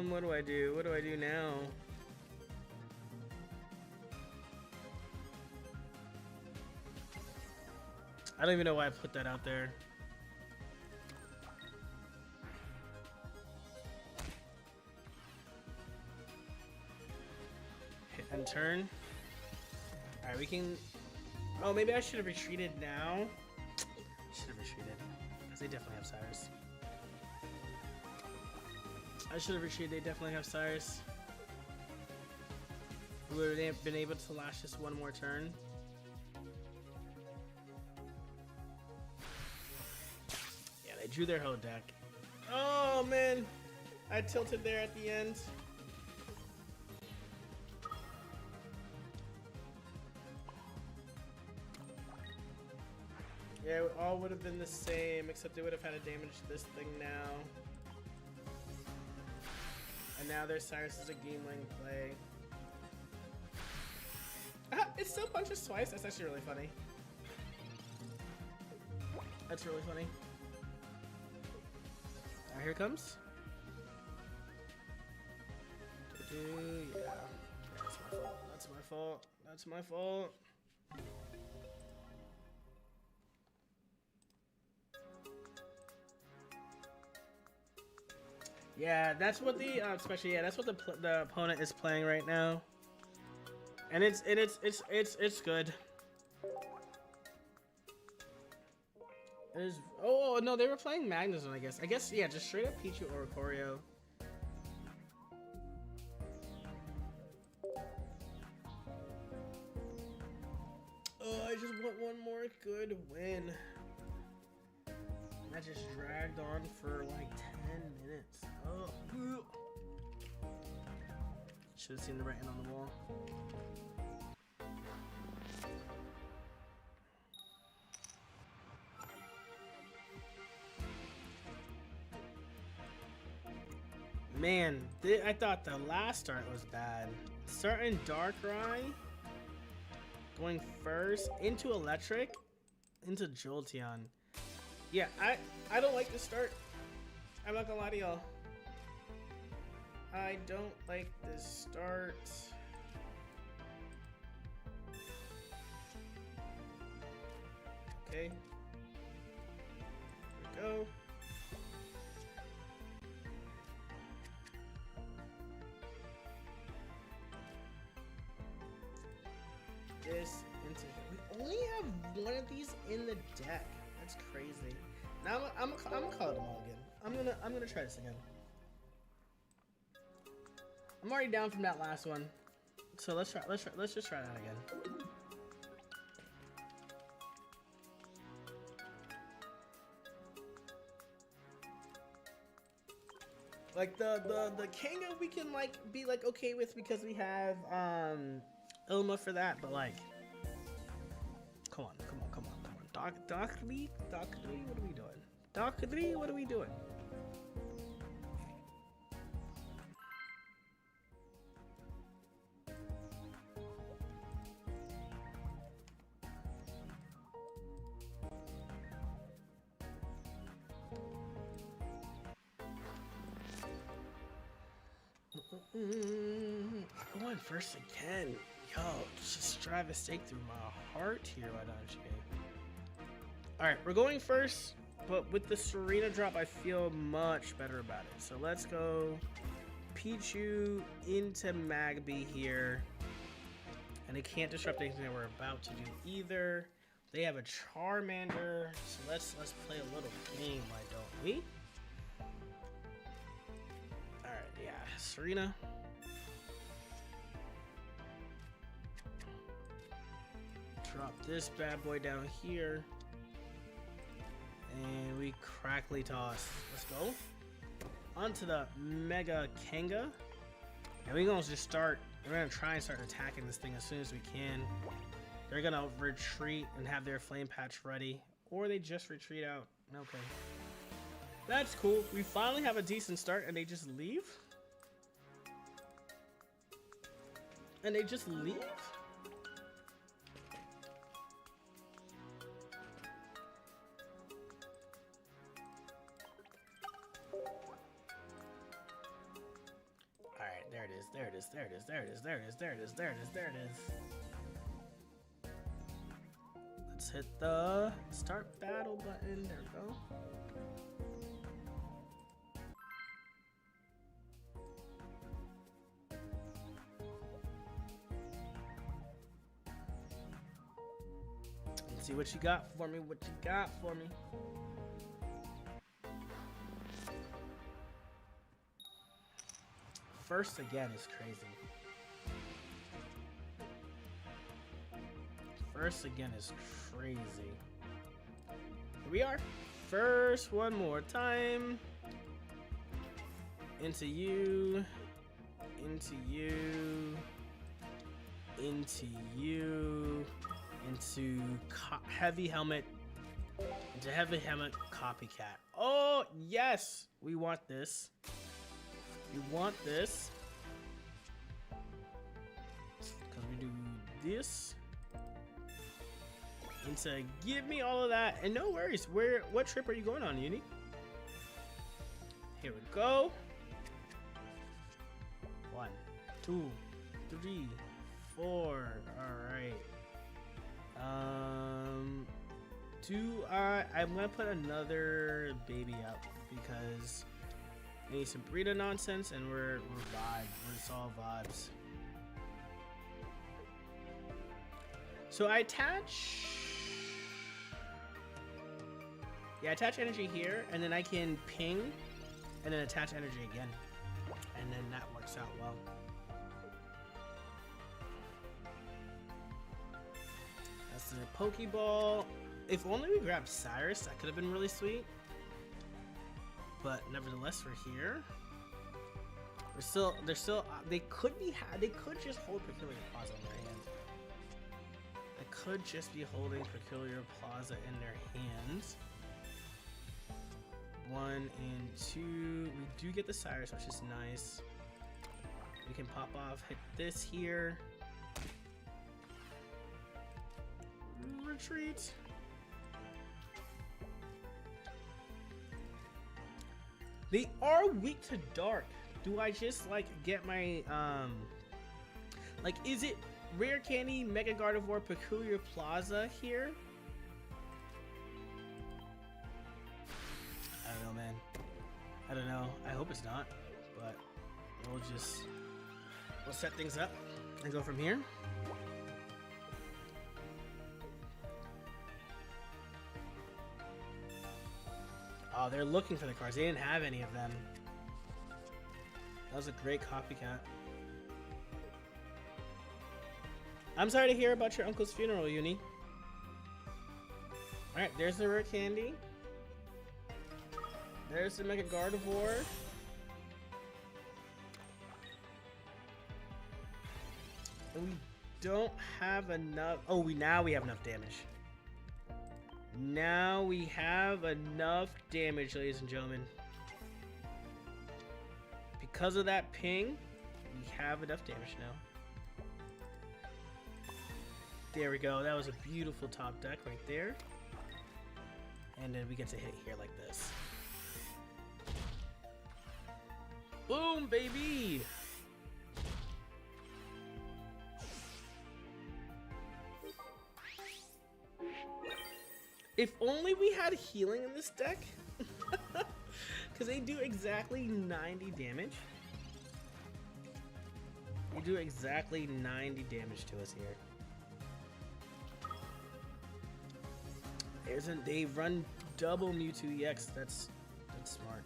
What do I do? What do I do now? I don't even know why I put that out there. Hit and turn. Alright, we can... Oh, maybe I should have retreated now. Should have retreated. Because they definitely have Cyrus. I should have retreated. They definitely have Cyrus. We would have been able to last just one more turn. Yeah, they drew their whole deck. Oh, man. I tilted there at the end. Yeah, it all would have been the same, except they would have had to damage this thing now. And now their Cyrus is a game-winning play. It still punches twice. That's actually really funny. That's really funny. Alright, here it comes. Yeah. That's my fault. That's my fault. Yeah, that's what the especially that's what the opponent is playing right now, and it's good. Oh no, they were playing Magnezone, I guess. Yeah, just straight up Pichu or Oricorio. Oh, I just want one more good win. That just dragged on for like 10 minutes. Oh. Should have seen the writing on the wall. Man, I thought the last start was bad. Starting Darkrai, going first into Electric, into Jolteon. Yeah, I don't like this start. I'm not gonna lie to y'all. I don't like this start. Okay. Here we go. This into here. We only have one of these in the deck. That's crazy. Now I'm gonna call it a mulligan. I'm gonna try this again. I'm already down from that last one, so let's just try that again. Like the Kanga we can like be like okay with because we have Ilma for that, but like come on. Doc 3, what are we doing? Doc 3, what are we doing? Going first again. Yo, just drive a stake through my heart here, why don't you? Alright, we're going first, but with the Serena drop, I feel much better about it. So let's go Pichu into Magby here. And they can't disrupt anything that we're about to do either. They have a Charmander, so let's play a little game, why don't we? Alright, yeah, Serena. Drop this bad boy down here. And we crackly toss. Let's go. Onto the Mega Kanga. And we're gonna just start, we're gonna try and start attacking this thing as soon as we can. They're gonna retreat and have their flame patch ready. Or they just retreat out. Okay. That's cool. We finally have a decent start and they just leave? And they just leave? Alright, there it is, there it is, there it is, there it is, there it is, there it is, there it is, there it is. Let's hit the start battle button. There we go. Let's see what you got for me, what you got for me. First again is crazy. First again is crazy. Here we are. First one more time. Into you. Into you. Into you. Into heavy helmet. Into heavy helmet copycat. Oh, yes. We want this. We want this. Because we do this. And so give me all of that. And no worries. What trip are you going on, Uni? Here we go. 1, 2, 3, 4. Alright. I'm gonna put another baby out because I need some breeder nonsense and we're vibes. We're just all vibes. So I attach. Yeah, attach energy here, and then I can ping, and then attach energy again. And then that works out well. That's the Pokeball. If only we grabbed Cyrus, that could have been really sweet. But nevertheless, we're here. They're still, they could just hold Peculiar Plaza in their hand. They could just be holding Peculiar Plaza in their hands. 1 and 2. We do get the Cyrus, which is nice. We can pop off, hit this here. Retreat. They are weak to dark. Do I just like get my like is it Rare Candy, Mega Gardevoir, Peculiar Plaza here? I don't know, man. I don't know. I hope it's not, but we'll set things up and go from here. Oh, they're looking for the cards. They didn't have any of them. That was a great copycat. I'm sorry to hear about your uncle's funeral, Uni. Alright, there's the Rare Candy. There's the Mega Gardevoir. And we don't have enough. Oh, now we have enough damage. Now we have enough damage, ladies and gentlemen. Because of that ping, we have enough damage now. There we go. That was a beautiful top deck right there. And then we get to hit here like this. Boom, baby! If only we had healing in this deck. Because they do exactly 90 damage. They do exactly 90 damage to us here. They run double Mewtwo EX. That's smart.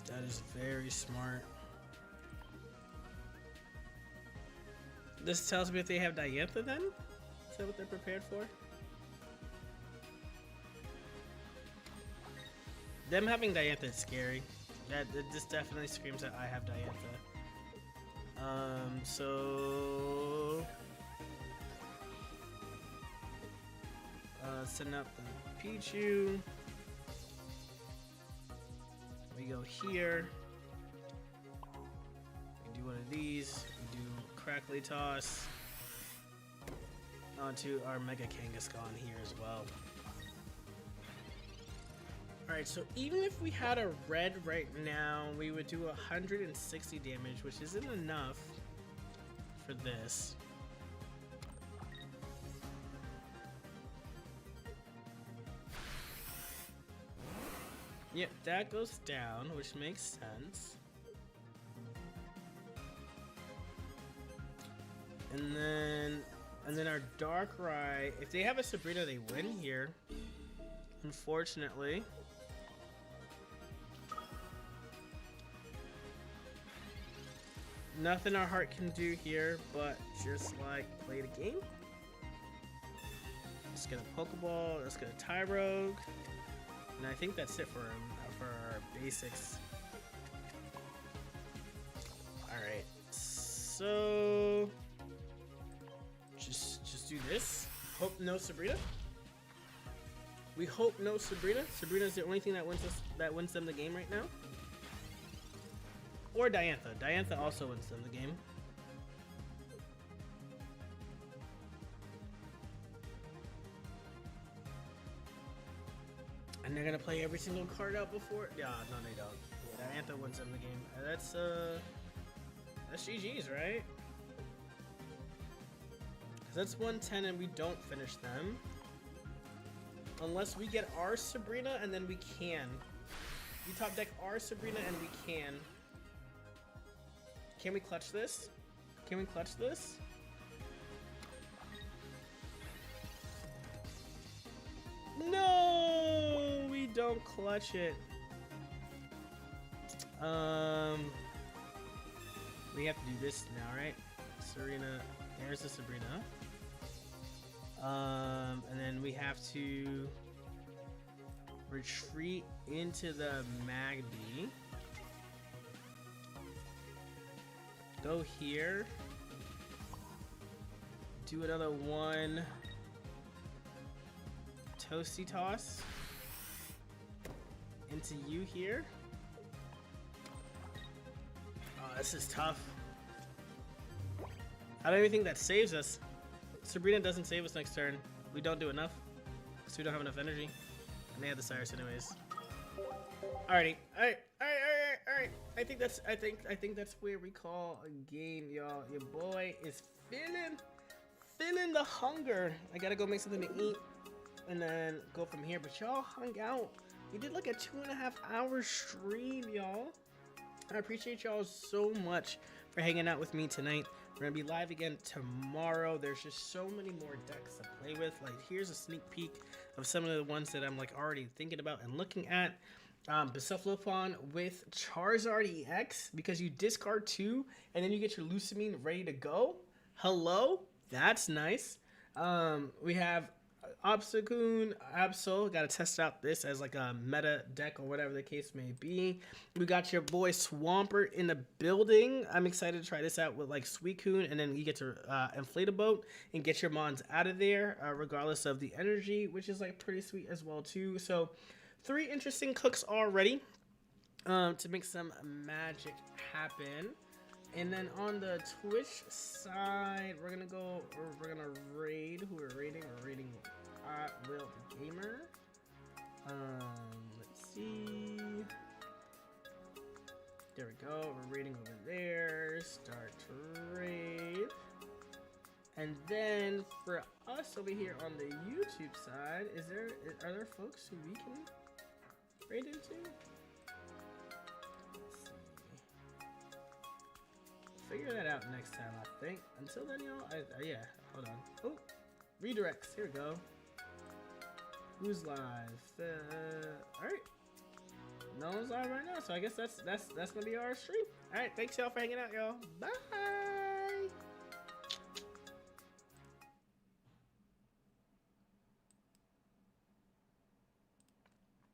That is very smart. This tells me if they have Diantha then? Is that what they're prepared for? Them having Diantha is scary. This definitely screams that I have Diantha. So setting up the Pichu. We go here. We do one of these. We do Crackly Toss onto our Mega Kangaskhan here as well. Alright, so even if we had a red right now, we would do 160 damage, which isn't enough for this. Yep, that goes down, which makes sense. And then our Darkrai, if they have a Sabrina, they win here. Unfortunately. Nothing our heart can do here, but just like play the game. Let's get a Pokeball, let's get a Tyrogue. And I think that's it for our basics. Alright, so just do this. Hope no Sabrina. We hope no Sabrina. Sabrina is the only thing that wins them the game right now. Or Diantha. Diantha also wins them the game. And they're gonna play every single card out before. Yeah, no, they don't. Yeah, Diantha wins them the game. That's GG's, right? 'Cause that's 110 and we don't finish them. Unless we get our Sabrina and then we can. We top deck our Sabrina and we can. Can we clutch this? Can we clutch this? No, we don't clutch it. We have to do this now, right? Serena, there's the Sabrina. And then we have to retreat into the Magby. Go here. Do another one. Toasty Toss. Into you here. Oh, this is tough. I don't even think that saves us. Sabrina doesn't save us next turn. We don't do enough. So we don't have enough energy. And they have the Cyrus anyways. Alrighty. Alright. I think that's where we call a game, y'all. Your boy is feeling the hunger. I gotta go make something to eat and then go from here. But y'all hung out. We did like a 2.5 hour stream, y'all. I appreciate y'all so much for hanging out with me tonight. We're gonna be live again tomorrow. There's just so many more decks to play with. Like, here's a sneak peek of some of the ones that I'm like already thinking about and looking at. Bucephalophon with Charizard EX, because you discard 2 and then you get your Lusamine ready to go. Hello, that's nice. We have Obstagoon, Absol. Got to test out this as like a meta deck or whatever the case may be. We got your boy Swampert in the building. I'm excited to try this out with like Suicune, and then you get to inflate a boat and get your mons out of there, regardless of the energy, which is like pretty sweet as well too. So 3 interesting cooks already to make some magic happen. And then on the Twitch side, we're gonna raid. Who we're raiding? We're raiding Will the Gamer. Let's see. There we go. We're raiding over there. Start trade. And then for us over here on the YouTube side, are there folks who we can raid into? Let's see. Figure that out next time, I think. Until then, y'all, yeah, hold on. Oh, redirects. Here we go. Who's live? All right. No one's live right now, so I guess that's gonna be our stream. All right, thanks y'all for hanging out, y'all. Bye.